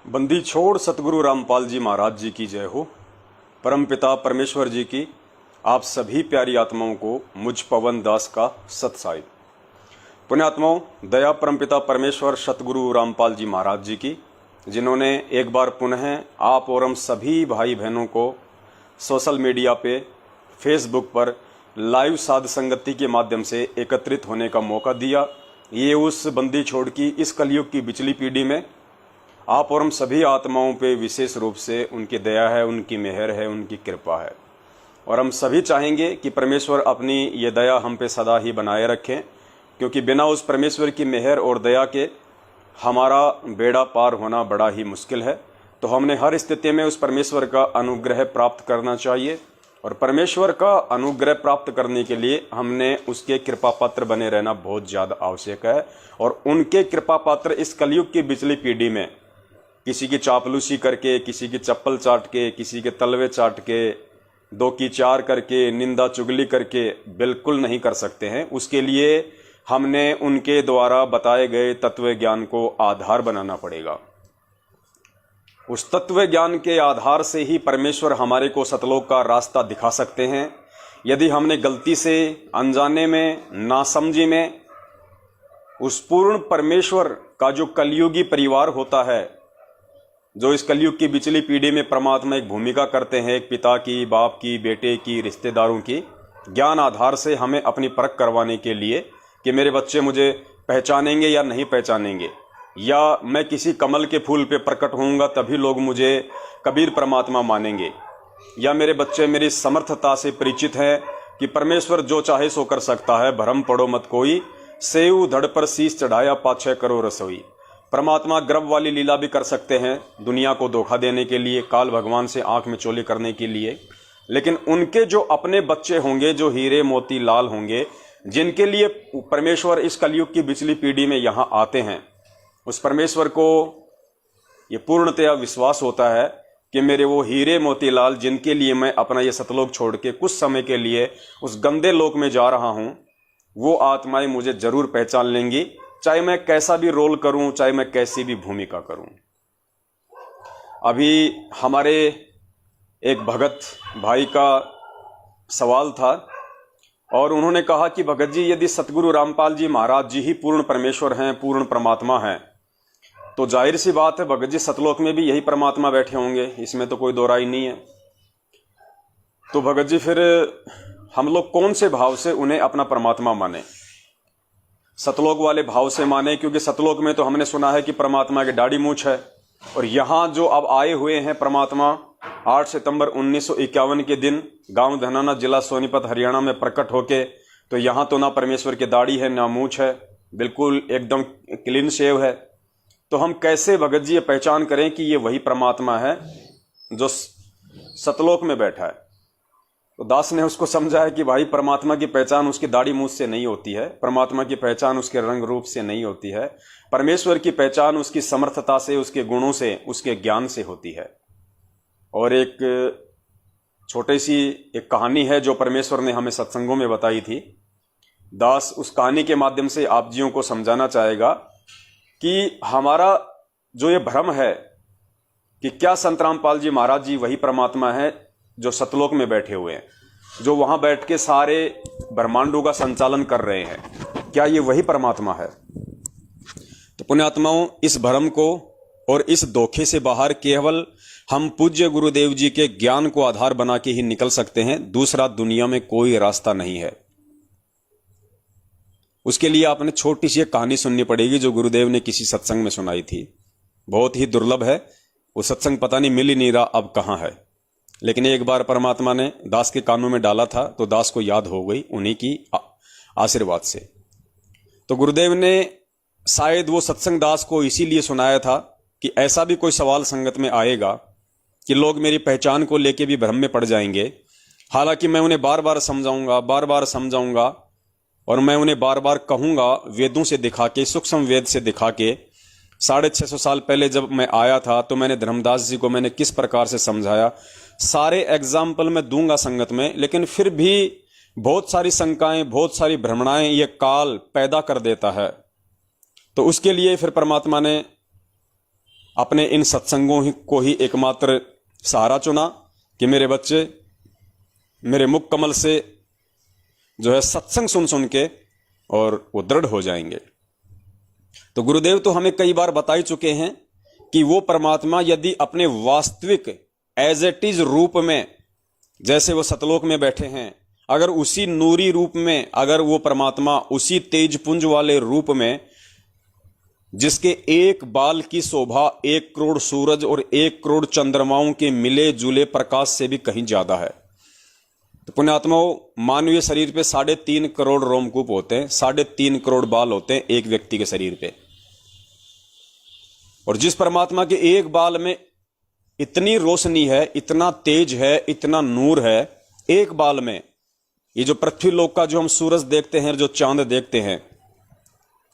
बंदी छोड़ सतगुरु रामपाल जी महाराज जी की जय हो। परमपिता परमेश्वर जी की आप सभी प्यारी आत्माओं को मुझ पवन दास का सतसाई। पुण्यात्माओं, दया परमपिता परमेश्वर सतगुरु रामपाल जी महाराज जी की, जिन्होंने एक बार पुनः आप और हम सभी भाई बहनों को सोशल मीडिया पे, फेसबुक पर लाइव साध संगति के माध्यम से एकत्रित होने का मौका दिया। ये उस बंदी छोड़ की इस कलयुग की बिचली पीढ़ी में आप और हम सभी आत्माओं पे विशेष रूप से उनकी दया है, उनकी मेहर है, उनकी कृपा है। और हम सभी चाहेंगे कि परमेश्वर अपनी ये दया हम पे सदा ही बनाए रखें, क्योंकि बिना उस परमेश्वर की मेहर और दया के हमारा बेड़ा पार होना बड़ा ही मुश्किल है। तो हमने हर स्थिति में उस परमेश्वर का अनुग्रह प्राप्त करना चाहिए, और परमेश्वर का अनुग्रह प्राप्त करने के लिए हमने उसके कृपा पात्र बने रहना बहुत ज़्यादा आवश्यक है। और उनके कृपा पात्र इस कलयुग की बिचली पीढ़ी में किसी की चापलूसी करके, किसी की चप्पल चाट के, किसी के तलवे चाट के, दो की चार करके, निंदा चुगली करके बिल्कुल नहीं कर सकते हैं। उसके लिए हमने उनके द्वारा बताए गए तत्व ज्ञान को आधार बनाना पड़ेगा। उस तत्व ज्ञान के आधार से ही परमेश्वर हमारे को सतलोक का रास्ता दिखा सकते हैं। यदि हमने गलती से, अनजाने में, नासमझी में उस पूर्ण परमेश्वर का जो कलयुगी परिवार होता है, जो इस कलयुग की बिचली पीढ़ी में परमात्मा एक भूमिका करते हैं, एक पिता की, बाप की, बेटे की, रिश्तेदारों की, ज्ञान आधार से हमें अपनी परख करवाने के लिए कि मेरे बच्चे मुझे पहचानेंगे या नहीं पहचानेंगे, या मैं किसी कमल के फूल पे प्रकट होऊंगा तभी लोग मुझे कबीर परमात्मा मानेंगे, या मेरे बच्चे मेरी समर्थता से परिचित हैं कि परमेश्वर जो चाहे सो कर सकता है, भरम पड़ो मत कोई, सेऊ धड़ पर शीश चढ़ाया पाछे करो रसोई। परमात्मा गर्भ वाली लीला भी कर सकते हैं, दुनिया को धोखा देने के लिए, काल भगवान से आंख में चोली करने के लिए, लेकिन उनके जो अपने बच्चे होंगे, जो हीरे मोती लाल होंगे, जिनके लिए परमेश्वर इस कलयुग की बिचली पीढ़ी में यहाँ आते हैं, उस परमेश्वर को ये पूर्णतया विश्वास होता है कि मेरे वो हीरे मोती लाल, जिनके लिए मैं अपना ये सतलोक छोड़ के कुछ समय के लिए उस गंदे लोक में जा रहा हूँ, वो आत्माएं मुझे जरूर पहचान लेंगी, चाहे मैं कैसा भी रोल करूं, चाहे मैं कैसी भी भूमिका करूं। अभी हमारे एक भगत भाई का सवाल था, और उन्होंने कहा कि भगत जी, यदि सतगुरु रामपाल जी महाराज जी ही पूर्ण परमेश्वर हैं, पूर्ण परमात्मा हैं, तो जाहिर सी बात है भगत जी सतलोक में भी यही परमात्मा बैठे होंगे, इसमें तो कोई दो राय नहीं है। तो भगत जी, फिर हम लोग कौन से भाव से उन्हें अपना परमात्मा माने? सतलोक वाले भाव से माने, क्योंकि सतलोक में तो हमने सुना है कि परमात्मा की दाढ़ी मूछ है, और यहाँ जो अब आए हुए हैं परमात्मा 8 सितंबर 1951 के दिन गांव धनाना, जिला सोनीपत, हरियाणा में प्रकट होके, तो यहाँ तो ना परमेश्वर की दाढ़ी है, ना मूछ है, बिल्कुल एकदम क्लीन शेव है। तो हम कैसे भगत जी ये पहचान करें कि ये वही परमात्मा है जो सतलोक में बैठा है? तो दास ने उसको समझा है कि भाई, परमात्मा की पहचान उसकी दाढ़ी मूछ से नहीं होती है, परमात्मा की पहचान उसके रंग रूप से नहीं होती है, परमेश्वर की पहचान उसकी समर्थता से, उसके गुणों से, उसके ज्ञान से होती है। और एक छोटी सी एक कहानी है जो परमेश्वर ने हमें सत्संगों में बताई थी। दास उस कहानी के माध्यम से आप जियों को समझाना चाहेगा कि हमारा जो ये भ्रम है कि क्या संत रामपाल जी महाराज जी वही परमात्मा है जो सतलोक में बैठे हुए हैं, जो वहां बैठ के सारे ब्रह्मांडों का संचालन कर रहे हैं, क्या ये वही परमात्मा है? तो पुण्यात्माओं, इस भ्रम को और इस धोखे से बाहर केवल हम पूज्य गुरुदेव जी के ज्ञान को आधार बना के ही निकल सकते हैं। दूसरा दुनिया में कोई रास्ता नहीं है। उसके लिए आपने छोटी सी एक कहानी सुननी पड़ेगी जो गुरुदेव ने किसी सत्संग में सुनाई थी। बहुत ही दुर्लभ है, वो सत्संग पता नहीं मिल ही नहीं रहा अब कहाँ है, लेकिन एक बार परमात्मा ने दास के कानों में डाला था तो दास को याद हो गई उन्हीं की आशीर्वाद से। तो गुरुदेव ने शायद वो सत्संग दास को इसीलिए सुनाया था कि ऐसा भी कोई सवाल संगत में आएगा कि लोग मेरी पहचान को लेके भी भ्रम में पड़ जाएंगे। हालांकि मैं उन्हें बार बार समझाऊंगा, और मैं उन्हें बार बार कहूंगा वेदों से दिखा के, सूक्ष्म वेद से दिखा के। 650 साल पहले जब मैं आया था तो मैंने धर्मदास जी को मैंने किस प्रकार से समझाया, सारे एग्जाम्पल मैं दूंगा संगत में, लेकिन फिर भी बहुत सारी शंकाएं, बहुत सारी भ्रमणाएं ये काल पैदा कर देता है। तो उसके लिए फिर परमात्मा ने अपने इन सत्संगों को ही एकमात्र सहारा चुना कि मेरे बच्चे मेरे मुख कमल से जो है सत्संग सुन सुन के और वो दृढ़ हो जाएंगे। तो गुरुदेव तो हमें कई बार बता ही चुके हैं कि वो परमात्मा यदि अपने वास्तविक एज इट इज रूप में, जैसे वो सतलोक में बैठे हैं, अगर उसी नूरी रूप में, अगर वो परमात्मा उसी तेज पुंज वाले रूप में जिसके एक बाल की शोभा 1 करोड़ सूरज और 1 करोड़ चंद्रमाओं के मिले जुले प्रकाश से भी कहीं ज्यादा है। तो पुण्यात्माओं, मानवीय शरीर पे 3.5 करोड़ रोमकूप होते हैं, 3.5 करोड़ बाल होते हैं एक व्यक्ति के शरीर पे। और जिस परमात्मा के एक बाल में इतनी रोशनी है, इतना तेज है, इतना नूर है एक बाल में, ये जो पृथ्वी लोक का जो हम सूरज देखते हैं, जो चांद देखते हैं,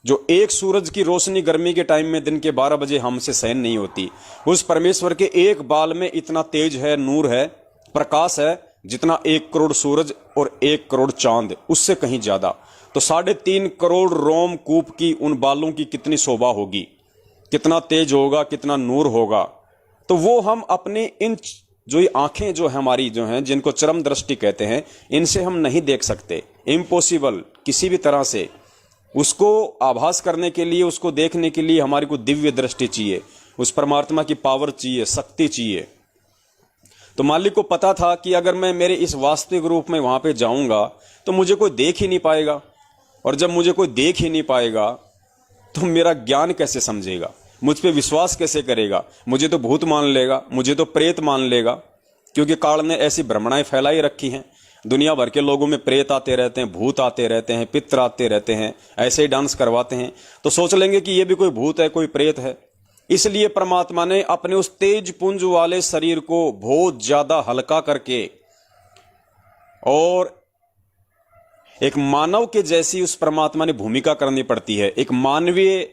जो एक सूरज की रोशनी गर्मी के टाइम में दिन के 12 बजे हमसे सहन नहीं होती, उस परमेश्वर के एक बाल में इतना तेज है, नूर है, प्रकाश है, जितना 1 करोड़ सूरज और 1 करोड़ चांद, उससे कहीं ज्यादा। तो 3.5 करोड़ रोमकूप की उन बालों की कितनी शोभा होगी, कितना तेज होगा, कितना नूर होगा। तो वो हम अपने इन जो ये आंखें जो है हमारी जो हैं, जिनको चरम दृष्टि कहते हैं, इनसे हम नहीं देख सकते, इम्पॉसिबल किसी भी तरह से। उसको आभास करने के लिए, उसको देखने के लिए हमारी को दिव्य दृष्टि चाहिए, उस परमात्मा की पावर चाहिए, शक्ति चाहिए। तो मालिक को पता था कि अगर मैं मेरे इस वास्तविक रूप में वहां पे जाऊंगा तो मुझे कोई देख ही नहीं पाएगा, और जब मुझे कोई देख ही नहीं पाएगा तो मेरा ज्ञान कैसे समझेगा, मुझ पे विश्वास कैसे करेगा, मुझे तो भूत मान लेगा, मुझे तो प्रेत मान लेगा। क्योंकि काल ने ऐसी भ्रमणाएं फैलाई रखी हैं, दुनिया भर के लोगों में प्रेत आते रहते हैं, भूत आते रहते हैं, पित्र आते रहते हैं, ऐसे ही डांस करवाते हैं, तो सोच लेंगे कि ये भी कोई भूत है, कोई प्रेत है। इसलिए परमात्मा ने अपने उस तेज पुंज वाले शरीर को बहुत ज्यादा हल्का करके और एक मानव के जैसी उस परमात्मा ने भूमिका करनी पड़ती है, एक मानवीय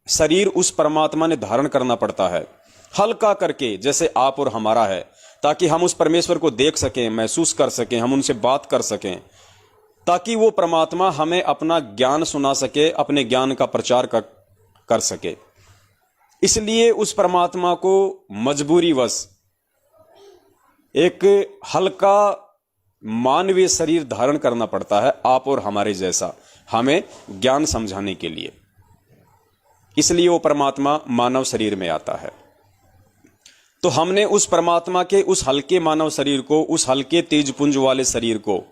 शरीर उस परमात्मा ने धारण करना पड़ता है, हल्का करके जैसे आप और हमारा है, ताकि हम उस परमेश्वर को देख सकें, महसूस कर सकें, हम उनसे बात कर सकें, ताकि वो परमात्मा हमें अपना ज्ञान सुना सके, अपने ज्ञान का प्रचार कर सके। इसलिए उस परमात्मा को मजबूरीवश एक हल्का मानवीय शरीर धारण करना पड़ता है, आप और हमारे जैसा, हमें ज्ञान समझाने के लिए। इसलिए वो परमात्मा मानव शरीर में आता है। तो हमने उस परमात्मा के उस हल्के मानव शरीर को, उस हल्के तेजपुंज वाले शरीर को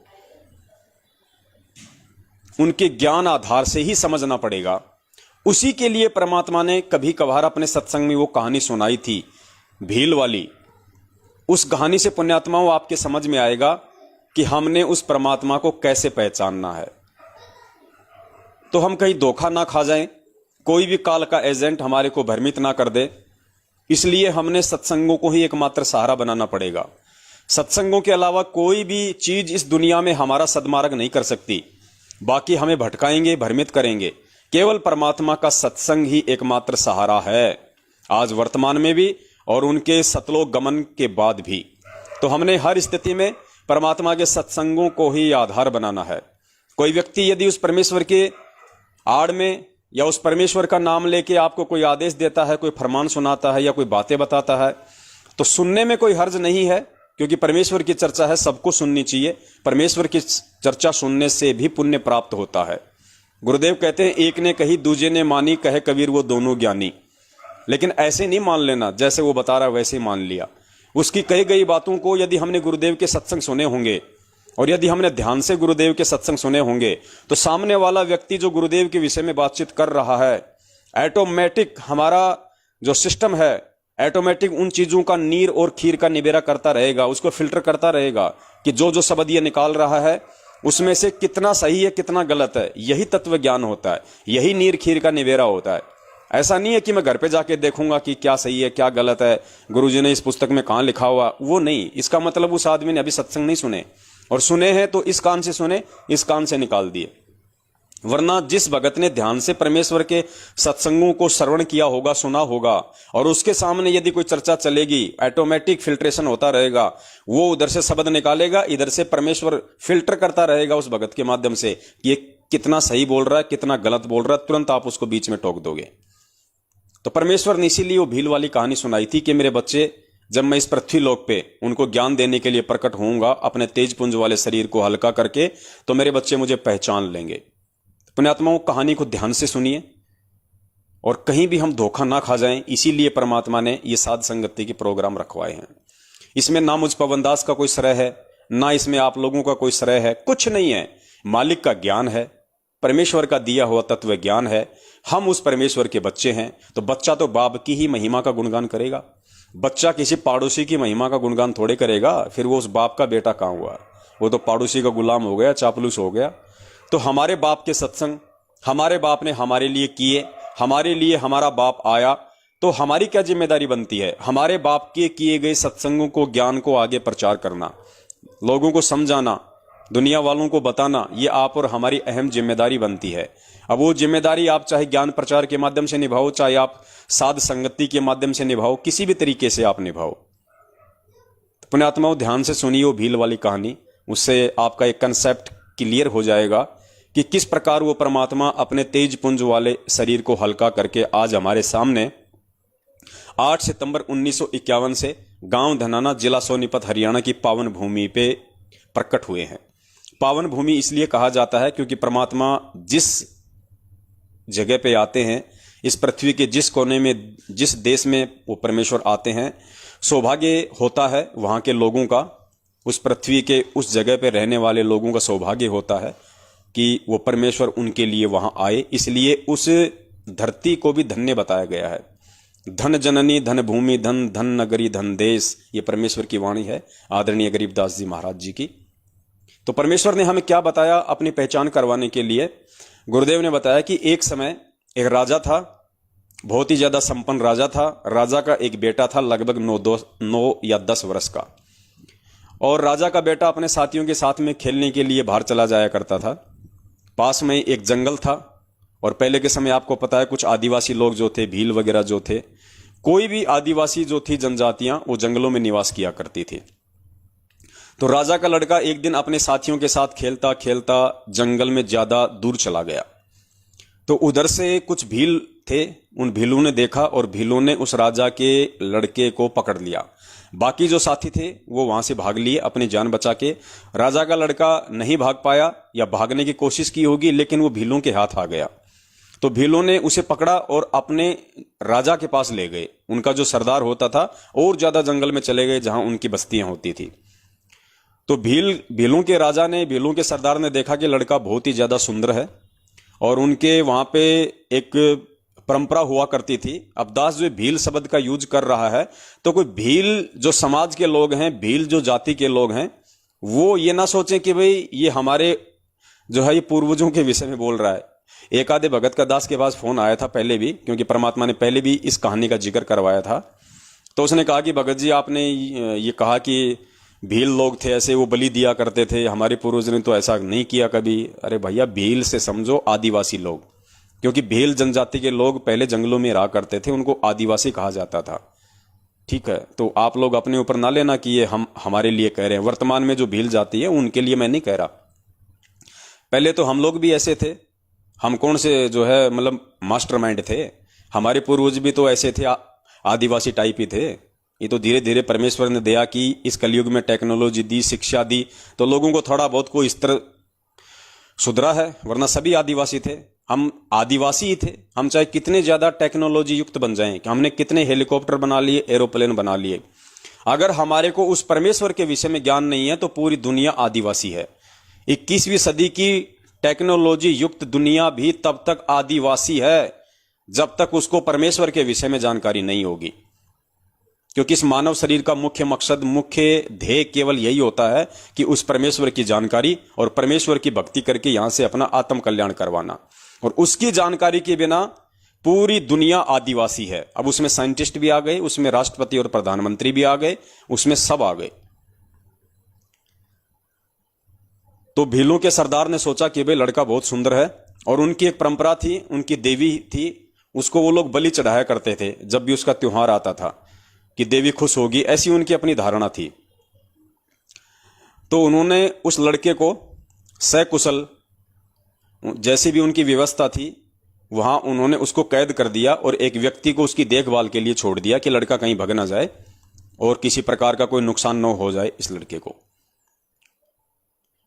उनके ज्ञान आधार से ही समझना पड़ेगा। उसी के लिए परमात्मा ने कभी कभार अपने सत्संग में वो कहानी सुनाई थी, भील वाली। उस कहानी से पुण्यात्माओं आपके समझ में आएगा कि हमने उस परमात्मा को कैसे पहचानना है। तो हम कहीं धोखा ना खा जाएं, कोई भी काल का एजेंट हमारे को भ्रमित ना कर दे। इसलिए हमने सत्संगों को ही एकमात्र सहारा बनाना पड़ेगा। सत्संगों के अलावा कोई भी चीज इस दुनिया में हमारा सद्मार्ग नहीं कर सकती, बाकी हमें भटकाएंगे, भ्रमित करेंगे। केवल परमात्मा का सत्संग ही एकमात्र सहारा है, आज वर्तमान में भी और उनके सतलोक गमन के बाद भी। तो हमने हर स्थिति में परमात्मा के सत्संगों को ही आधार बनाना है। कोई व्यक्ति यदि उस परमेश्वर के आड़ में या उस परमेश्वर का नाम लेके आपको कोई आदेश देता है, कोई फरमान सुनाता है या कोई बातें बताता है, तो सुनने में कोई हर्ज नहीं है, क्योंकि परमेश्वर की चर्चा है, सबको सुननी चाहिए। परमेश्वर की चर्चा सुनने से भी पुण्य प्राप्त होता है। गुरुदेव कहते हैं, एक ने कही दूजे ने मानी, कहे कबीर वो दोनों ज्ञानी। लेकिन ऐसे नहीं मान लेना, जैसे वो बता रहा वैसे ही मान लिया। उसकी कही गई बातों को यदि हमने गुरुदेव के सत्संग सुने होंगे और यदि हमने ध्यान से गुरुदेव के सत्संग सुने होंगे, तो सामने वाला व्यक्ति जो गुरुदेव के विषय में बातचीत कर रहा है, ऑटोमेटिक हमारा जो सिस्टम है, ऑटोमेटिक उन चीजों का नीर और खीर का निबेरा करता रहेगा, उसको फिल्टर करता रहेगा कि जो जो शब्द ये निकाल रहा है उसमें से कितना सही है, कितना गलत है। यही तत्व ज्ञान होता है, यही नीर खीर का निबेरा होता है। ऐसा नहीं है कि मैं घर पे जाके देखूंगा कि क्या सही है क्या गलत है, गुरुजी ने इस पुस्तक में कहां लिखा हुआ, वो नहीं। इसका मतलब उस आदमी ने अभी सत्संग नहीं सुने, और सुने हैं तो इस कान से सुने, इस कान से निकाल दिए। वरना जिस भगत ने ध्यान से परमेश्वर के सत्संगों को श्रवण किया होगा, सुना होगा, और उसके सामने यदि कोई चर्चा चलेगी, ऑटोमेटिक फिल्ट्रेशन होता रहेगा, वो उधर से शब्द निकालेगा, इधर से परमेश्वर फिल्टर करता रहेगा उस भगत के माध्यम से कि ये कितना सही बोल रहा है, कितना गलत बोल रहा है, तुरंत आप उसको बीच में टोक दोगे। तो परमेश्वर ने इसीलिए वो भील वाली कहानी सुनाई थी कि मेरे बच्चे, जब मैं इस पृथ्वी लोक पे उनको ज्ञान देने के लिए प्रकट होऊंगा अपने तेज पुंज वाले शरीर को हल्का करके, तो मेरे बच्चे मुझे पहचान लेंगे। पुण्यात्माओं, कहानी को ध्यान से सुनिए और कहीं भी हम धोखा ना खा जाएं, इसीलिए परमात्मा ने ये साध संगति के प्रोग्राम रखवाए हैं। इसमें ना मुझ पवनदास का कोई श्रेय है, ना इसमें आप लोगों का कोई श्रेय है, कुछ नहीं है। मालिक का ज्ञान है, परमेश्वर का दिया हुआ तत्व ज्ञान है। हम उस परमेश्वर के बच्चे हैं, तो बच्चा तो बाप की ही महिमा का गुणगान करेगा। बच्चा किसी पड़ोसी की महिमा का गुणगान थोड़े करेगा, फिर वो उस बाप का बेटा कहां हुआ? वो तो पड़ोसी का गुलाम हो गया, चापलूस हो गया। तो हमारे बाप के सत्संग हमारे बाप ने हमारे लिए किए, हमारे लिए हमारा बाप आया, तो हमारी क्या जिम्मेदारी बनती है? हमारे बाप के किए गए सत्संगों को, ज्ञान को आगे प्रचार करना, लोगों को समझाना, दुनिया वालों को बताना, ये आप और हमारी अहम जिम्मेदारी बनती है। अब वो जिम्मेदारी आप चाहे ज्ञान प्रचार के माध्यम से निभाओ, चाहे आप साध संगति के माध्यम से निभाओ, किसी भी तरीके से आप निभाओ। तो पुण्यात्माओं, ध्यान से सुनिए वो भील वाली कहानी, उससे आपका एक कंसेप्ट क्लियर हो जाएगा कि किस प्रकार वो परमात्मा अपने तेज पुंज वाले शरीर को हल्का करके आज हमारे सामने 8 सितंबर 1951 से गांव धनाना, जिला सोनीपत, हरियाणा की पावन भूमि पे प्रकट हुए हैं। पावन भूमि इसलिए कहा जाता है क्योंकि परमात्मा जिस जगह पे आते हैं, इस पृथ्वी के जिस कोने में, जिस देश में वो परमेश्वर आते हैं, सौभाग्य होता है वहां के लोगों का, उस पृथ्वी के उस जगह पे रहने वाले लोगों का सौभाग्य होता है कि वो परमेश्वर उनके लिए वहां आए। इसलिए उस धरती को भी धन्य बताया गया है। धन जननी, धन भूमि, धन धन नगरी, धन देश, ये परमेश्वर की वाणी है आदरणीय गरीबदास जी महाराज जी की। तो परमेश्वर ने हमें क्या बताया अपनी पहचान करवाने के लिए? गुरुदेव ने बताया कि एक समय एक राजा था, बहुत ही ज्यादा संपन्न राजा था। राजा का एक बेटा था लगभग 9 या 10 वर्ष का, और राजा का बेटा अपने साथियों के साथ में खेलने के लिए बाहर चला जाया करता था। पास में एक जंगल था, और पहले के समय आपको पता है कुछ आदिवासी लोग जो थे, भील वगैरह जो थे, कोई भी आदिवासी जो थी जनजातियां, वो जंगलों में निवास किया करती थी। तो राजा का लड़का एक दिन अपने साथियों के साथ खेलता खेलता जंगल में ज्यादा दूर चला गया। तो उधर से कुछ भील थे, उन भीलों ने देखा और भीलों ने उस राजा के लड़के को पकड़ लिया। बाकी जो साथी थे वो वहां से भाग लिए अपनी जान बचा के। राजा का लड़का नहीं भाग पाया, या भागने की कोशिश की होगी, लेकिन वो भीलों के हाथ आ गया। तो भीलों ने उसे पकड़ा और अपने राजा के पास ले गए। उनका जो सरदार होता था, और ज्यादा जंगल में चले गए जहां उनकी बस्तियां होती थी। तो भीलों के राजा ने, भीलों के सरदार ने देखा कि लड़का बहुत ही ज्यादा सुंदर है, और उनके वहां पे एक परंपरा हुआ करती थी। अब दास जो भील शब्द का यूज कर रहा है, तो कोई भील जो समाज के लोग हैं, भील जो जाति के लोग हैं, वो ये ना सोचें कि भाई ये हमारे जो है ये पूर्वजों के विषय में बोल रहा है। एक आधे भगत का दास के पास फोन आया था पहले भी, क्योंकि परमात्मा ने पहले भी इस कहानी का जिक्र करवाया था। तो उसने कहा कि भगत जी, आपने ये कहा कि भील लोग थे ऐसे, वो बलि दिया करते थे, हमारे पूर्वज ने तो ऐसा नहीं किया कभी। अरे भैया, भील से समझो आदिवासी लोग, क्योंकि भील जनजाति के लोग पहले जंगलों में रहा करते थे, उनको आदिवासी कहा जाता था। ठीक है, तो आप लोग अपने ऊपर ना लेना कि ये हम हमारे लिए कह रहे हैं। वर्तमान में जो भील जाति है उनके लिए मैं नहीं कह रहा, पहले तो हम लोग भी ऐसे थे। हम कौन से जो है मतलब मास्टरमाइंड थे, हमारे पूर्वज भी तो ऐसे थे, आदिवासी टाइप ही थे। ये तो धीरे धीरे परमेश्वर ने दया की, इस कलयुग में टेक्नोलॉजी दी, शिक्षा दी, तो लोगों को थोड़ा बहुत कोई इस तरह सुधरा है, वरना सभी आदिवासी थे। हम आदिवासी ही थे। हम चाहे कितने ज्यादा टेक्नोलॉजी युक्त बन जाएं, कि हमने कितने हेलीकॉप्टर बना लिए, एरोप्लेन बना लिए, अगर हमारे को उस परमेश्वर के विषय में ज्ञान नहीं है तो पूरी दुनिया आदिवासी है। 21वीं सदी की टेक्नोलॉजी युक्त दुनिया भी तब तक आदिवासी है जब तक उसको परमेश्वर के विषय में जानकारी नहीं होगी। क्योंकि इस मानव शरीर का मुख्य मकसद, मुख्य ध्येय केवल यही होता है कि उस परमेश्वर की जानकारी और परमेश्वर की भक्ति करके यहां से अपना आत्म कल्याण करवाना। और उसकी जानकारी के बिना पूरी दुनिया आदिवासी है। अब उसमें साइंटिस्ट भी आ गए, उसमें राष्ट्रपति और प्रधानमंत्री भी आ गए, उसमें सब आ गए। तो भीलों के सरदार ने सोचा कि भाई लड़का बहुत सुंदर है, और उनकी एक परंपरा थी, उनकी देवी थी, उसको वो लोग बलि चढ़ाया करते थे जब भी उसका त्योहार आता था, कि देवी खुश होगी, ऐसी उनकी अपनी धारणा थी। तो उन्होंने उस लड़के को सकुशल, जैसी भी उनकी व्यवस्था थी, वहां उन्होंने उसको कैद कर दिया और एक व्यक्ति को उसकी देखभाल के लिए छोड़ दिया कि लड़का कहीं भग ना जाए और किसी प्रकार का कोई नुकसान न हो जाए इस लड़के को।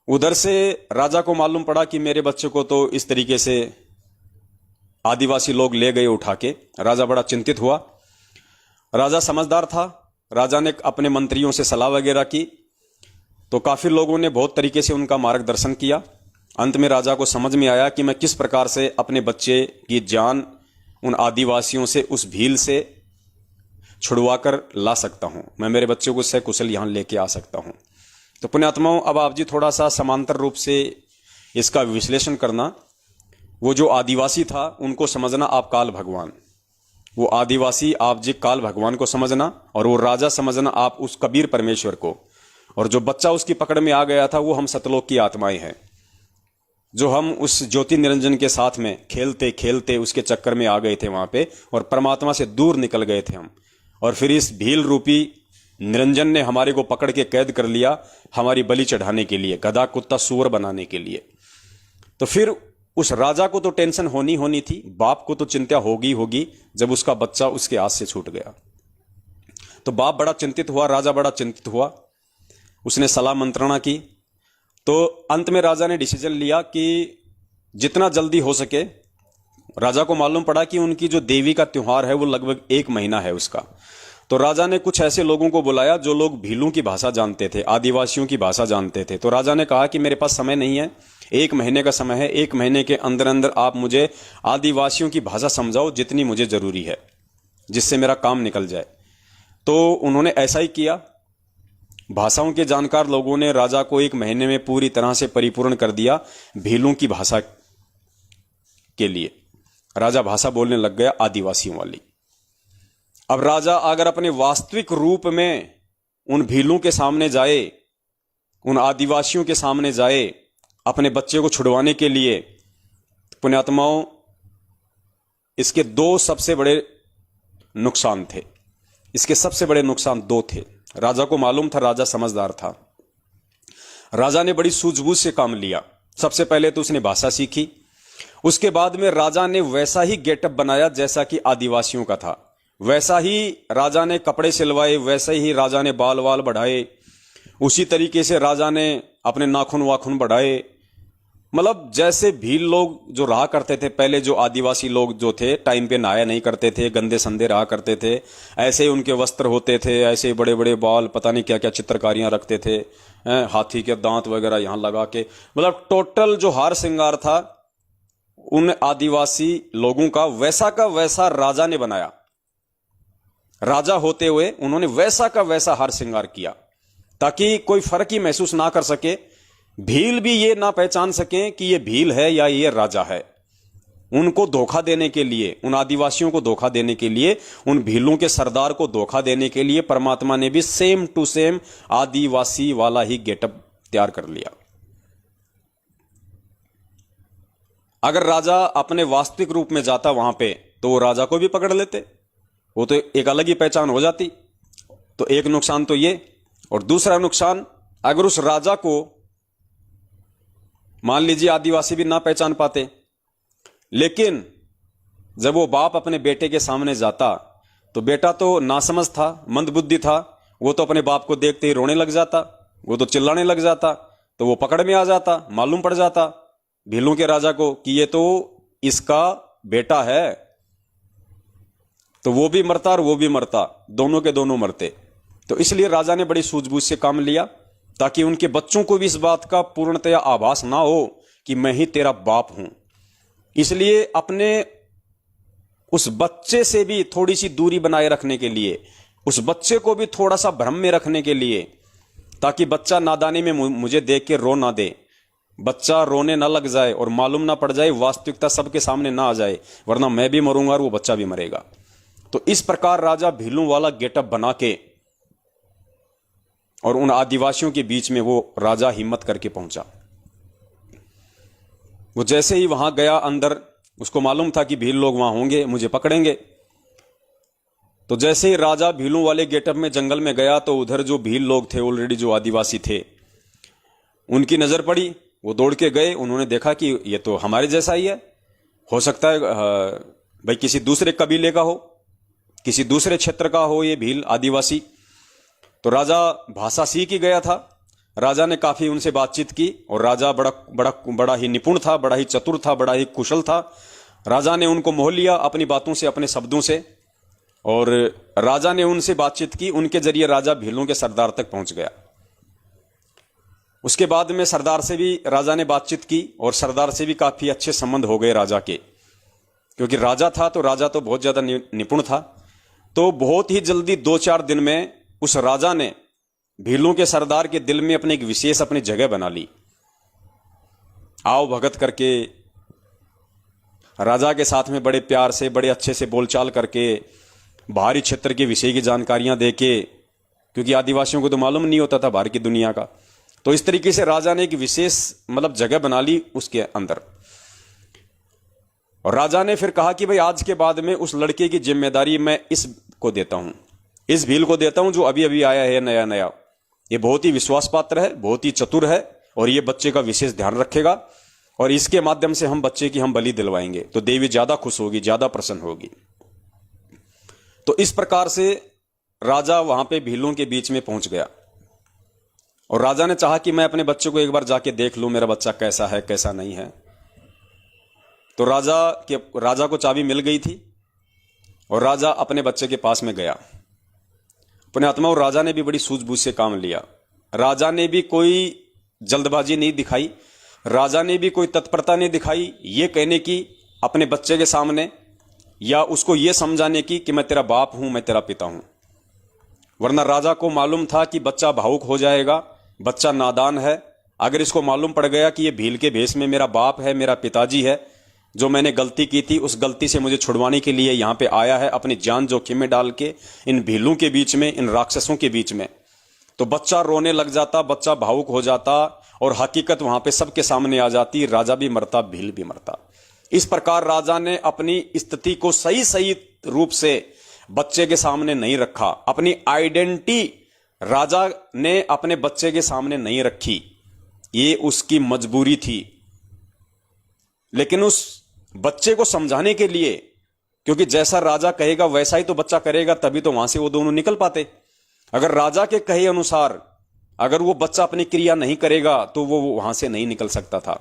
उधर से राजा को मालूम पड़ा कि मेरे बच्चे को तो इस तरीके से आदिवासी लोग ले गए उठा के। राजा बड़ा चिंतित हुआ। राजा समझदार था। राजा ने अपने मंत्रियों से सलाह वगैरह की तो काफी लोगों ने बहुत तरीके से उनका मार्गदर्शन किया। अंत में राजा को समझ में आया कि मैं किस प्रकार से अपने बच्चे की जान उन आदिवासियों से, उस भील से छुड़वा कर ला सकता हूं। मैं मेरे बच्चे को सकुशल यहां लेके आ सकता हूं। तो पुण्यात्माओं, अब आप जी थोड़ा सा समांतर रूप से इसका विश्लेषण करना। वो जो आदिवासी था उनको समझना आप काल भगवान, वो आदिवासी आप जी काल भगवान को समझना, और वो राजा समझना आप उस कबीर परमेश्वर को, और जो बच्चा उसकी पकड़ में आ गया था वो हम सतलोक की आत्माएं हैं, जो हम उस ज्योति निरंजन के साथ में खेलते खेलते उसके चक्कर में आ गए थे वहां पे, और परमात्मा से दूर निकल गए थे हम। और फिर इस भील रूपी निरंजन ने हमारे को पकड़ के कैद कर लिया, हमारी बलि चढ़ाने के लिए, गधा कुत्ता सूअर बनाने के लिए। तो फिर उस राजा को तो टेंशन होनी थी, बाप को तो चिंता होगी जब उसका बच्चा उसके हाथ से छूट गया। तो बाप बड़ा चिंतित हुआ, राजा बड़ा चिंतित हुआ। उसने सलाह मंत्रणा की। तो अंत में राजा ने डिसीजन लिया कि जितना जल्दी हो सके, राजा को मालूम पड़ा कि उनकी जो देवी का त्योहार है वो लगभग 1 महीना है उसका। तो राजा ने कुछ ऐसे लोगों को बुलाया जो लोग भीलों की भाषा जानते थे, आदिवासियों की भाषा जानते थे। तो राजा ने कहा कि मेरे पास समय नहीं है, 1 महीने का समय है, 1 महीने के अंदर अंदर आप मुझे आदिवासियों की भाषा समझाओ जितनी मुझे जरूरी है, जिससे मेरा काम निकल जाए। तो उन्होंने ऐसा ही किया। भाषाओं के जानकार लोगों ने राजा को 1 महीने में पूरी तरह से परिपूर्ण कर दिया भीलों की भाषा के लिए। राजा भाषा बोलने लग गया आदिवासियों वाली। अब राजा अगर अपने वास्तविक रूप में उन भीलों के सामने जाए, उन आदिवासियों के सामने जाए अपने बच्चे को छुड़वाने के लिए, पुण्यात्माओं, इसके 2 सबसे बड़े नुकसान थे। इसके सबसे बड़े नुकसान 2 थे। राजा को मालूम था, राजा समझदार था। राजा ने बड़ी सूझबूझ से काम लिया। सबसे पहले तो उसने भाषा सीखी। उसके बाद में राजा ने वैसा ही गेटअप बनाया जैसा कि आदिवासियों का था। वैसा ही राजा ने कपड़े सिलवाए, वैसे ही राजा ने बाल वाल बढ़ाए, उसी तरीके से राजा ने अपने नाखून वाखून बढ़ाए। मतलब जैसे भील लोग जो रहा करते थे पहले, जो आदिवासी लोग जो थे टाइम पे नहाया नहीं करते थे, गंदे संदे रहा करते थे, ऐसे ही उनके वस्त्र होते थे, ऐसे बड़े बड़े बाल, पता नहीं क्या क्या चित्रकारियां रखते थे, हाथी के दांत वगैरह यहां लगा के, मतलब टोटल जो हार श्रृंगार था उन आदिवासी लोगों का वैसा राजा ने बनाया। राजा होते हुए उन्होंने वैसा का वैसा हार श्रृंगार किया ताकि कोई फर्क ही महसूस ना कर सके, भील भी ये ना पहचान सके कि ये भील है या ये राजा है। उनको धोखा देने के लिए, उन आदिवासियों को धोखा देने के लिए, उन भीलों के सरदार को धोखा देने के लिए परमात्मा ने भी सेम टू सेम आदिवासी वाला ही गेटअप तैयार कर लिया। अगर राजा अपने वास्तविक रूप में जाता वहां पे तो वो राजा को भी पकड़ लेते, वो तो एक अलग ही पहचान हो जाती। तो एक नुकसान तो ये, और दूसरा नुकसान, अगर उस राजा को मान लीजिए आदिवासी भी ना पहचान पाते, लेकिन जब वो बाप अपने बेटे के सामने जाता तो बेटा तो नासमझ था, मंदबुद्धि था, वो तो अपने बाप को देखते ही रोने लग जाता, वो तो चिल्लाने लग जाता, तो वो पकड़ में आ जाता, मालूम पड़ जाता भीलों के राजा को कि ये तो इसका बेटा है, तो वो भी मरता और वो भी मरता, दोनों के दोनों मरते। तो इसलिए राजा ने बड़ी सूझबूझ से काम लिया ताकि उनके बच्चों को भी इस बात का पूर्णतया आभास ना हो कि मैं ही तेरा बाप हूं। इसलिए अपने उस बच्चे से भी थोड़ी सी दूरी बनाए रखने के लिए, उस बच्चे को भी थोड़ा सा भ्रम में रखने के लिए, ताकि बच्चा नादानी में मुझे देख के रो ना दे, बच्चा रोने ना लग जाए और मालूम ना पड़ जाए, वास्तविकता सबके सामने ना आ जाए, वरना मैं भी मरूंगा और वो बच्चा भी मरेगा। तो इस प्रकार राजा भीलों वाला गेटअप बना के और उन आदिवासियों के बीच में वो राजा हिम्मत करके पहुंचा। वो जैसे ही वहां गया अंदर, उसको मालूम था कि भील लोग वहां होंगे, मुझे पकड़ेंगे। तो जैसे ही राजा भीलों वाले गेटअप में जंगल में गया तो उधर जो भील लोग थे ऑलरेडी, जो आदिवासी थे, उनकी नजर पड़ी, वो दौड़ के गए। उन्होंने देखा कि ये तो हमारे जैसा ही है, हो सकता है भाई किसी दूसरे कबीले का हो, किसी दूसरे क्षेत्र का हो ये भील आदिवासी। तो राजा भाषा सीख ही गया था। राजा ने काफी उनसे बातचीत की और राजा बड़ा ही निपुण था, बड़ा ही चतुर था, बड़ा ही कुशल था। राजा ने उनको मोह लिया अपनी बातों से, अपने शब्दों से, और राजा ने उनसे बातचीत की। उनके जरिए राजा भीलों के सरदार तक पहुंच गया। उसके बाद में सरदार से भी राजा ने बातचीत की और सरदार से भी काफी अच्छे संबंध हो गए राजा के, क्योंकि राजा था तो राजा तो बहुत ज्यादा निपुण था। तो बहुत ही जल्दी 2-4 दिन में उस राजा ने भीलों के सरदार के दिल में अपनी एक विशेष अपनी जगह बना ली। आओ भगत करके राजा के साथ में बड़े प्यार से, बड़े अच्छे से बोलचाल करके, बाहरी क्षेत्र के विषय की जानकारियां देके, क्योंकि आदिवासियों को तो मालूम नहीं होता था बाहर की दुनिया का। तो इस तरीके से राजा ने एक विशेष जगह बना ली उसके अंदर। और राजा ने फिर कहा कि भाई आज के बाद में उस लड़के की जिम्मेदारी मैं इसको देता हूं, इस भील को देता हूं जो अभी अभी आया है नया नया। ये बहुत ही विश्वास पात्र है, बहुत ही चतुर है, और ये बच्चे का विशेष ध्यान रखेगा, और इसके माध्यम से हम बच्चे की हम बलि दिलवाएंगे तो देवी ज्यादा खुश होगी, ज्यादा प्रसन्न होगी। तो इस प्रकार से राजा वहां पे भीलों के बीच में पहुंच गया और राजा ने चाहा कि मैं अपने बच्चे को एक बार जाके देख लूं, मेरा बच्चा कैसा है कैसा नहीं है। तो राजा को चाबी मिल गई थी और राजा अपने बच्चे के पास में गया। पुण्यात्मा, और राजा ने भी बड़ी सूझबूझ से काम लिया। राजा ने भी कोई जल्दबाजी नहीं दिखाई, राजा ने भी कोई तत्परता नहीं दिखाई ये कहने की अपने बच्चे के सामने, या उसको ये समझाने की कि मैं तेरा बाप हूं, मैं तेरा पिता हूं। वरना राजा को मालूम था कि बच्चा भावुक हो जाएगा, बच्चा नादान है। अगर इसको मालूम पड़ गया कि ये भील के भेष में मेरा बाप है, मेरा पिताजी है, जो मैंने गलती की थी उस गलती से मुझे छुड़वाने के लिए यहां पे आया है, अपनी जान जोखिम में डाल के इन भीलों के बीच में, इन राक्षसों के बीच में, तो बच्चा रोने लग जाता, बच्चा भावुक हो जाता और हकीकत वहां पे सबके सामने आ जाती। राजा भी मरता, भील भी मरता। इस प्रकार राजा ने अपनी स्थिति को सही सही रूप से बच्चे के सामने नहीं रखा, अपनी आइडेंटिटी राजा ने अपने बच्चे के सामने नहीं रखी। ये उसकी मजबूरी थी। लेकिन उस बच्चे को समझाने के लिए, क्योंकि जैसा राजा कहेगा वैसा ही तो बच्चा करेगा, तभी तो वहां से वो दोनों निकल पाते। अगर राजा के कहे अनुसार अगर वो बच्चा अपनी क्रिया नहीं करेगा तो वो वहां से नहीं निकल सकता था।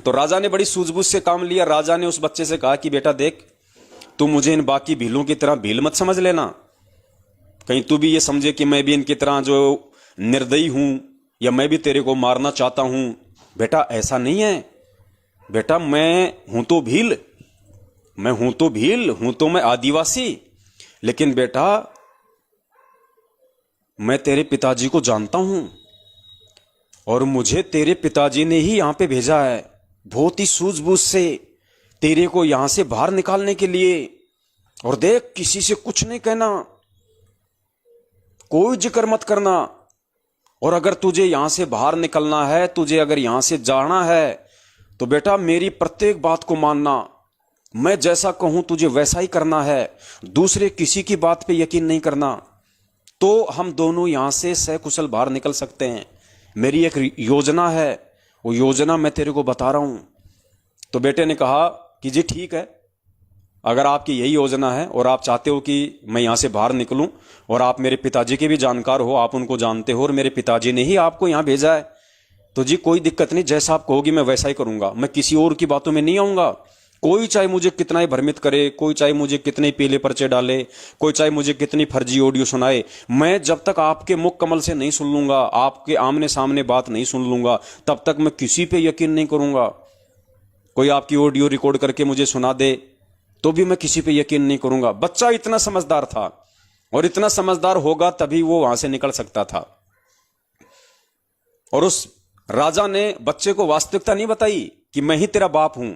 तो राजा ने बड़ी सूझबूझ से काम लिया। राजा ने उस बच्चे से कहा कि बेटा देख, तू मुझे इन बाकी भीलों की तरह भील मत समझ लेना, कहीं तू भी ये समझे कि मैं भी इनकी तरह जो निर्दयी हूं या मैं भी तेरे को मारना चाहता हूं। बेटा ऐसा नहीं है बेटा, मैं हूं तो भील, हूं तो मैं आदिवासी, लेकिन बेटा मैं तेरे पिताजी को जानता हूं और मुझे तेरे पिताजी ने ही यहां पे भेजा है, बहुत ही सूझबूझ से तेरे को यहां से बाहर निकालने के लिए। और देख, किसी से कुछ नहीं कहना, कोई जिक्र मत करना, और अगर तुझे यहां से बाहर निकलना है, तुझे अगर यहां से जाना है, तो बेटा मेरी प्रत्येक बात को मानना, मैं जैसा कहूं तुझे वैसा ही करना है, दूसरे किसी की बात पे यकीन नहीं करना, तो हम दोनों यहां से सकुशल बाहर निकल सकते हैं। मेरी एक योजना है, वो योजना मैं तेरे को बता रहा हूं। तो बेटे ने कहा कि जी ठीक है, अगर आपकी यही योजना है और आप चाहते हो कि मैं यहां से बाहर निकलूं, और आप मेरे पिताजी के भी जानकार हो, आप उनको जानते हो और मेरे पिताजी ने ही आपको यहां भेजा है, तो जी कोई दिक्कत नहीं, जैसा आप कहोगी मैं वैसा ही करूंगा। मैं किसी और की बातों में नहीं आऊंगा। कोई चाहे मुझे कितना ही भ्रमित करे, कोई चाहे मुझे कितने पीले पर्चे डाले, कोई चाहे मुझे कितनी फर्जी ऑडियो सुनाए, मैं जब तक आपके मुख कमल से नहीं सुन लूंगा, आपके आमने सामने बात नहीं सुन लूंगा, तब तक मैं किसी पे यकीन नहीं करूंगा। कोई आपकी ऑडियो रिकॉर्ड करके मुझे सुना दे तो भी मैं किसी पे यकीन नहीं करूंगा। बच्चा इतना समझदार था, और इतना समझदार होगा तभी वो वहां से निकल सकता था। और उस राजा ने बच्चे को वास्तविकता नहीं बताई कि मैं ही तेरा बाप हूं,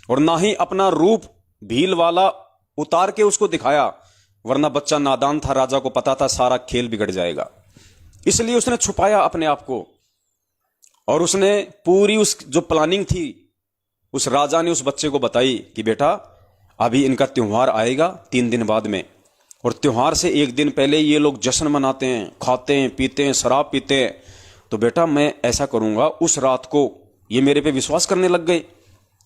और ना ही अपना रूप भील वाला उतार के उसको दिखाया, वरना बच्चा नादान था, राजा को पता था सारा खेल बिगड़ जाएगा। इसलिए उसने छुपाया अपने आप को, और उसने पूरी उस जो प्लानिंग थी उस राजा ने उस बच्चे को बताई कि बेटा अभी इनका त्योहार आएगा 3 दिन बाद में, और त्योहार से 1 दिन पहले ये लोग जश्न मनाते हैं, खाते हैं, पीते हैं, शराब पीते हैं। तो बेटा मैं ऐसा करूंगा, उस रात को ये मेरे पे विश्वास करने लग गए,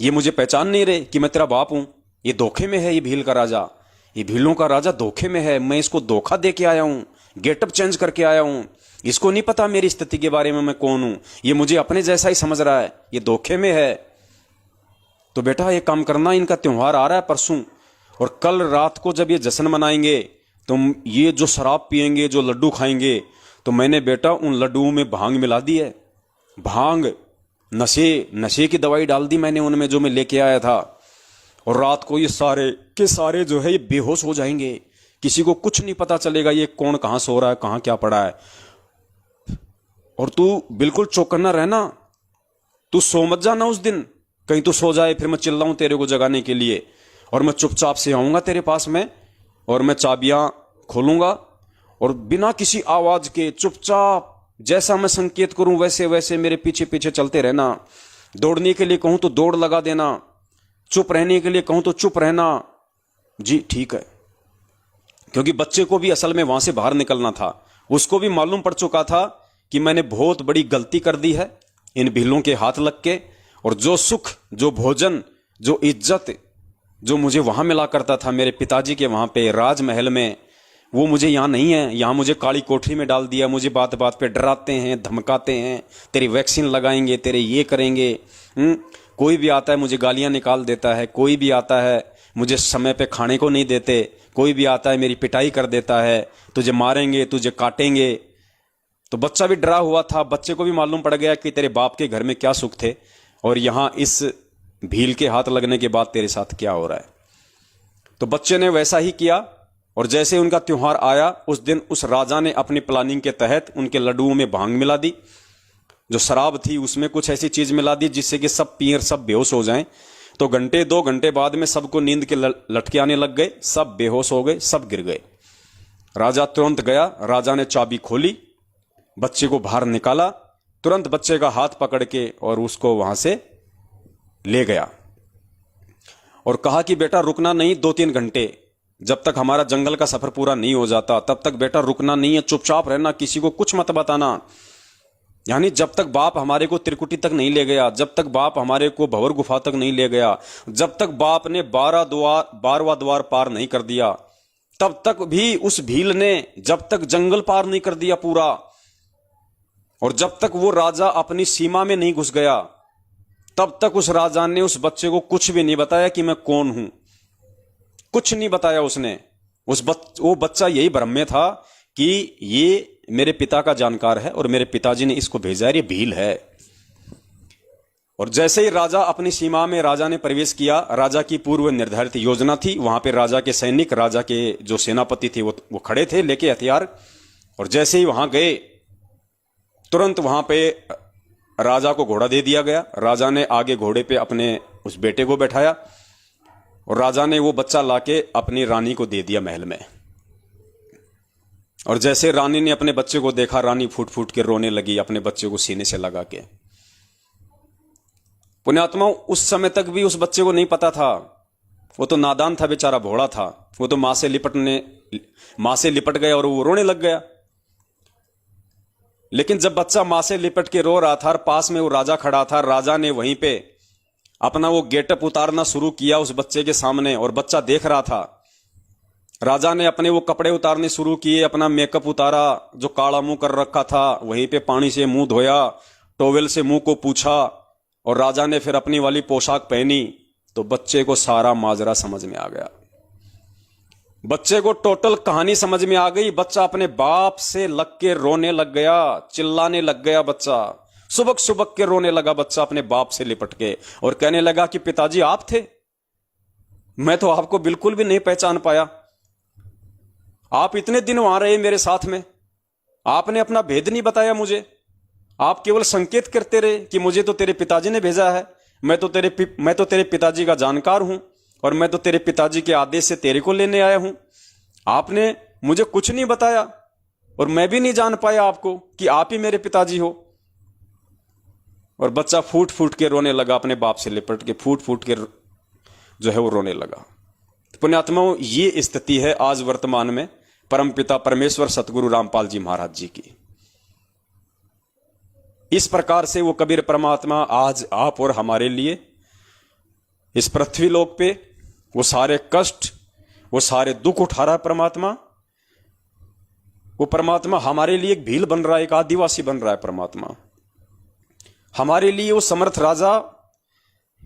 ये मुझे पहचान नहीं रहे कि मैं तेरा बाप हूं। ये धोखे में है, ये भील का राजा, ये भीलों का राजा धोखे में है। मैं इसको धोखा दे के आया हूं, गेटअप चेंज करके आया हूं। इसको नहीं पता मेरी स्थिति के बारे में, मैं कौन हूं। ये मुझे अपने जैसा ही समझ रहा है, ये धोखे में है। तो बेटा ये काम करना, इनका त्योहार आ रहा है परसों, और कल रात को जब ये जश्न मनाएंगे तो ये जो शराब पिएंगे, जो लड्डू खाएंगे, तो मैंने बेटा उन लड्डुओं में भांग मिला दी है। भांग, नशे की दवाई डाल दी मैंने उनमें, जो मैं लेके आया था। और रात को ये सारे के सारे जो है ये बेहोश हो जाएंगे। किसी को कुछ नहीं पता चलेगा ये कौन कहां सो रहा है, कहां क्या पड़ा है। और तू बिल्कुल चौकन्ना रहना, तू सो मत जाना उस दिन, कहीं तू सो जाए फिर मैं चिल्लाऊं तेरे को जगाने के लिए। और मैं चुपचाप से आऊंगा तेरे पास में, और मैं चाबियां खोलूंगा, और बिना किसी आवाज के चुपचाप जैसा मैं संकेत करूं वैसे वैसे मेरे पीछे पीछे चलते रहना। दौड़ने के लिए कहूं तो दौड़ लगा देना, चुप रहने के लिए कहूं तो चुप रहना। जी ठीक है, क्योंकि बच्चे को भी असल में वहां से बाहर निकलना था। उसको भी मालूम पड़ चुका था कि मैंने बहुत बड़ी गलती कर दी है इन भीलों के हाथ लग के। और जो सुख, जो भोजन, जो इज्जत जो मुझे वहां मिला करता था मेरे पिताजी के वहां पे राजमहल में, वो मुझे यहां नहीं है। यहां मुझे काली कोठरी में डाल दिया। मुझे बात बात पे डराते हैं, धमकाते हैं, तेरी वैक्सीन लगाएंगे, तेरे ये करेंगे। कोई भी आता है मुझे गालियां निकाल देता है, कोई भी आता है मुझे समय पे खाने को नहीं देते, कोई भी आता है मेरी पिटाई कर देता है, तुझे मारेंगे, तुझे काटेंगे। तो बच्चा भी डरा हुआ था। बच्चे को भी मालूम पड़ गया कि तेरे बाप के घर में क्या सुख थे, और यहां इस भील के हाथ लगने के बाद तेरे साथ क्या हो रहा है। तो बच्चे ने वैसा ही किया। और जैसे उनका त्योहार आया, उस दिन उस राजा ने अपनी प्लानिंग के तहत उनके लड्डुओं में भांग मिला दी। जो शराब थी उसमें कुछ ऐसी चीज मिला दी जिससे कि सब पिए, सब बेहोश हो जाएं। तो घंटे 2 घंटे बाद में सबको नींद के लटके आने लग गए, सब बेहोश हो गए, सब गिर गए। राजा तुरंत गया, राजा ने चाबी खोली, बच्चे को बाहर निकाला, तुरंत बच्चे का हाथ पकड़ के और उसको वहां से ले गया, और कहा कि बेटा रुकना नहीं, 2-3 घंटे, जब तक हमारा जंगल का सफर पूरा नहीं हो जाता तब तक बेटा रुकना नहीं है, चुपचाप रहना, किसी को कुछ मत बताना। यानी जब तक बाप हमारे को त्रिकुटी तक नहीं ले गया, जब तक बाप हमारे को भंवर गुफा तक नहीं ले गया, जब तक बाप ने 12वां द्वार पार नहीं कर दिया, तब तक भी उस भील ने जब तक जंगल पार नहीं कर दिया पूरा, और जब तक वो राजा अपनी सीमा में नहीं घुस गया, तब तक उस राजा ने उस बच्चे को कुछ भी नहीं बताया कि मैं कौन हूं। कुछ नहीं बताया उसने। वो बच्चा यही भ्रम में था कि ये मेरे पिता का जानकार है और मेरे पिताजी ने इसको भेजा है, ये भील है। और जैसे ही राजा अपनी सीमा में राजा ने प्रवेश किया, राजा की पूर्व निर्धारित योजना थी, वहां पे राजा के सैनिक, राजा के जो सेनापति थे वो खड़े थे लेके हथियार। और जैसे ही वहां गए, तुरंत वहां पे राजा को घोड़ा दे दिया गया। राजा ने आगे घोड़े पे अपने उस बेटे को बैठाया, और राजा ने वो बच्चा लाके अपनी रानी को दे दिया महल में। और जैसे रानी ने अपने बच्चे को देखा, रानी फूट फूट के रोने लगी, अपने बच्चे को सीने से लगा के। पुण्यात्मा, उस समय तक भी उस बच्चे को नहीं पता था, वो तो नादान था बेचारा, भोला था। वो तो मां से लिपट गया और वो रोने लग गया। लेकिन जब बच्चा मां से लिपट के रो रहा था और पास में वो राजा खड़ा था, राजा ने वहीं पे अपना वो गेटअप उतारना शुरू किया उस बच्चे के सामने, और बच्चा देख रहा था। राजा ने अपने वो कपड़े उतारने शुरू किए, अपना मेकअप उतारा, जो काला मुंह कर रखा था वहीं पे पानी से मुंह धोया, टॉवेल से मुंह को पूछा, और राजा ने फिर अपनी वाली पोशाक पहनी। तो बच्चे को सारा माजरा समझ में आ गया, बच्चे को टोटल कहानी समझ में आ गई। बच्चा अपने बाप से लग के रोने लग गया, चिल्लाने लग गया। बच्चा सुबक सुबक के रोने लगा, बच्चा अपने बाप से लिपट के, और कहने लगा कि पिताजी आप थे, मैं तो आपको बिल्कुल भी नहीं पहचान पाया। आप इतने दिन वहां रहे मेरे साथ में, आपने अपना भेद नहीं बताया मुझे, आप केवल संकेत करते रहे कि मुझे तो तेरे पिताजी ने भेजा है, मैं तो तेरे पिताजी का जानकार हूं, और मैं तो तेरे पिताजी के आदेश से तेरे को लेने आया हूं। आपने मुझे कुछ नहीं बताया, और मैं भी नहीं जान पाया आपको कि आप ही मेरे पिताजी हो। और बच्चा फूट फूट के रोने लगा, अपने बाप से लिपट के फूट फूट के जो है वो रोने लगा। पुण्यात्माओं, ये स्थिति है आज वर्तमान में परमपिता परमेश्वर सतगुरु रामपाल जी महाराज जी की। इस प्रकार से वो कबीर परमात्मा आज आप और हमारे लिए इस पृथ्वी लोक पे वो सारे कष्ट, वो सारे दुख उठा रहा है परमात्मा। वो परमात्मा हमारे लिए एक भील बन रहा है, एक आदिवासी बन रहा है परमात्मा। हमारे लिए वो समर्थ राजा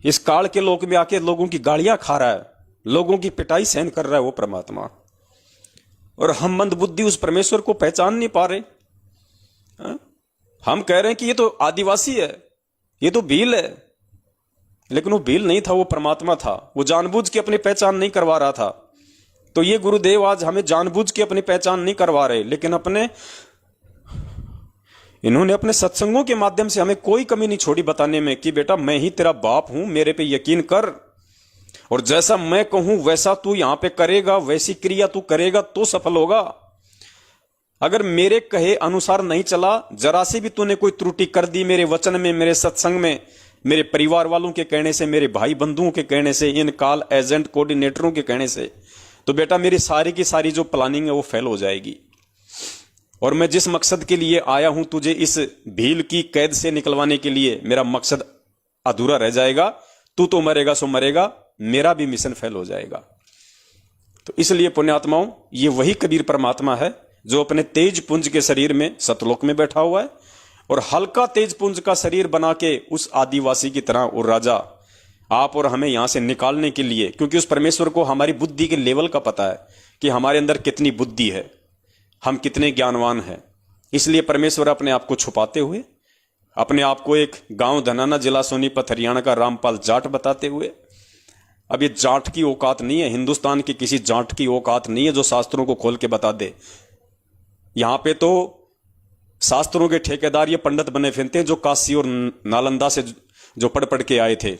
इस काल के लोक में आके लोगों की गालियां खा रहा है, लोगों की पिटाई सहन कर रहा है वो परमात्मा। और हम मंदबुद्धि उस परमेश्वर को पहचान नहीं पा रहे। हम कह रहे हैं कि ये तो आदिवासी है, ये तो भील है, लेकिन वो भील नहीं था, वो परमात्मा था। वो जानबूझ के अपनी पहचान नहीं करवा रहा था। तो ये गुरुदेव आज हमें जानबूझ के अपनी पहचान नहीं करवा रहे, लेकिन इन्होंने अपने सत्संगों के माध्यम से हमें कोई कमी नहीं छोड़ी बताने में कि बेटा मैं ही तेरा बाप हूं, मेरे पे यकीन कर, और जैसा मैं कहूं वैसा तू यहां पे करेगा, वैसी क्रिया तू करेगा तो सफल होगा। अगर मेरे कहे अनुसार नहीं चला, जरा से भी तूने कोई त्रुटि कर दी मेरे वचन में, मेरे सत्संग में, मेरे परिवार वालों के कहने से, मेरे भाई बंधुओं के कहने से, इन काल एजेंट कोऑर्डिनेटरों के कहने से, तो बेटा मेरी सारी की सारी जो प्लानिंग है वो फेल हो जाएगी। और मैं जिस मकसद के लिए आया हूं तुझे इस भील की कैद से निकलवाने के लिए, मेरा मकसद अधूरा रह जाएगा। तू तो मरेगा सो मरेगा, मेरा भी मिशन फेल हो जाएगा। तो इसलिए पुण्यात्माओं, ये वही कबीर परमात्मा है जो अपने तेज पुंज के शरीर में सतलोक में बैठा हुआ है, और हल्का तेज पुंज का शरीर बना के उस आदिवासी की तरह वो राजा आप और हमें यहां से निकालने के लिए, क्योंकि उस परमेश्वर को हमारी बुद्धि के लेवल का पता है कि हमारे अंदर कितनी बुद्धि है, हम कितने ज्ञानवान हैं। इसलिए परमेश्वर अपने आप को छुपाते हुए, अपने आप को एक गांव धनाना जिला सोनीपत हरियाणा का रामपाल जाट बताते हुए, अब ये जाट की औकात नहीं है, हिंदुस्तान की किसी जाट की औकात नहीं है जो शास्त्रों को खोल के बता दे। यहां पे तो शास्त्रों के ठेकेदार ये पंडित बने फिरते हैं जो काशी और नालंदा से जो पढ़ पढ़ के आए थे,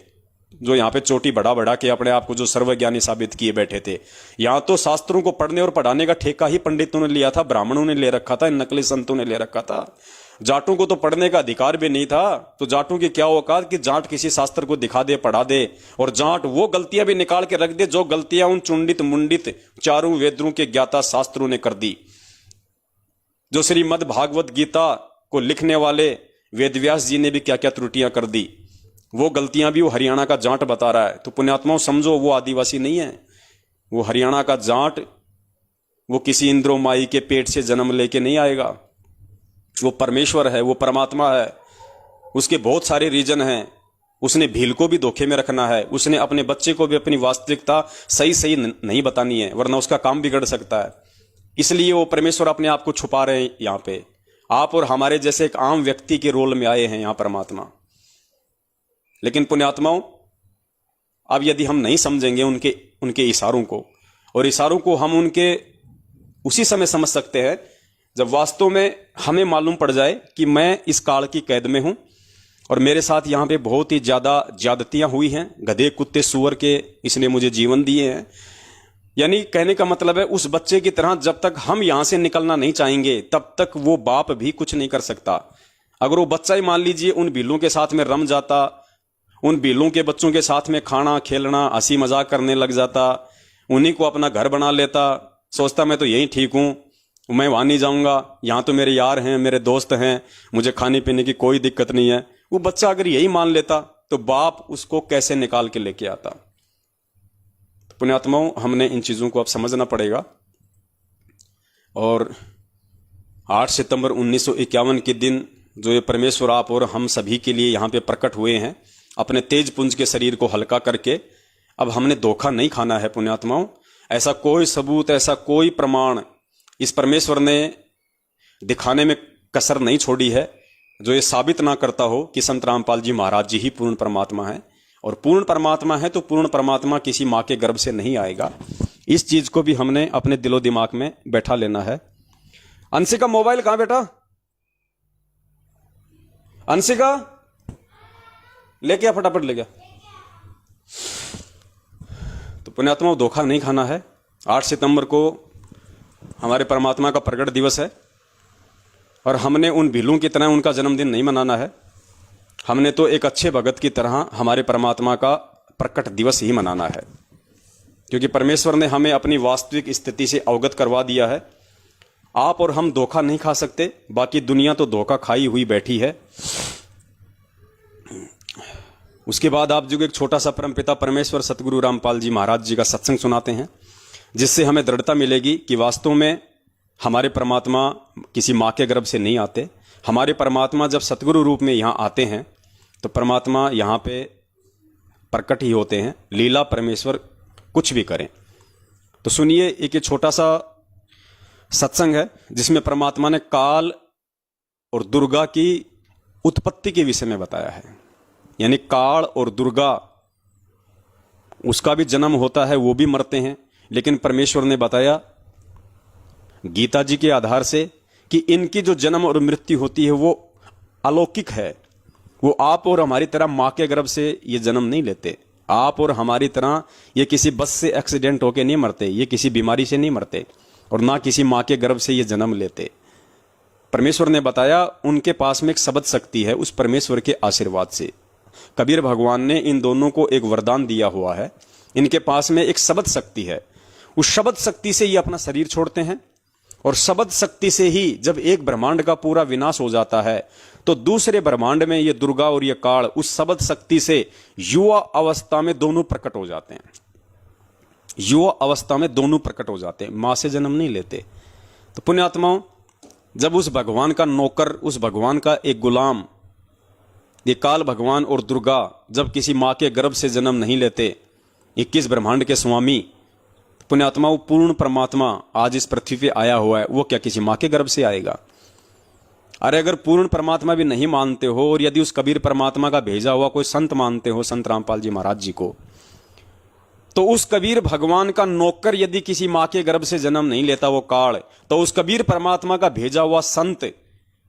जो यहां पे चोटी बढ़ा बढ़ा के अपने आप को जो सर्वज्ञानी साबित किए बैठे थे। यहां तो शास्त्रों को पढ़ने और पढ़ाने का ठेका ही पंडितों ने लिया था, ब्राह्मणों ने ले रखा था, नकली संतों ने ले रखा था। जाटों को तो पढ़ने का अधिकार भी नहीं था। तो जाटों की क्या औकात कि जाट किसी शास्त्र को दिखा दे, पढ़ा दे, और जाट वो गलतियां भी निकाल के रख दे जो गलतियां उन चुंडित मुंडित चारों वेदों के ज्ञाता शास्त्रों ने कर दी। जो श्रीमद् भागवत गीता को लिखने वाले वेदव्यास जी ने भी क्या क्या त्रुटियां कर दी, वो गलतियां भी वो हरियाणा का जाट बता रहा है। तो पुण्यात्माओं समझो, वो आदिवासी नहीं है, वो हरियाणा का जाट, वो किसी इंद्रो माई के पेट से जन्म लेके नहीं आएगा। वो परमेश्वर है, वो परमात्मा है। उसके बहुत सारे रीजन हैं। उसने भील को भी धोखे में रखना है, उसने अपने बच्चे को भी अपनी वास्तविकता सही सही नहीं बतानी है, वरना उसका काम बिगड़ सकता है। इसलिए वो परमेश्वर अपने आप को छुपा रहे हैं। यहां पे आप और हमारे जैसे एक आम व्यक्ति के रोल में आए हैं यहां परमात्मा। लेकिन पुण्यात्माओं, अब यदि हम नहीं समझेंगे उनके इशारों को, और इशारों को हम उनके उसी समय समझ सकते हैं जब वास्तव में हमें मालूम पड़ जाए कि मैं इस काल की कैद में हूं और मेरे साथ यहां पे बहुत ही ज्यादा ज्यादतियां हुई हैं, गधे कुत्ते सुअर के इसने मुझे जीवन दिए हैं। यानी कहने का मतलब है, उस बच्चे की तरह जब तक हम यहां से निकलना नहीं चाहेंगे तब तक वो बाप भी कुछ नहीं कर सकता। अगर वो बच्चा ही मान लीजिए उन भीलों के साथ में रम जाता, उन भीलों के बच्चों के साथ में खाना खेलना हंसी मजाक करने लग जाता, उन्हीं को अपना घर बना लेता, सोचता मैं तो यही ठीक हूं, मैं वहां नहीं जाऊंगा, यहां तो मेरे यार हैं, मेरे दोस्त हैं, मुझे खाने पीने की कोई दिक्कत नहीं है, वो बच्चा अगर यही मान लेता तो बाप उसको कैसे निकाल के लेके आता। तो पुण्यात्माओं, हमने इन चीजों को अब समझना पड़ेगा। और 8 सितंबर 1951 के दिन जो ये परमेश्वर आप और हम सभी के लिए यहाँ पे प्रकट हुए हैं, अपने तेज पुंज के शरीर को हल्का करके, अब हमने धोखा नहीं खाना है पुण्यात्माओं। ऐसा कोई सबूत, ऐसा कोई प्रमाण इस परमेश्वर ने दिखाने में कसर नहीं छोड़ी है जो ये साबित ना करता हो कि संत रामपाल जी महाराज जी ही पूर्ण परमात्मा है। और पूर्ण परमात्मा है तो पूर्ण परमात्मा किसी मां के गर्भ से नहीं आएगा। इस चीज को भी हमने अपने दिलो दिमाग में बैठा लेना है। अंशिका, मोबाइल कहां बेटा? अंशिका लेके आ, फटाफट ले गया। तो पुण्यात्मा, धोखा नहीं खाना है। 8 सितंबर को हमारे परमात्मा का प्रकट दिवस है और हमने उन भीलों की तरह उनका जन्मदिन नहीं मनाना है। हमने तो एक अच्छे भगत की तरह हमारे परमात्मा का प्रकट दिवस ही मनाना है, क्योंकि परमेश्वर ने हमें अपनी वास्तविक स्थिति से अवगत करवा दिया है। आप और हम धोखा नहीं खा सकते, बाकी दुनिया तो धोखा खाई हुई बैठी है। उसके बाद आप जो एक छोटा सा परमपिता परमेश्वर सतगुरु रामपाल जी महाराज जी का सत्संग सुनाते हैं, जिससे हमें दृढ़ता मिलेगी कि वास्तव में हमारे परमात्मा किसी माँ के गर्भ से नहीं आते। हमारे परमात्मा जब सतगुरु रूप में यहाँ आते हैं तो परमात्मा यहाँ पे प्रकट ही होते हैं। लीला परमेश्वर कुछ भी करें। तो सुनिए, एक ये छोटा सा सत्संग है जिसमें परमात्मा ने काल और दुर्गा की उत्पत्ति के विषय में बताया है। यानी काल और दुर्गा, उसका भी जन्म होता है, वो भी मरते हैं, लेकिन परमेश्वर ने बताया गीता जी के आधार से कि इनकी जो जन्म और मृत्यु होती है वो अलौकिक है। वो आप और हमारी तरह माँ के गर्भ से ये जन्म नहीं लेते। आप और हमारी तरह ये किसी बस से एक्सीडेंट होके नहीं मरते, ये किसी बीमारी से नहीं मरते, और ना किसी माँ के गर्भ से ये जन्म लेते। परमेश्वर ने बताया उनके पास में एक शब्द शक्ति है। उस परमेश्वर के आशीर्वाद से कबीर भगवान ने इन दोनों को एक वरदान दिया हुआ है। इनके पास में एक शब्द शक्ति है। उस शब्द शक्ति से ये अपना शरीर छोड़ते हैं, और शब्द शक्ति से ही जब एक ब्रह्मांड का पूरा विनाश हो जाता है तो दूसरे ब्रह्मांड में ये दुर्गा और ये काल उस शब्द शक्ति से युवा अवस्था में दोनों प्रकट हो जाते हैं। युवा अवस्था में दोनों प्रकट हो जाते हैं, मां से जन्म नहीं लेते। तो पुण्यात्माओं, जब उस भगवान का नौकर, उस भगवान का एक गुलाम, ये काल भगवान और दुर्गा जब किसी मां के गर्भ से जन्म नहीं लेते, 21 ब्रह्मांड के स्वामी पुण्यात्मा, वो पूर्ण परमात्मा आज इस पृथ्वी पे आया हुआ है, वो क्या किसी मां के गर्भ से आएगा? अरे अगर पूर्ण परमात्मा भी नहीं मानते हो, और यदि उस कबीर परमात्मा का भेजा हुआ कोई संत मानते हो, संत रामपाल जी महाराज जी को, तो उस कबीर भगवान का नौकर यदि किसी मां के गर्भ से जन्म नहीं लेता वो काल, तो उस कबीर परमात्मा का भेजा हुआ संत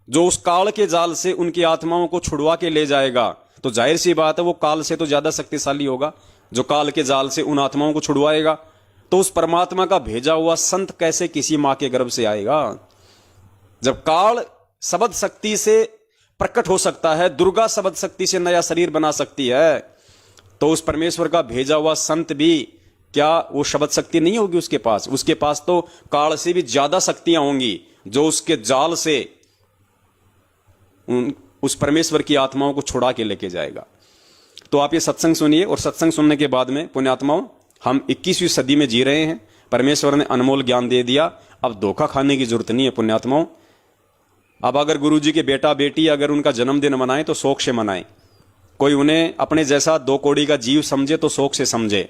जो उस काल के जाल से उनकी आत्माओं को छुड़वा के ले जाएगा, तो जाहिर सी बात है वो काल से तो ज्यादा शक्तिशाली होगा जो काल के जाल से उन आत्माओं को छुड़वाएगा। तो उस परमात्मा का भेजा हुआ संत कैसे किसी मां के गर्भ से आएगा? जब काल शब्द शक्ति से प्रकट हो सकता है, दुर्गा शब्द शक्ति से नया शरीर बना सकती है, तो उस परमेश्वर का भेजा हुआ संत भी क्या वो शब्द शक्ति नहीं होगी उसके पास? उसके पास तो काल से भी ज्यादा शक्तियां होंगी जो उसके जाल से उस परमेश्वर की आत्माओं को छुड़ा के लेके जाएगा। तो आप ये सत्संग सुनिए, और सत्संग सुनने के बाद में पुण्यात्माओं, हम 21वीं सदी में जी रहे हैं। परमेश्वर ने अनमोल ज्ञान दे दिया, अब धोखा खाने की जरूरत नहीं है पुण्यात्माओं। अब अगर गुरुजी के बेटा बेटी अगर उनका जन्मदिन मनाएं तो शौक से मनाएं। कोई उन्हें अपने जैसा 2 कौड़ी का जीव समझे तो शौक से समझे।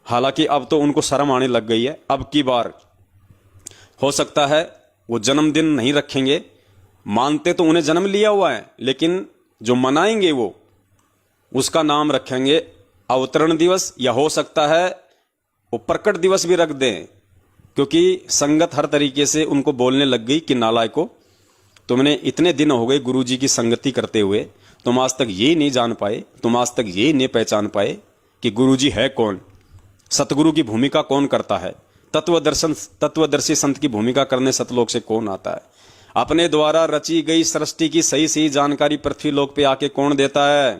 हालांकि अब तो उनको शर्म आने लग गई है। अब की बार हो सकता है वो जन्मदिन नहीं रखेंगे, मानते तो उन्हें जन्म लिया हुआ है, लेकिन जो मनाएंगे वो उसका नाम रखेंगे अवतरण दिवस, या हो सकता है वो प्रकट दिवस भी रख दें, क्योंकि संगत हर तरीके से उनको बोलने लग गई कि नालायको, तुमने इतने दिन हो गए गुरुजी की संगति करते हुए, तुम आज तक ये नहीं जान पाए, तुम आज तक ये नहीं पहचान पाए कि गुरुजी है कौन, सतगुरु की भूमिका कौन करता है, तत्वदर्शी संत की भूमिका करने सतलोक से कौन आता है, अपने द्वारा रची गई सृष्टि की सही सही जानकारी पृथ्वी लोक पे आके कौन देता है,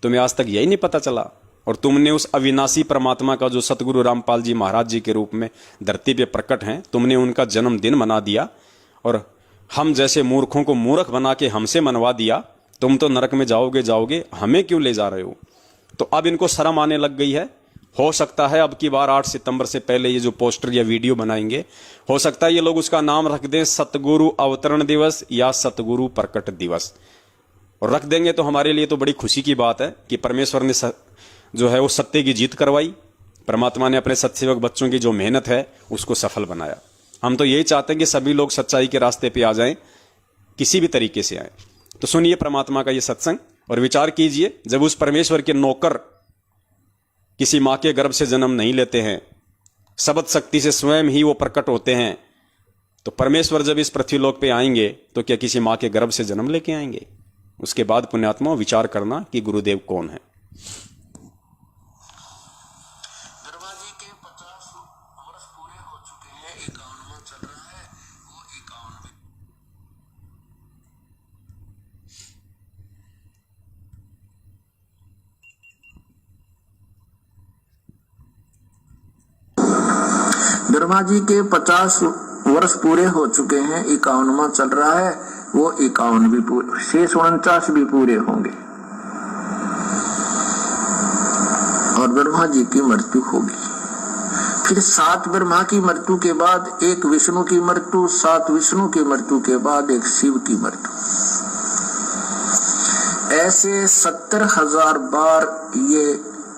तुम्हें आज तक यही नहीं पता चला। और तुमने उस अविनाशी परमात्मा का जो सतगुरु रामपाल जी महाराज जी के रूप में धरती पे प्रकट हैं, तुमने उनका जन्मदिन मना दिया, और हम जैसे मूर्खों को मूर्ख बना के हमसे मनवा दिया। तुम तो नरक में जाओगे, हमें क्यों ले जा रहे हो? तो अब इनको शर्म आने लग गई है। हो सकता है अब की बार 8 सितंबर से पहले ये जो पोस्टर या वीडियो बनाएंगे, हो सकता है ये लोग उसका नाम रख दें सतगुरु अवतरण दिवस या सतगुरु प्रकट दिवस, और रख देंगे तो हमारे लिए तो बड़ी खुशी की बात है कि परमेश्वर ने जो है वो सत्य की जीत करवाई। परमात्मा ने अपने सत्सेवक बच्चों की जो मेहनत है उसको सफल बनाया। हम तो यही चाहते हैं कि सभी लोग सच्चाई के रास्ते पे आ जाएं, किसी भी तरीके से आए। तो सुनिए परमात्मा का ये सत्संग और विचार कीजिए। जब उस परमेश्वर के नौकर किसी मां के गर्भ से जन्म नहीं लेते हैं, शब्द शक्ति से स्वयं ही वो प्रकट होते हैं, तो परमेश्वर जब इस पृथ्वीलोक पे आएंगे तो क्या किसी मां के गर्भ से जन्म लेके आएंगे? उसके बाद पुण्यात्मा विचार करना कि गुरुदेव कौन है। धर्मा जी के 50 वर्ष पूरे हो चुके हैं, 51वां चल रहा है, वो 51 भी पूरे, शेष 49 भी पूरे होंगे। और ब्रह्मा जी की मृत्यु होगी। फिर 7 ब्रह्मा की मृत्यु के बाद एक विष्णु की मृत्यु, 7 विष्णु की मृत्यु के बाद एक शिव की मृत्यु। ऐसे 70,000 बार ये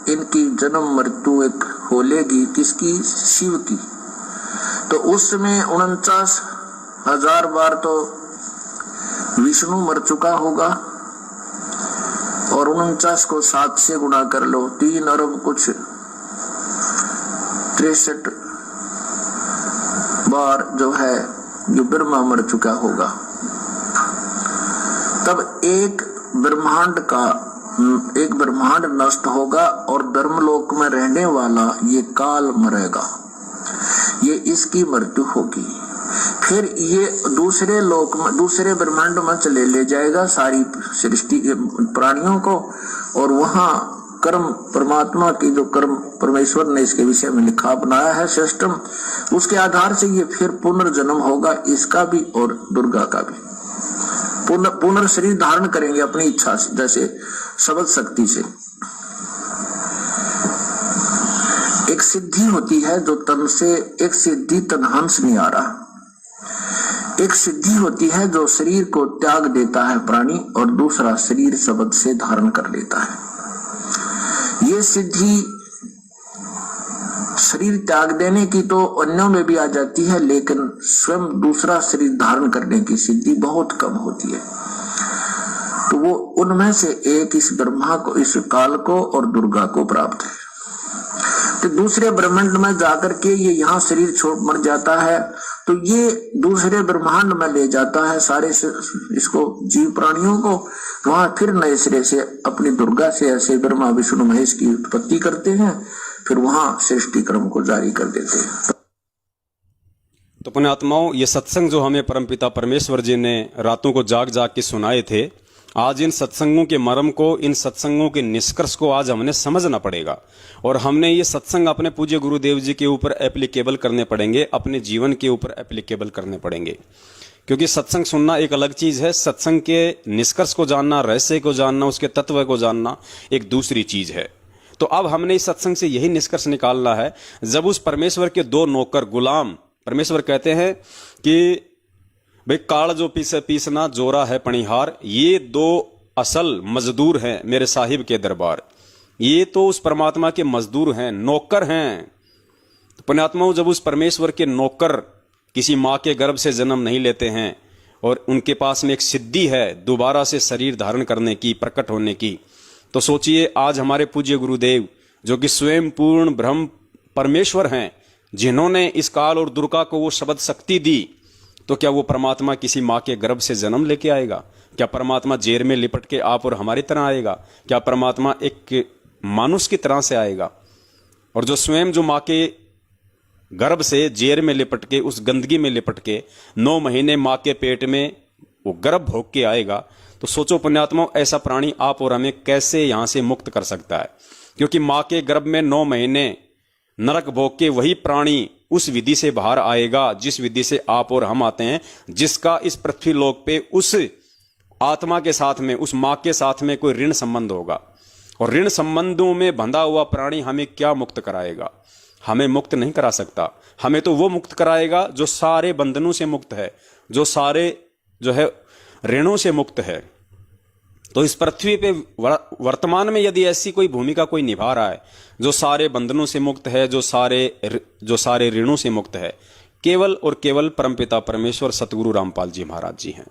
इनकी जन्म मृत्यु एक होलेगी। किसकी? शिव की। तो उसमें 49,000 बार तो विष्णु मर चुका होगा, और 49 को 7 से गुणा कर लो, 3 अरब कुछ 63 बार जो है जो ब्रह्मा मर चुका होगा। तब एक ब्रह्मांड नष्ट होगा और धर्मलोक में रहने वाला ये काल मरेगा। ये इसकी मृत्यु होगी। फिर ये दूसरे लोक में, दूसरे ब्रह्मांड में चले ले जाएगा सारी सृष्टि प्राणियों को, और वहां कर्म परमात्मा की जो कर्म परमेश्वर ने इसके विषय में लिखा बनाया है सिस्टम, उसके आधार से ये फिर पुनर्जन्म होगा, इसका भी और दुर्गा का भी। पुनर्शरीर धारण करेंगे अपनी इच्छा से, जैसे शब्द शक्ति से। एक सिद्धि होती है जो तन से, एक सिद्धि तनहंस नहीं आ रहा। एक सिद्धि होती है जो शरीर को त्याग देता है प्राणी, और दूसरा शरीर शब्द से धारण कर लेता है। ये सिद्धि शरीर त्याग देने की तो अन्यों में भी आ जाती है, लेकिन स्वयं दूसरा शरीर धारण करने की सिद्धि बहुत कम होती है। तो वो उनमें से एक इस ब्रह्मा को, इस काल को और दुर्गा को प्राप्त है। तो दूसरे ब्रह्मांड में जाकर के ये यहाँ शरीर छोड़ मर जाता है, तो ये दूसरे ब्रह्मांड में ले जाता है सारे इसको जीव प्राणियों को। वहां फिर नए सिरे से अपनी दुर्गा से ऐसे ब्रह्मा विष्णु महेश की उत्पत्ति करते हैं, फिर वहां सृष्टि क्रम को जारी कर देते हैं। तो पुण्यात्माओं, ये सत्संग जो हमें परमपिता परमेश्वर जी ने रातों को जाग जाग के सुनाए थे, आज इन सत्संगों के मर्म को, इन सत्संगों के निष्कर्ष को आज हमने समझना पड़ेगा, और हमने ये सत्संग अपने पूज्य गुरुदेव जी के ऊपर एप्लीकेबल करने पड़ेंगे, अपने जीवन के ऊपर एप्लीकेबल करने पड़ेंगे। क्योंकि सत्संग सुनना एक अलग चीज है, सत्संग के निष्कर्ष को जानना, रहस्य को जानना, उसके तत्व को जानना एक दूसरी चीज है। तो अब हमने इस सत्संग से यही निष्कर्ष निकालना है, जब उस परमेश्वर के 2 नौकर गुलाम, परमेश्वर कहते हैं कि भाई काल जो पीसना जोरा है पणिहार, ये 2 असल मजदूर हैं मेरे साहिब के दरबार। ये तो उस परमात्मा के मजदूर हैं, नौकर हैं। तो पुण्यात्माओं, जब उस परमेश्वर के नौकर किसी माँ के गर्भ से जन्म नहीं लेते हैं और उनके पास में एक सिद्धि है दोबारा से शरीर धारण करने की, प्रकट होने की, तो सोचिए आज हमारे पूज्य गुरुदेव जो कि स्वयं पूर्ण ब्रह्म परमेश्वर हैं, जिन्होंने इस काल और दुर्गा को वो शब्द शक्ति दी, तो क्या वो परमात्मा किसी माँ के गर्भ से जन्म लेके आएगा? क्या परमात्मा जेर में लिपट के आप और हमारी तरह आएगा? क्या परमात्मा एक मानुष की तरह से आएगा? और जो स्वयं जो माँ के गर्भ से जेर में लिपट के, उस गंदगी में लिपट के 9 महीने माँ के पेट में वो गर्भ भोग के आएगा, तो सोचो पुण्यात्माओं, ऐसा प्राणी आप और हमें कैसे यहां से मुक्त कर सकता है? क्योंकि माँ के गर्भ में 9 महीने नरक भोग के वही प्राणी उस विधि से बाहर आएगा जिस विधि से आप और हम आते हैं, जिसका इस पृथ्वी लोक पे उस आत्मा के साथ में, उस माँ के साथ में कोई ऋण संबंध होगा। और ऋण संबंधों में बंधा हुआ प्राणी हमें क्या मुक्त कराएगा? हमें मुक्त नहीं करा सकता। हमें तो वो मुक्त कराएगा जो सारे बंधनों से मुक्त है, जो सारे जो है ऋणों से मुक्त है। तो इस पृथ्वी पे वर्तमान में यदि ऐसी कोई भूमिका कोई निभा रहा है जो सारे बंधनों से मुक्त है, जो सारे ऋणों से मुक्त है, केवल और केवल परमपिता परमेश्वर सतगुरु रामपाल जी महाराज जी हैं।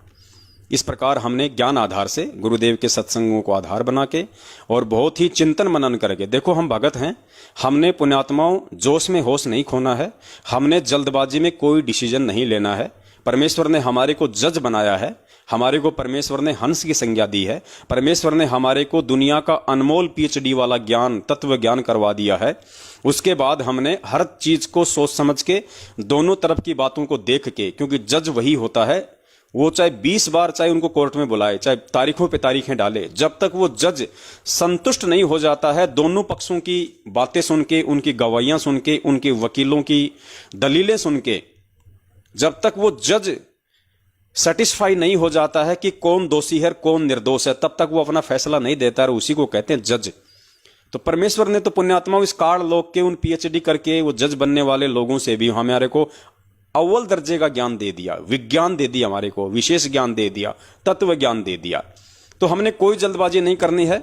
इस प्रकार हमने ज्ञान आधार से गुरुदेव के सत्संगों को आधार बना के और बहुत ही चिंतन मनन करके, देखो हम भगत हैं, हमने पुण्यात्माओं जोश में होश नहीं खोना है, हमने जल्दबाजी में कोई डिसीजन नहीं लेना है। परमेश्वर ने हमारे को जज बनाया है, हमारे को परमेश्वर ने हंस की संज्ञा दी है, परमेश्वर ने हमारे को दुनिया का अनमोल पीएचडी वाला ज्ञान, तत्व ज्ञान करवा दिया है। उसके बाद हमने हर चीज को सोच समझ के, दोनों तरफ की बातों को देख के, क्योंकि जज वही होता है, वो चाहे 20 बार चाहे उनको कोर्ट में बुलाए, चाहे तारीखों पे तारीखें डाले, जब तक वो जज संतुष्ट नहीं हो जाता है दोनों पक्षों की बातें सुन के, उनकी गवाहियां सुन के, उनके वकीलों की दलीलें सुन के, जब तक वो जज सेटिस्फाई नहीं हो जाता है कि कौन दोषी है कौन निर्दोष है, तब तक वो अपना फैसला नहीं देता है, उसी को कहते हैं जज। तो परमेश्वर ने तो पुण्यात्माओं इस काल लोक के उन पीएचडी करके वो जज बनने वाले लोगों से भी हमारे को अव्वल दर्जे का ज्ञान दे दिया, विज्ञान दे दिया, हमारे को विशेष ज्ञान दे दिया, तत्व ज्ञान दे दिया। तो हमने कोई जल्दबाजी नहीं करनी है,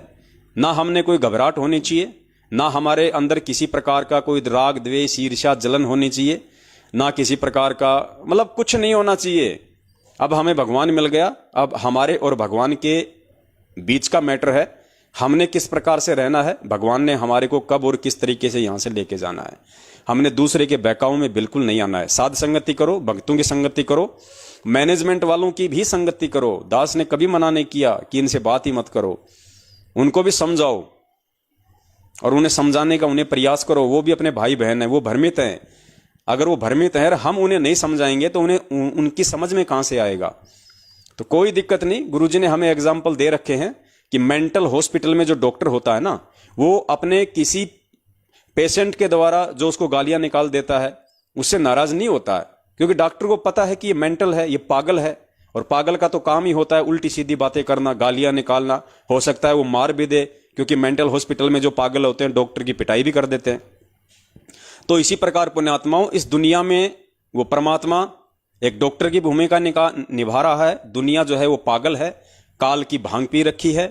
ना हमने कोई घबराहट होनी चाहिए, ना हमारे अंदर किसी प्रकार का कोई राग द्वेष ईर्ष्या जलन होनी चाहिए, ना किसी प्रकार का मतलब कुछ नहीं होना चाहिए। अब हमें भगवान मिल गया, अब हमारे और भगवान के बीच का मैटर है हमने किस प्रकार से रहना है, भगवान ने हमारे को कब और किस तरीके से यहां से लेके जाना है। हमने दूसरे के बहकाव में बिल्कुल नहीं आना है। साध संगति करो, भक्तों की संगति करो, मैनेजमेंट वालों की भी संगति करो। दास ने कभी मना नहीं किया कि इनसे बात ही मत करो, उनको भी समझाओ और उन्हें समझाने का उन्हें प्रयास करो। वो भी अपने भाई बहन है, वो भ्रमित हैं। अगर वो भ्रमित हैं और हम उन्हें नहीं समझाएंगे तो उन्हें उनकी समझ में कहां से आएगा। तो कोई दिक्कत नहीं, गुरुजी ने हमें एग्जाम्पल दे रखे हैं कि मेंटल हॉस्पिटल में जो डॉक्टर होता है ना, वो अपने किसी पेशेंट के द्वारा जो उसको गालियां निकाल देता है उससे नाराज नहीं होता है, क्योंकि डॉक्टर को पता है कि ये मेंटल है, ये पागल है, और पागल का तो काम ही होता है उल्टी सीधी बातें करना, गालियां निकालना। हो सकता है वो मार भी दे, क्योंकि मेंटल हॉस्पिटल में जो पागल होते हैं डॉक्टर की पिटाई भी कर देते हैं। तो इसी प्रकार पुण्यात्माओं, इस दुनिया में वो परमात्मा एक डॉक्टर की भूमिका निभा रहा है। दुनिया जो है वो पागल है, काल की भांग पी रखी है,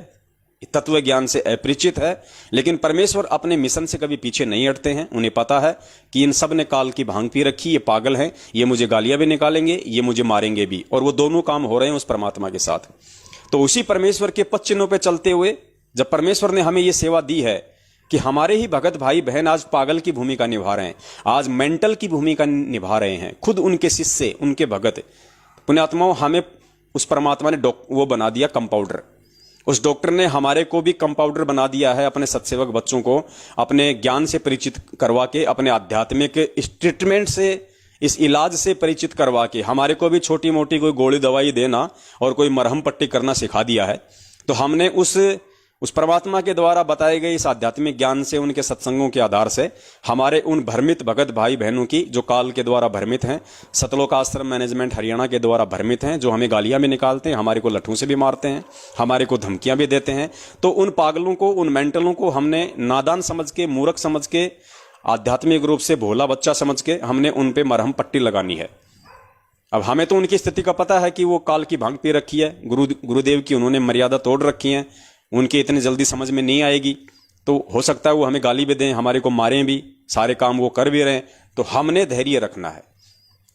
तत्व ज्ञान से अपरिचित है, लेकिन परमेश्वर अपने मिशन से कभी पीछे नहीं हटते हैं। उन्हें पता है कि इन सब ने काल की भांग पी रखी, ये पागल हैं, ये मुझे गालियां भी निकालेंगे, ये मुझे मारेंगे भी, और वो दोनों काम हो रहे हैं उस परमात्मा के साथ। तो उसी परमेश्वर के पद चिन्हों पर चलते हुए जब परमेश्वर ने हमें ये सेवा दी है कि हमारे ही भगत भाई बहन आज पागल की भूमिका निभा रहे हैं, आज मेंटल की भूमिका निभा रहे हैं, खुद उनके शिष्य, उनके भगत पुण्यात्माओं, हमें उस परमात्मा ने वो बना दिया कंपाउंडर। उस डॉक्टर ने हमारे को भी कंपाउंडर बना दिया है, अपने सत्सेवक बच्चों को अपने ज्ञान से परिचित करवा के, अपने आध्यात्मिक इस ट्रीटमेंट से, इस इलाज से परिचित करवा के हमारे को भी छोटी मोटी कोई गोली दवाई देना और कोई मरहम पट्टी करना सिखा दिया है। तो हमने उस परमात्मा के द्वारा बताए गए इस आध्यात्मिक ज्ञान से, उनके सत्संगों के आधार से हमारे उन भ्रमित भगत भाई बहनों की, जो काल के द्वारा भ्रमित हैं, सतलोक आश्रम मैनेजमेंट हरियाणा के द्वारा भ्रमित हैं, जो हमें गालियां भी निकालते हैं, हमारे को लठों से भी मारते हैं, हमारे को धमकियां भी देते हैं, तो उन पागलों को, उन मेंटलों को हमने नादान समझ के, मूर्ख समझ के, आध्यात्मिक रूप से भोला बच्चा समझ के हमने उन पे मरहम पट्टी लगानी है। अब हमें तो उनकी स्थिति का पता है कि वो काल की भांग पी रखी है, गुरुदेव की उन्होंने मर्यादा तोड़ रखी है, उनकी इतनी जल्दी समझ में नहीं आएगी। तो हो सकता है वो हमें गाली भी दें, हमारे को मारें भी, सारे काम वो कर भी रहे हैं। तो हमने धैर्य रखना है,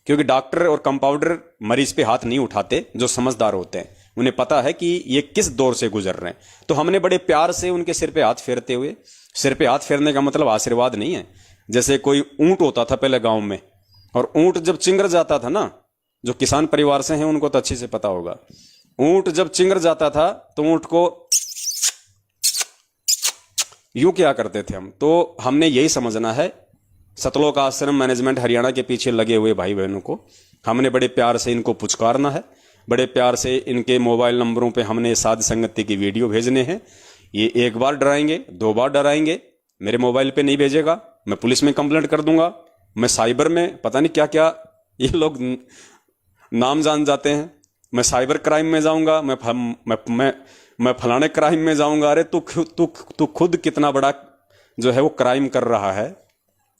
क्योंकि डॉक्टर और कंपाउंडर मरीज पे हाथ नहीं उठाते, जो समझदार होते हैं उन्हें पता है कि ये किस दौर से गुजर रहे हैं। तो हमने बड़े प्यार से उनके सिर पे हाथ फेरते हुए, सिर पे हाथ फेरने का मतलब आशीर्वाद नहीं है। जैसे कोई ऊंट होता था पहले गांव में, और ऊंट जब चिंगर जाता था ना, जो किसान परिवार से हैं उनको तो अच्छे से पता होगा, ऊंट जब चिंगर जाता था तो ऊंट को यूं क्या करते थे हम। तो हमने यही समझना है, सतलोक आश्रम मैनेजमेंट हरियाणा के पीछे लगे हुए भाई बहनों को हमने बड़े प्यार से इनको पुचकारना है, बड़े प्यार से इनके मोबाइल नंबरों पे हमने साध संगति की वीडियो भेजने हैं। ये एक बार डराएंगे, 2 बार डराएंगे, मेरे मोबाइल पे नहीं भेजेगा, मैं पुलिस में कंप्लेंट कर दूंगा, मैं साइबर में पता नहीं क्या क्या ये लोग नाम जान जाते हैं, मैं साइबर क्राइम में जाऊंगा, मैं फलाने क्राइम में जाऊंगा। अरे तू खुद कितना बड़ा जो है वो क्राइम कर रहा है,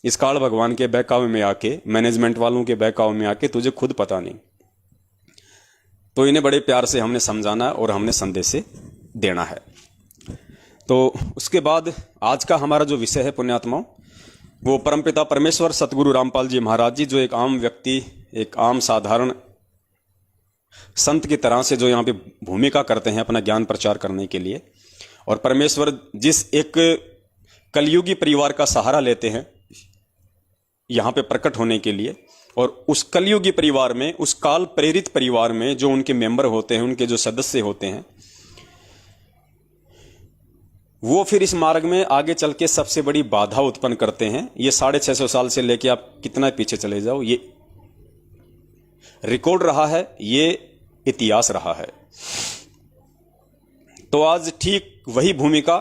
इस काल भगवान के बहकावे में आके, मैनेजमेंट वालों के बहकावे में आके, तुझे खुद पता नहीं। तो इन्हें बड़े प्यार से हमने समझाना और हमने संदेश देना है। तो उसके बाद आज का हमारा जो विषय है पुण्यात्माओं, वो परमपिता परमेश्वर सतगुरु रामपाल जी महाराज जी, जो एक आम व्यक्ति, एक आम साधारण संत की तरह से जो यहाँ पे भूमिका करते हैं अपना ज्ञान प्रचार करने के लिए, और परमेश्वर जिस एक कलयुगी परिवार का सहारा लेते हैं यहाँ पे प्रकट होने के लिए, और उस कलयुगी परिवार में, उस काल प्रेरित परिवार में जो उनके मेंबर होते हैं, उनके जो सदस्य होते हैं, वो फिर इस मार्ग में आगे चल के सबसे बड़ी बाधा उत्पन्न करते हैं। ये 650 साल से लेके आप कितना पीछे चले जाओ, ये रिकॉर्ड रहा है, ये इतिहास रहा है। तो आज ठीक वही भूमिका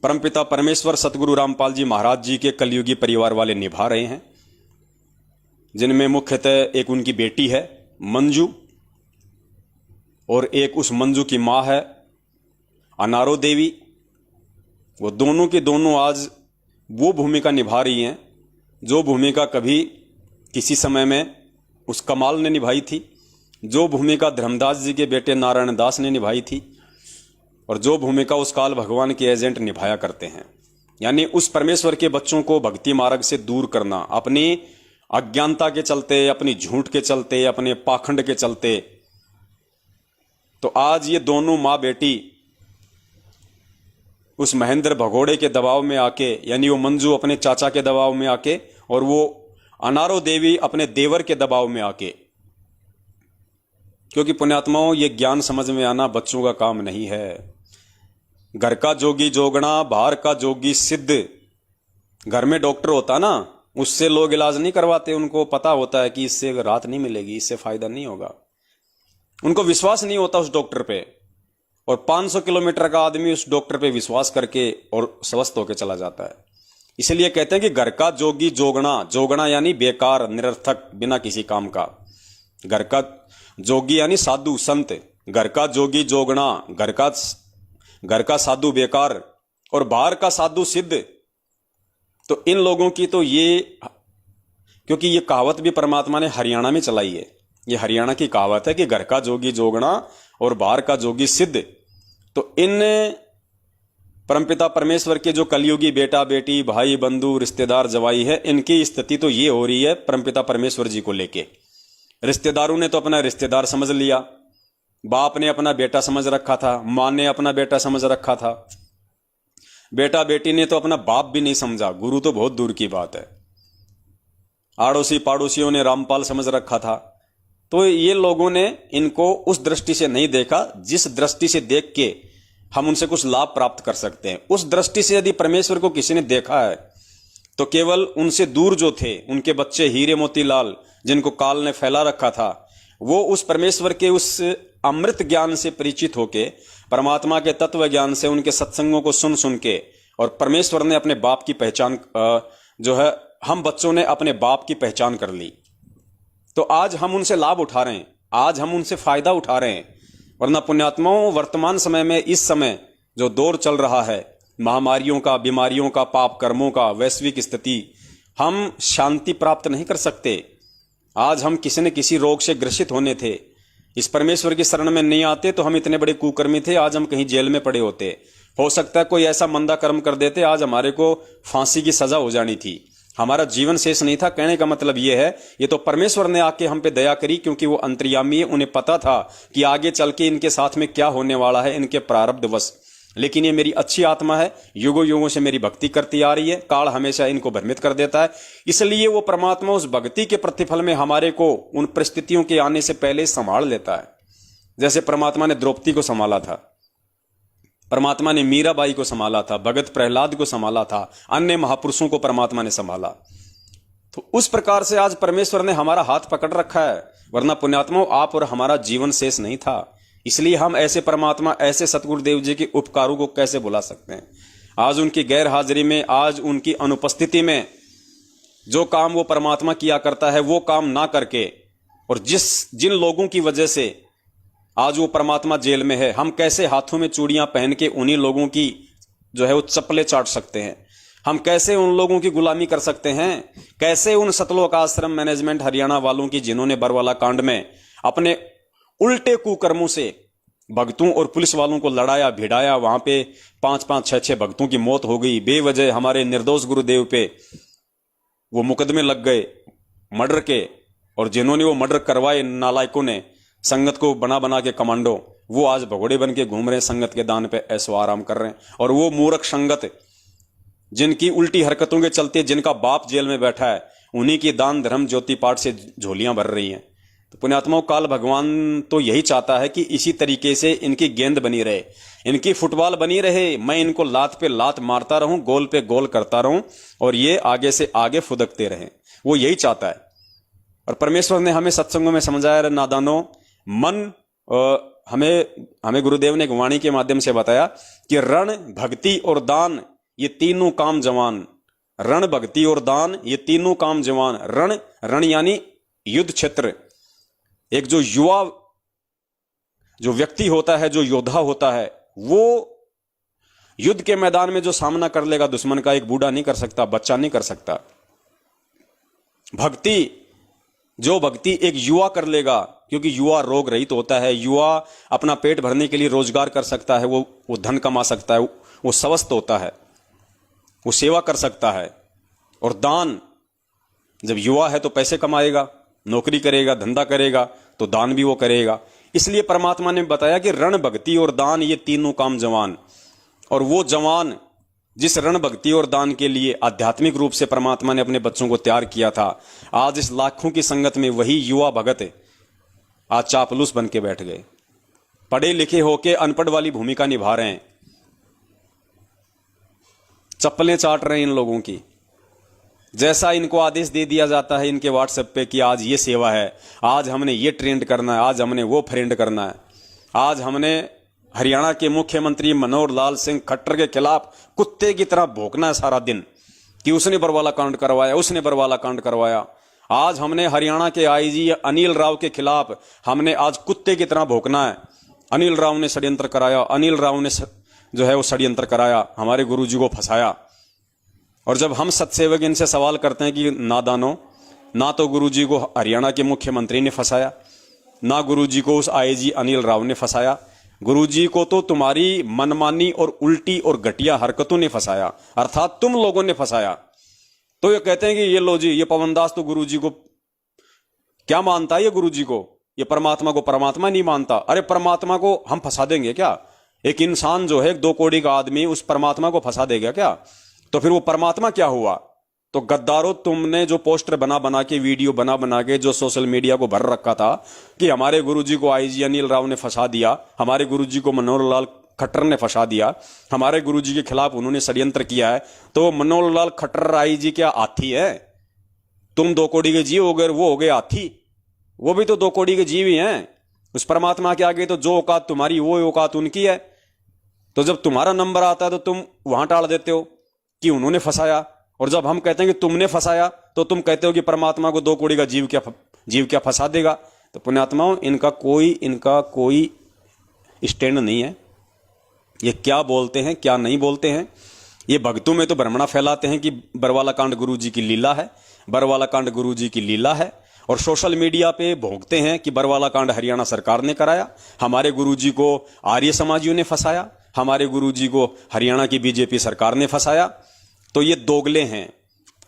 परमपिता परमेश्वर सतगुरु रामपाल जी महाराज जी के कलयुगी परिवार वाले निभा रहे हैं, जिनमें मुख्यतः एक उनकी बेटी है मंजू, और एक उस मंजू की मां है अनारो देवी, वो दोनों के दोनों आज वो भूमिका निभा रही हैं जो भूमिका कभी किसी समय में उस कमाल ने निभाई थी, जो भूमिका धर्मदास जी के बेटे नारायण दास ने निभाई थी, और जो भूमिका उस काल भगवान के एजेंट निभाया करते हैं। यानी उस परमेश्वर के बच्चों को भक्ति मार्ग से दूर करना, अपनी अज्ञानता के चलते, अपनी झूठ के चलते, अपने पाखंड के चलते। तो आज ये दोनों माँ बेटी उस महेंद्र भगोड़े के दबाव में आके, यानी वो मंजू अपने चाचा के दबाव में आके और वो अनारो देवी अपने देवर के दबाव में आके, क्योंकि पुण्यात्माओं ये ज्ञान समझ में आना बच्चों का काम नहीं है। घर का जोगी जोगना, बाहर का जोगी सिद्ध। घर में डॉक्टर होता ना, उससे लोग इलाज नहीं करवाते, उनको पता होता है कि इससे राहत नहीं मिलेगी, इससे फायदा नहीं होगा। उनको विश्वास नहीं होता उस डॉक्टर पे, और 500 किलोमीटर का आदमी उस डॉक्टर पे विश्वास करके और स्वस्थ होकर चला जाता है। इसलिए कहते हैं कि घर का जोगी जोगना, जोगना यानी बेकार, निरर्थक, बिना किसी काम का। घर का जोगी यानी साधु संत, घर का जोगी जोगना, घर का साधु बेकार, और बाहर का साधु सिद्ध। तो इन लोगों की तो ये, क्योंकि ये कहावत भी परमात्मा ने हरियाणा में चलाई है, ये हरियाणा की कहावत है कि घर का जोगी जोगना और बाहर का जोगी सिद्ध। तो इन परमपिता परमेश्वर के जो कलयुगी बेटा बेटी, भाई बंधु, रिश्तेदार, जवाई है, इनकी स्थिति तो ये हो रही है परमपिता परमेश्वर जी को लेके। रिश्तेदारों ने तो अपना रिश्तेदार समझ लिया, बाप ने अपना बेटा समझ रखा था, मां ने अपना बेटा समझ रखा था, बेटा बेटी ने तो अपना बाप भी नहीं समझा, गुरु तो बहुत दूर की बात है। आड़ोसी पाड़ोसियों ने रामपाल समझ रखा था। तो ये लोगों ने इनको उस दृष्टि से नहीं देखा जिस दृष्टि से देख के हम उनसे कुछ लाभ प्राप्त कर सकते हैं। उस दृष्टि से यदि परमेश्वर को किसी ने देखा है तो केवल उनसे दूर जो थे, उनके बच्चे हीरे मोतीलाल जिनको काल ने फैला रखा था, वो उस परमेश्वर के उस अमृत ज्ञान से परिचित होके, परमात्मा के तत्व ज्ञान से, उनके सत्संगों को सुन सुन के, और परमेश्वर ने अपने बाप की पहचान जो है, हम बच्चों ने अपने बाप की पहचान कर ली। तो आज हम उनसे लाभ उठा रहे हैं, आज हम उनसे फायदा उठा रहे हैं। वरना पुण्यात्माओं, वर्तमान समय में, इस समय जो दौर चल रहा है महामारियों का, बीमारियों का, पाप कर्मों का, वैश्विक स्थिति, हम शांति प्राप्त नहीं कर सकते। आज हम किसी न किसी रोग से ग्रसित होने थे, इस परमेश्वर की शरण में नहीं आते तो हम इतने बड़े कुकर्मी थे, आज हम कहीं जेल में पड़े होते। हो सकता है कोई ऐसा मंदा कर्म कर देते, आज हमारे को फांसी की सजा हो जानी थी, हमारा जीवन शेष नहीं था। कहने का मतलब यह है, ये तो परमेश्वर ने आके हम पे दया करी, क्योंकि वो अंतर्यामी है, उन्हें पता था कि आगे चल के इनके साथ में क्या होने वाला है, इनके प्रारब्धवश। लेकिन ये मेरी अच्छी आत्मा है, युगों युगों से मेरी भक्ति करती आ रही है, काल हमेशा इनको भ्रमित कर देता है, इसलिए वो परमात्मा उस भक्ति के प्रतिफल में हमारे को उन परिस्थितियों के आने से पहले संभाल लेता है। जैसे परमात्मा ने द्रौपदी को संभाला था, परमात्मा ने मीराबाई को संभाला था, भगत प्रहलाद को संभाला था, अन्य महापुरुषों को परमात्मा ने संभाला। तो उस प्रकार से आज परमेश्वर ने हमारा हाथ पकड़ रखा है, वरना पुण्यात्माओं आप और हमारा जीवन शेष नहीं था। इसलिए हम ऐसे परमात्मा, ऐसे सतगुरुदेव जी के उपकारों को कैसे भुला सकते हैं। आज उनकी गैर हाजिरी में, आज उनकी अनुपस्थिति में जो काम वो परमात्मा किया करता है वो काम ना करके, और जिन लोगों की वजह से आज वो परमात्मा जेल में है, हम कैसे हाथों में चूड़ियां पहन के उन्हीं लोगों की जो है वो चप्पलें चाट सकते हैं, हम कैसे उन लोगों की गुलामी कर सकते हैं, कैसे उन सतलोक आश्रम मैनेजमेंट हरियाणा वालों की, जिन्होंने बरवाला कांड में अपने उल्टे कुकर्मों से भक्तों और पुलिस वालों को लड़ाया भिड़ाया, वहां पे 5-5, 6-6 भक्तों की मौत हो गई, बेवजह हमारे निर्दोष गुरुदेव पे वो मुकदमे लग गए मर्डर के, और जिन्होंने वो मर्डर करवाए नालायकों ने, संगत को बना बना के कमांडो, वो आज भगोड़े बन के घूम रहे हैं, संगत के दान पे ऐसो आराम कर रहे हैं। और वो मूर्ख संगत जिनकी उल्टी हरकतों के चलते जिनका बाप जेल में बैठा है, उन्हीं की दान धर्म ज्योति पाठ से झोलियां भर रही हैं। तो पुण्यात्माओं, काल भगवान तो यही चाहता है कि इसी तरीके से इनकी गेंद बनी रहे, इनकी फुटबॉल बनी रहे, मैं इनको लात पे लात मारता रहूं, गोल पे गोल करता रहूं, और ये आगे से आगे फुदकते रहें, वो यही चाहता है। और परमेश्वर ने हमें सत्संगों में समझाया, नादानों, मन हमें गुरुदेव ने एक वाणी के माध्यम से बताया कि रण, भक्ति और दान ये तीनों काम जवान, रण, भक्ति और दान ये तीनों काम जवान। रण यानी युद्ध क्षेत्र। एक जो युवा जो व्यक्ति होता है, जो योद्धा होता है, वो युद्ध के मैदान में जो सामना कर लेगा दुश्मन का, एक बूढ़ा नहीं कर सकता, बच्चा नहीं कर सकता। जो भक्ति एक युवा कर लेगा, क्योंकि युवा रोग रहित होता है, युवा अपना पेट भरने के लिए रोजगार कर सकता है, वो धन कमा सकता है, वो स्वस्थ होता है, वो सेवा कर सकता है। और दान, जब युवा है तो पैसे कमाएगा, नौकरी करेगा, धंधा करेगा, तो दान भी वो करेगा। इसलिए परमात्मा ने बताया कि रण, भक्ति और दान, ये तीनों काम जवान। और वो जवान जिस रण, भक्ति और दान के लिए आध्यात्मिक रूप से परमात्मा ने अपने बच्चों को तैयार किया था, आज इस लाखों की संगत में वही युवा भगत आज चापलूस बन के बैठ गए, पढ़े लिखे होके अनपढ़ वाली भूमिका निभा रहे हैं, चप्पलें चाट रहे हैं इन लोगों की। जैसा इनको आदेश दे दिया जाता है इनके व्हाट्सएप पे कि आज ये सेवा है, आज हमने ये ट्रेंड करना है, आज हमने वो फ्रेंड करना है, आज हमने हरियाणा के मुख्यमंत्री मनोहर लाल सिंह खट्टर के खिलाफ कुत्ते की तरह भौंकना है सारा दिन कि उसने बरवाला कांड करवाया, उसने बरवाला कांड करवाया। आज हमने हरियाणा के आईजी अनिल राव के खिलाफ हमने आज कुत्ते की तरह भौंकना है। अनिल राव ने षड्यंत्र कराया, अनिल राव ने जो है वो षड्यंत्र कराया, हमारे गुरुजी को फंसाया। और जब हम सत्सेवक इनसे सवाल करते हैं कि नादानो, ना तो गुरुजी को हरियाणा के मुख्यमंत्री ने फंसाया, ना गुरुजी को उस आईजी अनिल राव ने फंसाया, गुरुजी को तो तुम्हारी मनमानी और उल्टी और घटिया हरकतों ने फंसाया, अर्थात तुम लोगों ने फंसाया। तो ये कहते हैं कि ये लो जी, ये पवन दास तो गुरुजी को क्या मानता है, ये गुरुजी को, ये परमात्मा को परमात्मा नहीं मानता। अरे परमात्मा को हम फंसा देंगे क्या? एक इंसान जो है, 2 कौड़ी का आदमी उस परमात्मा को फंसा देगा क्या? तो फिर वो परमात्मा क्या हुआ? तो गद्दारों, तुमने जो पोस्टर बना बना के, वीडियो बना बना के जो सोशल मीडिया को भर रखा था कि हमारे गुरुजी को आईजी अनिल राव ने फंसा दिया, हमारे गुरुजी को मनोहर लाल खट्टर ने फंसा दिया, हमारे गुरुजी के खिलाफ उन्होंने षड्यंत्र किया है, तो मनोहर लाल खट्टर आईजी क्या हाथी है? तुम 2 कौड़ी के जीव हो गए, वो हो गए हाथी, वो भी तो 2 कौड़ी के जीव ही हैं। उस परमात्मा के आगे तो जो औकात तुम्हारी वो औकात उनकी है। तो जब तुम्हारा नंबर आता है तो तुम वहां टाल देते हो कि उन्होंने फंसाया, और जब हम कहते हैं कि तुमने फंसाया तो तुम कहते हो कि परमात्मा को 2 कौड़ी का जीव क्या फंसा देगा। तो पुण्यात्माओं, इनका कोई स्टैंड नहीं है। ये क्या बोलते हैं क्या नहीं बोलते हैं। ये भक्तों में तो भ्रमणा फैलाते हैं कि बरवाला कांड गुरुजी की लीला है, बरवाला कांड गुरुजी की लीला है, और सोशल मीडिया पे भोंकते हैं कि बरवाला कांड हरियाणा सरकार ने कराया, हमारे गुरुजी को आर्य समाजियों ने फंसाया, हमारे गुरुजी को हरियाणा की बीजेपी सरकार ने फंसाया। तो ये दोगले हैं,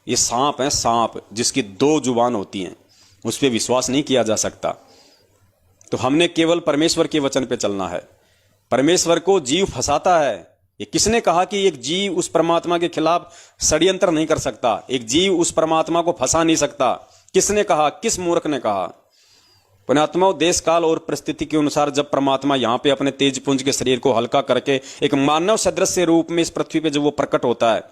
ये सांप हैं, सांप जिसकी 2 जुबान होती हैं, उस पर विश्वास नहीं किया जा सकता। तो हमने केवल परमेश्वर के वचन पे चलना है। परमेश्वर को जीव फंसाता है। ये किसने कहा कि एक जीव उस परमात्मा के खिलाफ षड्यंत्र नहीं कर सकता? एक जीव उस परमात्मा को फंसा नहीं सकता। किसने कहा? किस मूर्ख ने कहा? पुण्यात्माओं, देश काल और परिस्थिति के अनुसार जब परमात्मा यहाँ पे अपने तेज पुंज के शरीर को हल्का करके एक मानव सदृश रूप में इस पृथ्वी पे जब वो प्रकट होता है,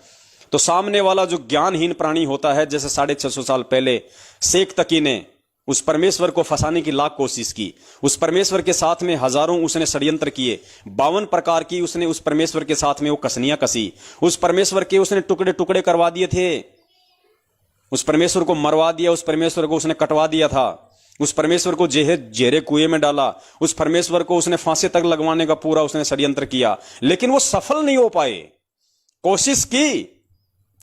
तो सामने वाला जो ज्ञानहीन प्राणी होता है, जैसे 650 साल पहले शेख तकी ने उस परमेश्वर को फंसाने की लाख कोशिश की, उस परमेश्वर के साथ में हजारों उसने षड्यंत्र किए, 52 प्रकार की उसने उस परमेश्वर के साथ में वो कसनियां कसी, उस परमेश्वर के उसने टुकड़े टुकड़े करवा दिए थे, उस परमेश्वर को मरवा दिया, उस परमेश्वर को उसने कटवा दिया था, उस परमेश्वर को जेरे कुएं में डाला, उस परमेश्वर को उसने फांसी तक लगवाने का पूरा उसने षड्यंत्र किया, लेकिन वो सफल नहीं हो पाए। कोशिश की,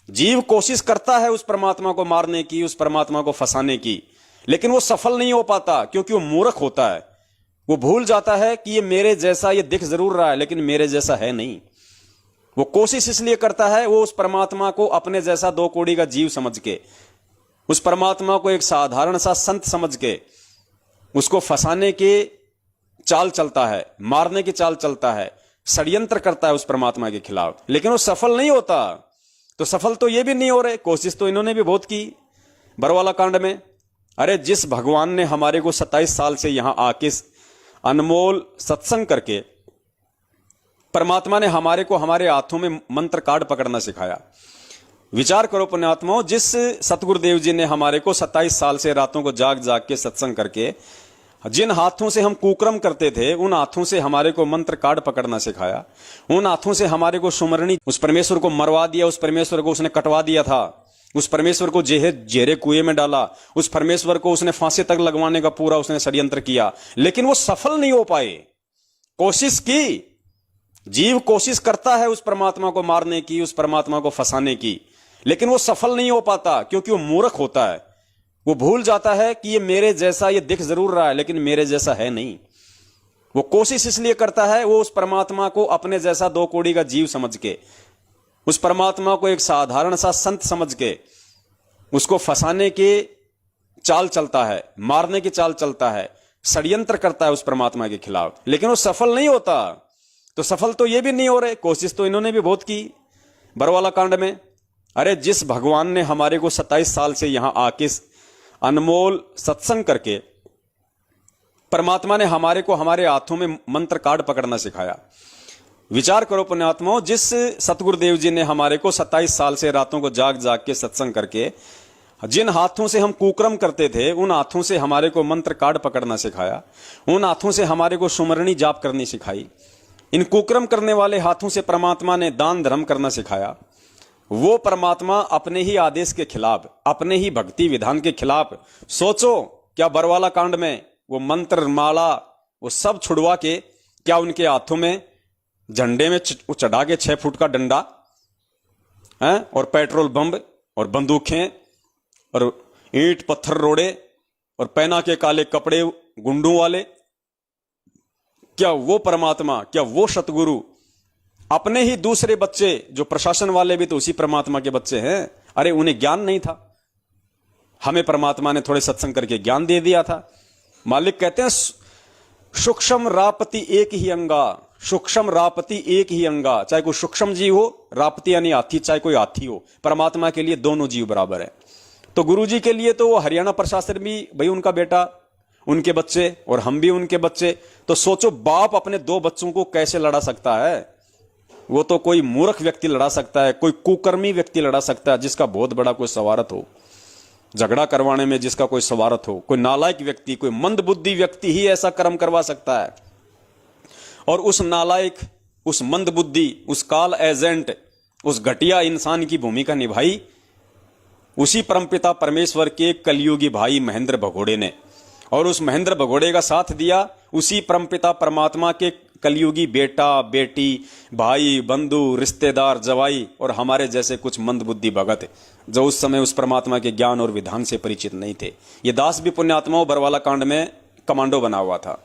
जीव कोशिश करता है उस परमात्मा को मारने की, उस परमात्मा को फंसाने की, लेकिन वो सफल नहीं हो पाता, क्योंकि वो मूर्ख होता है। वो भूल जाता है कि ये मेरे जैसा, ये दिख जरूर रहा है लेकिन मेरे जैसा है नहीं। वो कोशिश इसलिए करता है, वो उस परमात्मा को अपने जैसा 2 कौड़ी का जीव समझ के, उस परमात्मा को एक साधारण सा संत समझ के उसको फंसाने की चाल चलता है, मारने की चाल चलता है, षड्यंत्र करता है उस परमात्मा के खिलाफ, लेकिन वो सफल नहीं होता। तो सफल तो ये भी नहीं हो रहे, कोशिश तो इन्होंने भी बहुत की बरवाला कांड में। अरे जिस भगवान ने हमारे को 27 साल से यहां आके अनमोल सत्संग करके, परमात्मा ने हमारे को हमारे हाथों में मंत्र कार्ड पकड़ना सिखाया। विचार करो पुण्यात्माओं, जिस सतगुरुदेव जी ने हमारे को 27 साल से रातों को जाग जाग के सत्संग करके जिन हाथों से हम कुकर्म करते थे, उन हाथों से हमारे को मंत्र कार्ड पकड़ना सिखाया, उन हाथों से हमारे को सुमरणी, उस परमेश्वर को मरवा दिया, उस परमेश्वर को उसने कटवा दिया था, उस परमेश्वर को जेरे कुएं में डाला, उस परमेश्वर को उसने फांसी तक लगवाने का पूरा उसने षड्यंत्र किया, लेकिन वो सफल नहीं हो पाए। कोशिश की, जीव कोशिश करता है उस परमात्मा को मारने की, उस परमात्मा को फंसाने की, लेकिन वो सफल नहीं हो पाता, क्योंकि वो मूर्ख होता है। वो भूल जाता है कि ये मेरे जैसा, ये दिख जरूर रहा है लेकिन मेरे जैसा है नहीं। वो कोशिश इसलिए करता है, वो उस परमात्मा को अपने जैसा दो कौड़ी का जीव समझ के, उस परमात्मा को एक साधारण सा संत समझ के उसको फंसाने के चाल चलता है, मारने की चाल चलता है, षड्यंत्र करता है उस परमात्मा के खिलाफ, लेकिन वो सफल नहीं होता। तो सफल तो ये भी नहीं हो रहे, कोशिश तो इन्होंने भी बहुत की बरवाला कांड में। अरे जिस भगवान ने हमारे को 27 साल से यहां आके अनमोल सत्संग करके, परमात्मा ने हमारे को हमारे हाथों में मंत्र कार्ड पकड़ना सिखाया। विचार करो पुण्यात्माओं, जिस सतगुरुदेव जी ने हमारे को 27 साल से रातों को जाग जाग के सत्संग करके जिन हाथों से हम कुक्रम करते थे, उन हाथों से हमारे को मंत्र कार्ड पकड़ना सिखाया, उन हाथों से हमारे को सुमरणी जाप करनी सिखाई, इन कुक्रम करने वाले हाथों से परमात्मा ने दान धर्म करना सिखाया। वो परमात्मा अपने ही आदेश के खिलाफ, अपने ही भक्ति विधान के खिलाफ, सोचो क्या बरवाला कांड में वो मंत्र माला वो सब छुड़वा के, क्या उनके हाथों में झंडे में चढ़ा के 6 फुट का डंडा है और पेट्रोल बम और बंदूकें और ईंट पत्थर रोड़े और पहना के काले कपड़े गुंडों वाले, क्या वो परमात्मा, क्या वो सतगुरु अपने ही दूसरे बच्चे जो प्रशासन वाले भी तो उसी परमात्मा के बच्चे हैं, अरे उन्हें ज्ञान नहीं था, हमें परमात्मा ने थोड़े सत्संग करके ज्ञान दे दिया था। मालिक कहते हैं सूक्ष्म रापति एक ही अंगा, सूक्ष्म रापति एक ही अंगा, चाहे कोई सूक्ष्म जीव हो, रापति यानी हाथी, चाहे कोई हाथी हो, परमात्मा के लिए दोनों जीव बराबर है। तो गुरुजी के लिए तो वो हरियाणा प्रशासन भी भाई उनका बेटा, उनके बच्चे, और हम भी उनके बच्चे। तो सोचो बाप अपने 2 बच्चों को कैसे लड़ा सकता है? वो तो कोई मूर्ख व्यक्ति लड़ा सकता है, कोई कुकर्मी व्यक्ति लड़ा सकता है, जिसका बहुत बड़ा कोई स्वार्थ हो, झगड़ा करवाने में जिसका कोई स्वार्थ हो, कोई नालायक व्यक्ति, कोई मंदबुद्धि व्यक्ति ही ऐसा कर्म करवा सकता है। और उस नालायक, उस मंदबुद्धि, उस काल एजेंट, उस घटिया इंसान की भूमिका निभाई उसी परमपिता परमेश्वर के कलयुगी भाई महेंद्र भगोड़े ने, और उस महेंद्र भगोड़े का साथ दिया उसी परमपिता परमात्मा के कलयुगी बेटा बेटी, भाई बंधु, रिश्तेदार, जवाई और हमारे जैसे कुछ मंदबुद्धि भगत जो उस समय उस परमात्मा के ज्ञान और विधान से परिचित नहीं थे। ये दास भी पुण्यात्माओं बरवाला कांड में कमांडो बना हुआ था।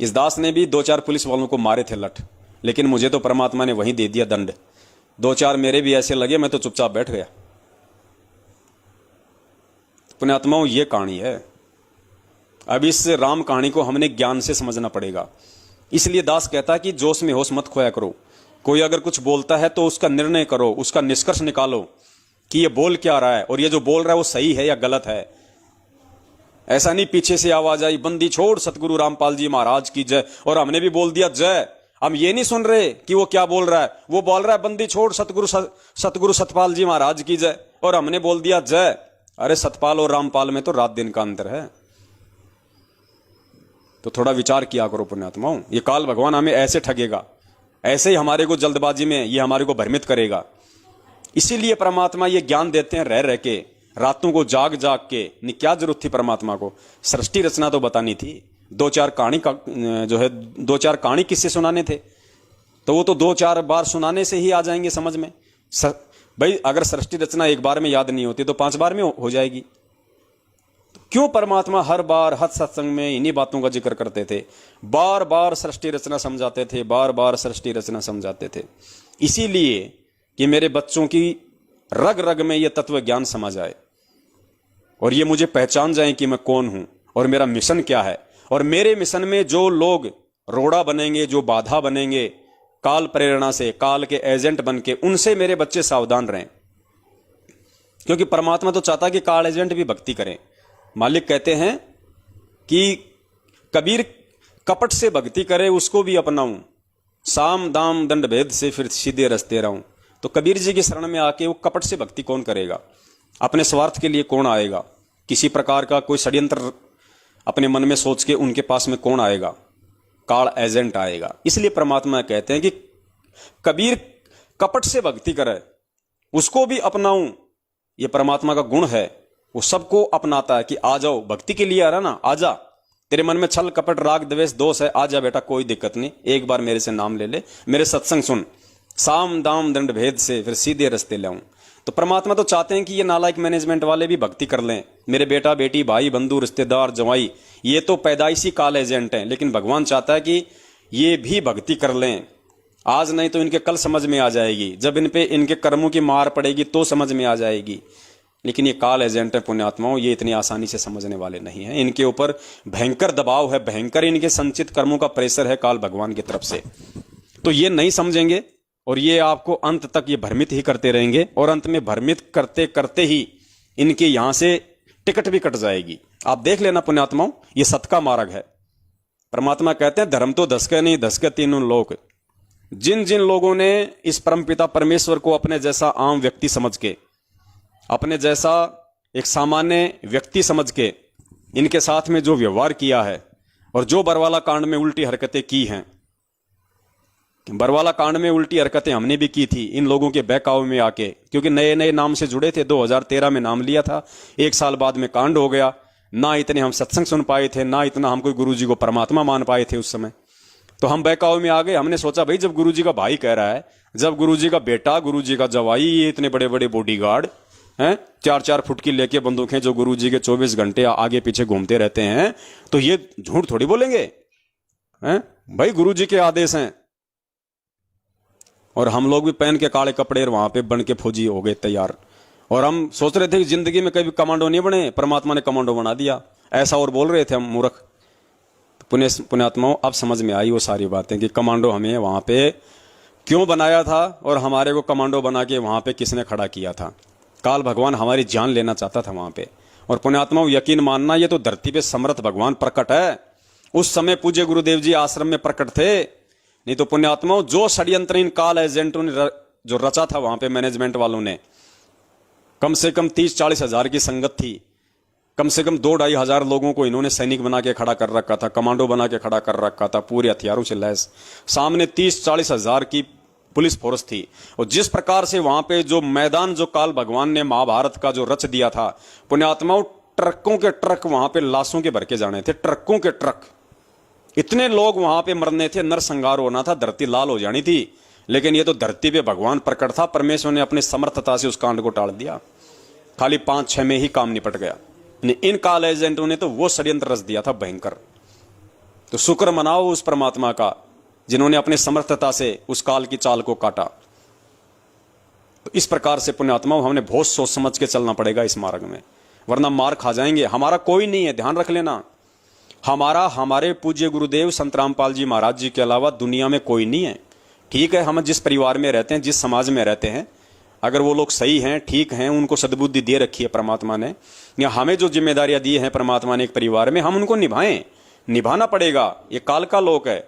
इस दास ने भी 2-4 पुलिस वालों को मारे थे लठ, लेकिन मुझे तो परमात्मा ने वहीं दे दिया दंड। 2-4 मेरे भी ऐसे लगे, मैं तो चुपचाप बैठ गया। पुण्यात्माओं ये कहानी है। अब इस राम कहानी को हमने ज्ञान से समझना पड़ेगा। इसलिए दास कहता है कि जोश में होश मत खोया करो। कोई अगर कुछ बोलता है तो उसका निर्णय करो, उसका निष्कर्ष निकालो कि ये बोल क्या रहा है और ये जो बोल रहा है वो सही है या गलत है। ऐसा नहीं पीछे से आवाज आई बंदी छोड़ सतगुरु रामपाल जी महाराज की जय, और हमने भी बोल दिया जय। हम ये नहीं सुन रहे कि वो क्या बोल रहा है, वो बोल रहा है बंदी छोड़ सतगुरु सतपाल जी महाराज की जय, और हमने बोल दिया जय। अरे सतपाल और रामपाल में तो रात दिन का अंतर है। तो थोड़ा विचार किया करो पुण्यात्माओं। ये काल भगवान हमें ऐसे ठगेगा, ऐसे ही हमारे को जल्दबाजी में ये हमारे को भ्रमित करेगा। इसीलिए परमात्मा ये ज्ञान देते हैं रह रह के, रातों को जाग जाग के। क्या जरूरत थी परमात्मा को? सृष्टि रचना तो बतानी थी। 2-4 कहानी का जो है 2-4 कहानी किससे सुनाने थे, तो वो तो 2-4 बार सुनाने से ही आ जाएंगे समझ में। भाई अगर सृष्टि रचना एक बार में याद नहीं होती तो 5 बार में हो जाएगी। क्यों परमात्मा हर बार हर सत्संग में इन्हीं बातों का जिक्र करते थे, बार बार सृष्टि रचना समझाते थे, बार बार सृष्टि रचना समझाते थे? इसीलिए कि मेरे बच्चों की रग रग में यह तत्व ज्ञान समा जाए और ये मुझे पहचान जाए कि मैं कौन हूं और मेरा मिशन क्या है। और मेरे मिशन में जो लोग रोड़ा बनेंगे, जो बाधा बनेंगे काल प्रेरणा से, काल के एजेंट बन के, उनसे मेरे बच्चे सावधान रहें। क्योंकि परमात्मा तो चाहता कि काल एजेंट भी भक्ति करें। मालिक कहते हैं कि कबीर कपट से भक्ति करे उसको भी अपनाऊं, साम दाम दंड भेद से फिर सीधे रस्ते रहूं। तो कबीर जी की शरण में आके वो कपट से भक्ति कौन करेगा? अपने स्वार्थ के लिए कौन आएगा? किसी प्रकार का कोई षड्यंत्र अपने मन में सोच के उनके पास में कौन आएगा? काल एजेंट आएगा। इसलिए परमात्मा कहते हैं कि कबीर कपट से भक्ति करे उसको भी अपनाऊं। ये परमात्मा का गुण है, वो सबको अपनाता है कि आ जाओ, भक्ति के लिए आ रहा ना, आजा, तेरे मन में छल कपट राग द्वेष दोष है, आ जा बेटा, कोई दिक्कत नहीं, एक बार मेरे से नाम ले ले, मेरे सत्संग सुन, साम दाम दंड भेद से फिर सीधे रास्ते लाऊं। तो परमात्मा तो चाहते हैं कि ये नालायक मैनेजमेंट वाले भी भक्ति कर लें, मेरे बेटा बेटी भाई बंधु रिश्तेदार जवाई, ये तो पैदाइशी काल एजेंट हैं, लेकिन भगवान चाहता है कि ये भी भक्ति कर लें। आज नहीं तो इनके कल समझ में आ जाएगी, जब इन पे इनके कर्मों की मार पड़ेगी तो समझ में आ जाएगी। लेकिन ये काल एजेंट है पुण्यात्माओं, ये इतनी आसानी से समझने वाले नहीं हैं, इनके ऊपर भयंकर दबाव है, भयंकर इनके संचित कर्मों का प्रेशर है काल भगवान की तरफ से। तो ये नहीं समझेंगे और ये आपको अंत तक ये भ्रमित ही करते रहेंगे, और अंत में भ्रमित करते करते ही इनके यहां से टिकट भी कट जाएगी। आप देख लेना पुण्यात्माओं, ये सत का मार्ग है। परमात्मा कहते हैं धर्म तो धसके नहीं धसके तीनों लोग। जिन जिन लोगों ने इस परमपिता परमेश्वर को अपने जैसा आम व्यक्ति समझ के, अपने जैसा एक सामान्य व्यक्ति समझ के इनके साथ में जो व्यवहार किया है, और जो बरवाला कांड में उल्टी हरकतें की हैं, बरवाला कांड में उल्टी हरकतें हमने भी की थी इन लोगों के बहकावे में आके, क्योंकि नए नए नाम से जुड़े थे। 2013 में नाम लिया था, एक साल बाद में कांड हो गया। ना इतने हम सत्संग सुन पाए थे, ना इतना हम कोई गुरु जी को परमात्मा मान पाए थे उस समय। तो हम बहकावे में आ गए। हमने सोचा भाई जब गुरु जी का भाई कह रहा है, जब गुरु जी का बेटा, गुरु जी का जवाई, ये इतने बड़े बड़े बॉडीगार्ड हैं, 4-4 फुट की लेके बंदूकें जो गुरु जी के 24 घंटे आगे पीछे घूमते रहते हैं, तो ये झूठ थोड़ी बोलेंगे हैं? भाई गुरु जी के आदेश हैं। और हम लोग भी पहन के काले कपड़े और वहां पे बन के फौजी हो गए तैयार। और हम सोच रहे थे कि जिंदगी में कभी कमांडो नहीं बने, परमात्मा ने कमांडो बना दिया, ऐसा और बोल रहे थे हम मूर्ख। पुण्यात्माओं अब समझ में आई वो सारी बातें कि कमांडो हमें वहां पे क्यों बनाया था, और हमारे को कमांडो बना के वहां पे किसने खड़ा किया था। काल भगवान हमारी जान लेना चाहता था वहां पे। और पुण्यात्माओं यकीन मानना, ये तो धरती पे समर्थ भगवान प्रकट है। उस समय पूज्य गुरुदेव जी आश्रम में प्रकट थे, नहीं तो पुण्यात्माओं जो षड्यंत्र इन काल एजेंटों ने जो रचा था वहां पे मैनेजमेंट वालों ने, कम से कम 30-40 हजार की संगत थी, कम से कम 2-2.5 हजार लोगों को इन्होंने सैनिक बना के खड़ा कर रखा था, कमांडो बना के खड़ा कर रखा था, पूरे हथियारों से लैस। सामने 30-40 हजार की पुलिस फोर्स थी। और जिस प्रकार से वहां पे जो मैदान जो काल भगवान ने महाभारत का जो रच दिया था पुण्यात्माओं, ट्रकों के ट्रक वहां पे लाशों के भर के जाने थे, ट्रकों के ट्रक, इतने लोग वहां पे मरने थे, नरसंहार होना था, धरती लाल हो जानी थी। लेकिन ये तो धरती पे भगवान प्रकट था, परमेश्वर ने अपनी समर्थता से उस कांड को टाल दिया। खाली 5-6 में ही काम निपट गया। इन काल एजेंटों ने तो वो षड्यंत्र रच दिया था भयंकर। तो शुक्र मनाओ उस परमात्मा का जिन्होंने अपनी समर्थता से उस काल की चाल को काटा। तो इस प्रकार से पुण्यात्माओं हमने बहुत सोच समझ के चलना पड़ेगा इस मार्ग में, वरना मार खा जाएंगे। हमारा कोई नहीं है, ध्यान रख लेना, हमारे पूज्य गुरुदेव संत रामपाल जी महाराज जी के अलावा दुनिया में कोई नहीं है। ठीक है, हम जिस परिवार में रहते हैं, जिस समाज में रहते हैं, अगर वो लोग सही हैं, ठीक हैं, उनको सद्बुद्धि दे रखी है परमात्मा ने, या हमें जो जिम्मेदारियां दी हैं परमात्मा ने एक परिवार में, हम उनको निभाएं, निभाना पड़ेगा। ये काल का लोक है,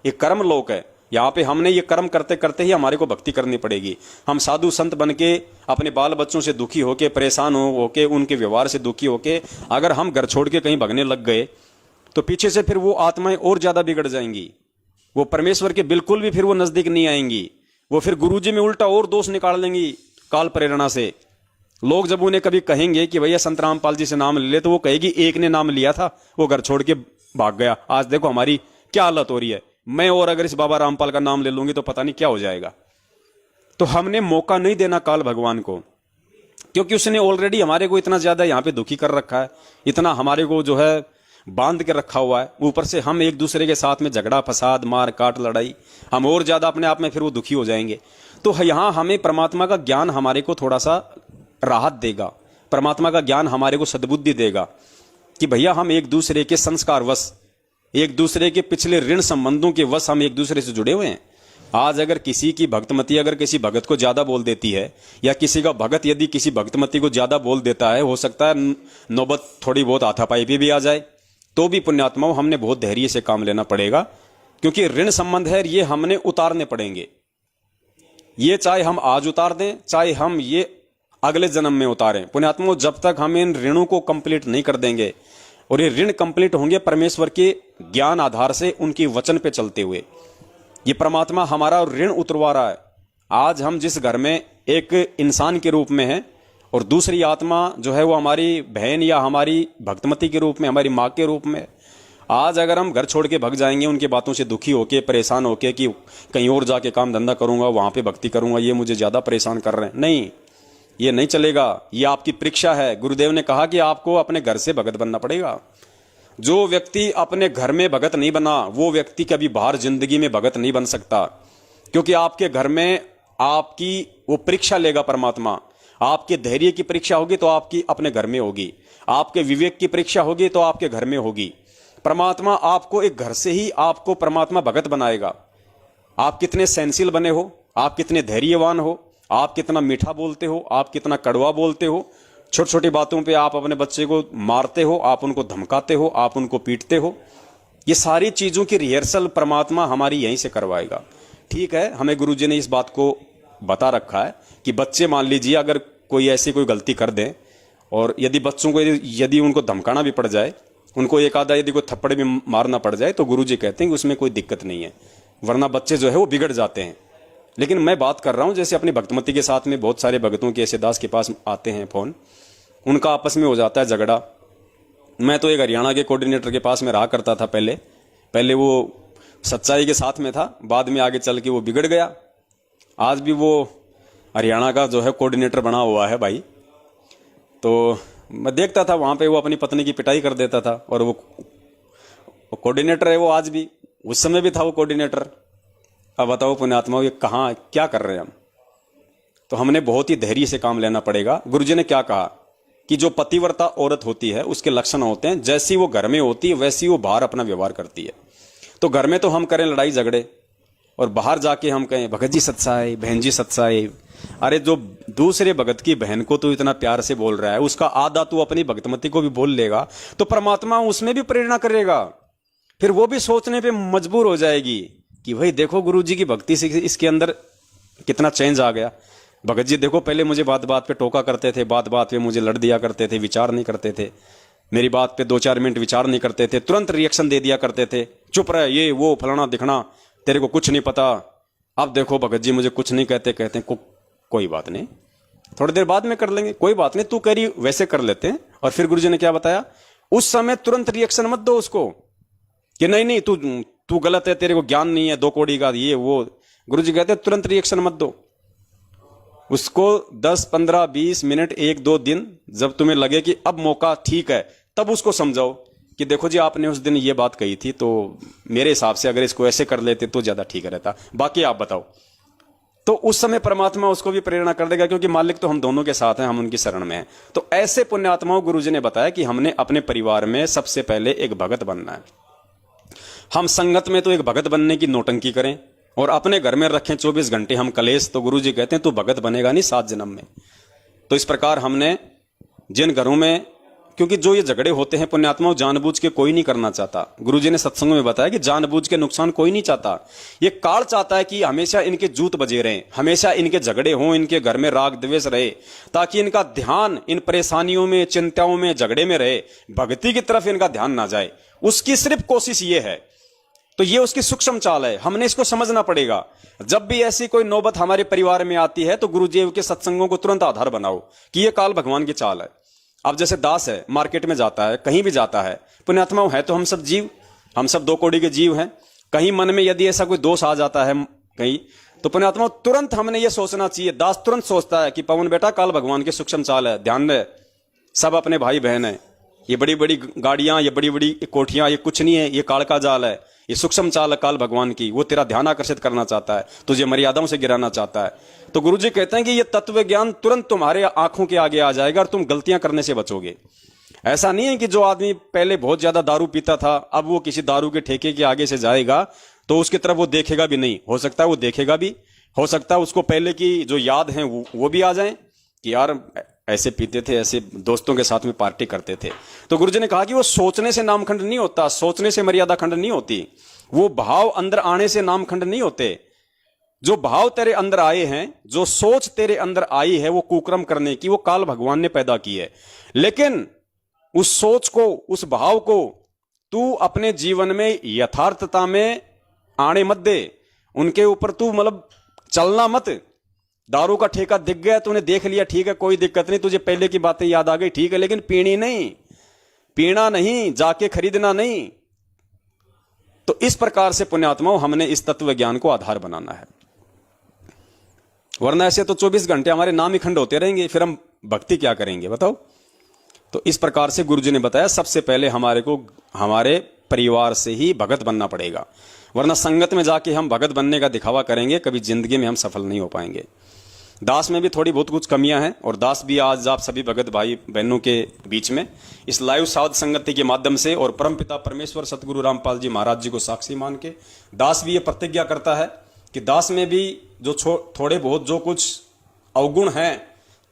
ये कर्म लोक है। यहाँ पे हमने ये कर्म करते करते ही हमारे को भक्ति करनी पड़ेगी। हम साधु संत बन के अपने बाल बच्चों से दुखी होके, परेशान होके, उनके व्यवहार से दुखी होके अगर हम घर छोड़ के कहीं भगने लग गए तो पीछे से फिर वो आत्माएं और ज्यादा बिगड़ जाएंगी। वो परमेश्वर के बिल्कुल भी फिर वो नजदीक नहीं आएंगी। वो फिर गुरुजी में उल्टा और दोष निकाल लेंगी काल प्रेरणा से। लोग जब उन्हें कभी कहेंगे कि भैया संत रामपाल जी से नाम ले ले, तो वो कहेगी एक ने नाम लिया था, वो घर छोड़ के भाग गया, आज देखो हमारी क्या हालत हो रही है। मैं और अगर इस बाबा रामपाल का नाम ले लूंगी तो पता नहीं क्या हो जाएगा। तो हमने मौका नहीं देना काल भगवान को, क्योंकि उसने ऑलरेडी हमारे को इतना ज्यादा यहाँ पे दुखी कर रखा है, इतना हमारे को जो है बांध के रखा हुआ है। ऊपर से हम एक दूसरे के साथ में झगड़ा फसाद मार काट लड़ाई, हम और ज्यादा अपने आप में फिर वो दुखी हो जाएंगे। तो यहाँ हमें परमात्मा का ज्ञान हमारे को थोड़ा सा राहत देगा, परमात्मा का ज्ञान हमारे को सद्बुद्धि देगा कि भैया हम एक दूसरे के संस्कार वश, एक दूसरे के पिछले ऋण संबंधों के वश हम एक दूसरे से जुड़े हुए हैं। आज अगर किसी की भक्तमती अगर किसी भगत को ज्यादा बोल देती है, या किसी का भगत यदि किसी भक्तमती को ज्यादा बोल देता है, हो सकता है नौबत थोड़ी बहुत हाथापाई पे भी आ जाए। तो भी पुण्यात्माओं हमने बहुत धैर्य से काम लेना पड़ेगा, क्योंकि ऋण संबंध है, ये हमने उतारने पड़ेंगे। ये चाहे हम आज उतार दें, चाहे हम ये अगले जन्म में उतारें। पुण्यात्माओं जब तक हम इन ऋणों को कंप्लीट नहीं कर देंगे, और ये ऋण कंप्लीट होंगे परमेश्वर के ज्ञान आधार से, उनकी वचन पे चलते हुए, ये परमात्मा हमारा ऋण उतरवा रहा है। आज हम जिस घर में एक इंसान के रूप में हैं, और दूसरी आत्मा जो है वो हमारी बहन या हमारी भक्तमती के रूप में, हमारी माँ के रूप में, आज अगर हम घर छोड़ के भग जाएंगे उनकी बातों से दुखी होके परेशान होके कि कहीं और जाके काम धंधा करूंगा, वहां पे भक्ति करूंगा, ये मुझे ज्यादा परेशान कर रहे हैं, नहीं, ये नहीं चलेगा। ये आपकी परीक्षा है। गुरुदेव ने कहा कि आपको अपने घर से भगत बनना पड़ेगा। जो व्यक्ति अपने घर में भगत नहीं बना वो व्यक्ति कभी बाहर जिंदगी में भगत नहीं बन सकता, क्योंकि आपके घर में आपकी वो परीक्षा लेगा परमात्मा। आपके धैर्य की परीक्षा होगी तो आपकी अपने घर में होगी, आपके विवेक की परीक्षा होगी तो आपके घर में होगी। परमात्मा आपको एक घर से ही आपको परमात्मा भगत बनाएगा। आप कितने सहनशील बने हो, आप कितने धैर्यवान हो, आप कितना मीठा बोलते हो, आप कितना कड़वा बोलते हो, छोटी छोटी बातों पे आप अपने बच्चे को मारते हो, आप उनको धमकाते हो, आप उनको पीटते हो, ये सारी चीजों की रिहर्सल परमात्मा हमारी यहीं से करवाएगा। ठीक है, हमें गुरुजी ने इस बात को बता रखा है कि बच्चे मान लीजिए अगर कोई ऐसी कोई गलती कर दें और यदि बच्चों को यदि उनको धमकाना भी पड़ जाए, उनको एक आधा यदि कोई थप्पड़ भी मारना पड़ जाए, तो गुरुजी कहते हैं कि उसमें कोई दिक्कत नहीं है, वरना बच्चे जो है वो बिगड़ जाते हैं। लेकिन मैं बात कर रहा हूं जैसे अपनी भक्तमती के साथ में बहुत सारे भगतों के ऐसे दास के पास आते हैं फोन, उनका आपस में हो जाता है झगड़ा। मैं तो एक हरियाणा के कोऑर्डिनेटर के पास में रहा करता था पहले वो सच्चाई के साथ में था, बाद में आगे चल के वो बिगड़ गया। आज भी वो हरियाणा का जो है कोऑर्डिनेटर बना हुआ है भाई। तो मैं देखता था वहां पे वो अपनी पत्नी की पिटाई कर देता था, और वो कोऑर्डिनेटर है वो आज भी, उस समय भी था वो कोऑर्डिनेटर। अब बताओ पुण्यात्मा ये कहाँ क्या कर रहे हैं हम। तो हमने बहुत ही धैर्य से काम लेना पड़ेगा। गुरुजी ने क्या कहा कि जो पतिव्रता औरत होती है उसके लक्षण होते हैं, जैसी वो घर में होती है वैसी वो बाहर अपना व्यवहार करती है। तो घर में तो हम करें लड़ाई झगड़े, और बाहर जाके हम कहें भगत जी सत्साई, बहन जी सत्साई। अरे जो दूसरे भगत की बहन को तू इतना प्यार से बोल रहा है, उसका आधा तू अपनी भक्तमती को भी बोल लेगा तो परमात्मा उसमें भी प्रेरणा करेगा। फिर वो भी सोचने पे मजबूर हो जाएगी कि भाई देखो गुरुजी की भक्ति से इसके अंदर कितना चेंज आ गया। भगत जी देखो पहले मुझे बात बात पे टोका करते थे, बात बात पे मुझे लड़ दिया करते थे, विचार नहीं करते थे, मेरी बात पे 2-4 मिनट विचार नहीं करते थे, तुरंत रिएक्शन दे दिया करते थे, चुप रहे, ये वो फलाना दिखना, तेरे को कुछ नहीं पता। अब देखो भगत जी मुझे कुछ नहीं कहते कोई बात नहीं, थोड़ी देर बाद में कर लेंगे, कोई बात नहीं, तू करी वैसे कर लेते हैं। और फिर गुरुजी ने क्या बताया, उस समय तुरंत रिएक्शन मत दो उसको कि नहीं तू गलत है, तेरे को ज्ञान नहीं है 2 कौड़ी का, ये वो। गुरुजी कहते हैं तुरंत रिएक्शन मत दो उसको। 10, 15, 20 मिनट, 1-2 दिन जब तुम्हें लगे कि अब मौका ठीक है, तब उसको समझाओ कि देखो जी आपने उस दिन ये बात कही थी, तो मेरे हिसाब से अगर इसको ऐसे कर लेते तो ज्यादा ठीक रहता, बाकी आप बताओ। तो उस समय परमात्मा उसको भी प्रेरणा कर देगा, क्योंकि मालिक तो हम दोनों के साथ हैं, हम उनकी शरण में हैं। तो ऐसे पुण्यात्माओं गुरुजी ने बताया कि हमने अपने परिवार में सबसे पहले एक भगत बनना है। हम संगत में तो एक भगत बनने की नौटंकी करें और अपने घर में रखें 24 घंटे हम कलेश, तो गुरुजी कहते हैं तू भगत बनेगा नहीं 7 जन्म में। तो इस प्रकार हमने जिन घरों में, क्योंकि जो ये झगड़े होते हैं पुण्यात्माओं जानबूझ के कोई नहीं करना चाहता। गुरुजी ने सत्संग में बताया कि जानबूझ के नुकसान कोई नहीं चाहता, ये काल चाहता है कि हमेशा इनके जूत बजे रहें, हमेशा इनके झगड़े हों, इनके घर में राग द्वेष रहे, ताकि इनका ध्यान इन परेशानियों में, चिंताओं में, झगड़े में रहे, भक्ति की तरफ इनका ध्यान ना जाए। उसकी सिर्फ कोशिश ये है। तो ये उसकी सूक्ष्म चाल है, हमने इसको समझना पड़ेगा। जब भी ऐसी कोई नौबत हमारे परिवार में आती है तो गुरुदेव के सत्संगों को तुरंत आधार बनाओ कि ये काल भगवान की चाल है। अब जैसे दास है, मार्केट में जाता है, कहीं भी जाता है, पुण्यात्माओं है तो हम सब जीव, हम सब 2 कौड़ी के जीव हैं। कहीं मन में यदि ऐसा कोई दोष आ जाता है कहीं, तो पुण्यात्माओं तुरंत हमने ये सोचना चाहिए, दास तुरंत सोचता है कि पवन बेटा काल भगवान की सूक्ष्म चाल है, ध्यान रहे, सब अपने भाई बहन है, ये बड़ी बड़ी गाड़ियां, ये बड़ी बड़ी कोठियां, ये कुछ नहीं है, ये काल का जाल है, ये सूक्ष्म चाल है काल भगवान की। वो तेरा ध्यान आकर्षित करना चाहता है, तुझे मर्यादाओं से गिराना चाहता है। तो गुरुजी कहते हैं कि ये तत्व ज्ञान तुरंत तुम्हारे आंखों के आगे आ जाएगा और तुम गलतियां करने से बचोगे। ऐसा नहीं है कि जो आदमी पहले बहुत ज्यादा दारू पीता था, अब वो किसी दारू के ठेके के आगे से जाएगा तो उसकी तरफ वो देखेगा भी नहीं। हो सकता है वो देखेगा भी, हो सकता है उसको पहले की जो याद है वो भी आ जाए कि यार ऐसे पीते थे, ऐसे दोस्तों के साथ में पार्टी करते थे। तो गुरुजी ने कहा कि वो सोचने से नामखंड नहीं होता, सोचने से मर्यादा खंड नहीं होती, वो भाव अंदर आने से नामखंड नहीं होते। जो भाव तेरे अंदर आए हैं, जो सोच तेरे अंदर आई है वो कुक्रम करने की, वो काल भगवान ने पैदा की है। लेकिन उस सोच को, उस भाव को तू अपने जीवन में यथार्थता में आने मत दे, उनके ऊपर तू मतलब चलना मत। दारू का ठेका दिख गया, तूने देख लिया, ठीक है कोई दिक्कत नहीं, तुझे पहले की बातें याद आ गई, ठीक है, लेकिन पीनी नहीं, पीना नहीं, जाके खरीदना नहीं, तो इस प्रकार से पुण्यात्माओं हमने इस तत्व ज्ञान को आधार बनाना है, वरना ऐसे तो 24 घंटे हमारे नाम ही खंड होते रहेंगे, फिर हम भक्ति क्या करेंगे बताओ। तो इस प्रकार से गुरुजी ने बताया सबसे पहले हमारे को हमारे परिवार से ही भगत बनना पड़ेगा, वरना संगत में जाके हम भगत बनने का दिखावा करेंगे, कभी जिंदगी में हम सफल नहीं हो पाएंगे। दास में भी थोड़ी बहुत कुछ कमियां हैं, और दास भी आज आप सभी भगत भाई बहनों के बीच में इस लाइव साध संगति के माध्यम से और परमपिता परमेश्वर सतगुरु रामपाल जी महाराज जी को साक्षी मान के दास भी ये प्रतिज्ञा करता है कि दास में भी जो थोड़े बहुत जो कुछ अवगुण हैं,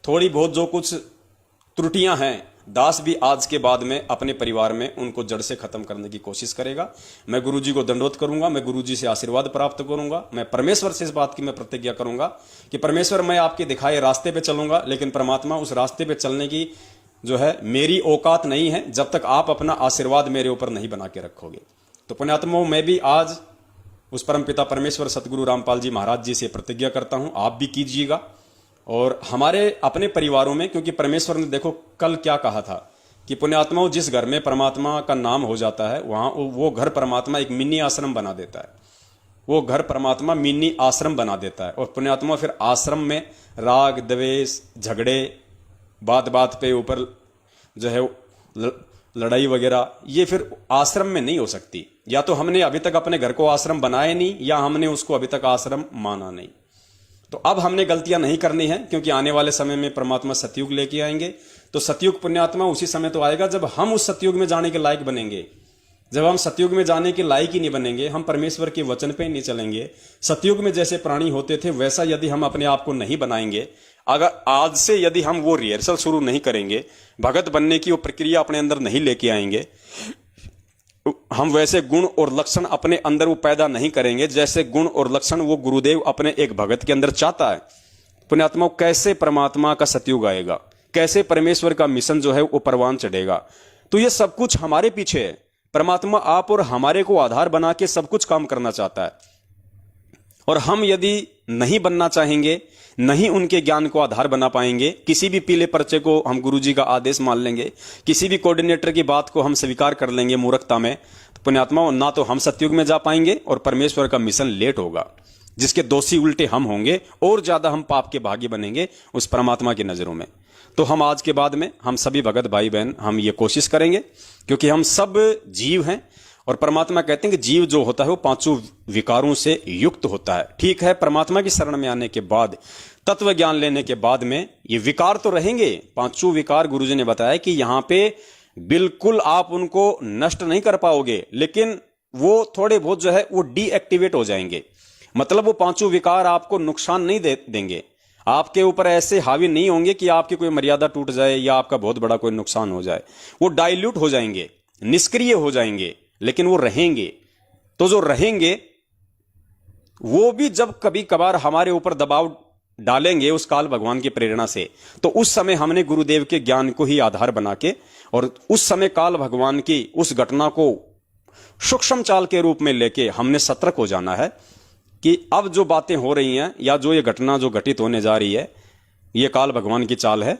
थोड़ी बहुत जो कुछ त्रुटियां हैं, दास भी आज के बाद में अपने परिवार में उनको जड़ से खत्म करने की कोशिश करेगा। मैं गुरुजी को दंडोत करूंगा, मैं गुरुजी से आशीर्वाद प्राप्त करूंगा, मैं परमेश्वर से इस बात की मैं प्रतिज्ञा करूंगा कि परमेश्वर मैं आपके दिखाए रास्ते पे चलूंगा, लेकिन परमात्मा उस रास्ते पे चलने की जो है मेरी औकात नहीं है जब तक आप अपना आशीर्वाद मेरे ऊपर नहीं बना के रखोगे। तो पुण्यात्माओं, मैं भी आज उस परमपिता परमेश्वर सतगुरु रामपाल जी महाराज जी से प्रतिज्ञा करता हूं, आप भी कीजिएगा। और हमारे अपने परिवारों में, क्योंकि परमेश्वर ने देखो कल क्या कहा था कि पुण्यात्माओं जिस घर में परमात्मा का नाम हो जाता है वहां वो घर परमात्मा एक मिनी आश्रम बना देता है, वो घर परमात्मा मिनी आश्रम बना देता है। और पुण्यात्मा फिर आश्रम में राग द्वेष झगड़े बात बात पे ऊपर जो है लड़ाई वगैरह ये फिर आश्रम में नहीं हो सकती। या तो हमने अभी तक अपने घर को आश्रम बनाया नहीं, या हमने उसको अभी तक आश्रम माना नहीं। तो अब हमने गलतियां नहीं करनी है, क्योंकि आने वाले समय में परमात्मा सतयुग लेके आएंगे। तो सतयुग पुण्यात्मा उसी समय तो आएगा जब हम उस सतयुग में जाने के लायक बनेंगे। जब हम सतयुग में जाने के लायक ही नहीं बनेंगे, हम परमेश्वर के वचन पे नहीं चलेंगे, सतयुग में जैसे प्राणी होते थे वैसा यदि हम अपने आप को नहीं बनाएंगे, अगर आज से यदि हम वो रिहर्सल शुरू नहीं करेंगे, भगत बनने की वो प्रक्रिया अपने अंदर नहीं लेके आएंगे, हम वैसे गुण और लक्षण अपने अंदर वो पैदा नहीं करेंगे जैसे गुण और लक्षण वो गुरुदेव अपने एक भगत के अंदर चाहता है। पुण्यात्मा, कैसे परमात्मा का सतयुग आएगा, कैसे परमेश्वर का मिशन जो है वो परवान चढ़ेगा। तो ये सब कुछ हमारे पीछे है। परमात्मा आप और हमारे को आधार बना के सब कुछ काम करना चाहता है, और हम यदि नहीं बनना चाहेंगे, नहीं उनके ज्ञान को आधार बना पाएंगे, किसी भी पीले पर्चे को हम गुरुजी का आदेश मान लेंगे, किसी भी कोऑर्डिनेटर की बात को हम स्वीकार कर लेंगे मूर्खता में, तो पुण्यात्माओं ना तो हम सतयुग में जा पाएंगे और परमेश्वर का मिशन लेट होगा, जिसके दोषी उल्टे हम होंगे और ज्यादा हम पाप के भागी बनेंगे उस परमात्मा की नजरों में। तो हम आज के बाद में हम सभी भगत भाई बहन हम ये कोशिश करेंगे, क्योंकि हम सब जीव हैं और परमात्मा कहते हैं कि जीव जो होता है वो पांचों विकारों से युक्त होता है। ठीक है, परमात्मा की शरण में आने के बाद, तत्व ज्ञान लेने के बाद में ये विकार तो रहेंगे, पांचों विकार गुरुजी ने बताया कि यहां पे बिल्कुल आप उनको नष्ट नहीं कर पाओगे, लेकिन वो थोड़े बहुत जो है वो डीएक्टिवेट हो जाएंगे। मतलब वो पांचों विकार आपको नुकसान नहीं देंगे, आपके ऊपर ऐसे हावी नहीं होंगे कि आपकी कोई मर्यादा टूट जाए या आपका बहुत बड़ा कोई नुकसान हो जाए। वो डाइल्यूट हो जाएंगे, निष्क्रिय हो जाएंगे, लेकिन वो रहेंगे। तो जो रहेंगे वो भी जब कभी कभार हमारे ऊपर दबाव डालेंगे उस काल भगवान की प्रेरणा से, तो उस समय हमने गुरुदेव के ज्ञान को ही आधार बना के और उस समय काल भगवान की उस घटना को सूक्ष्म चाल के रूप में लेके हमने सतर्क हो जाना है कि अब जो बातें हो रही हैं या जो ये घटना जो घटित होने जा रही है, ये काल भगवान की चाल है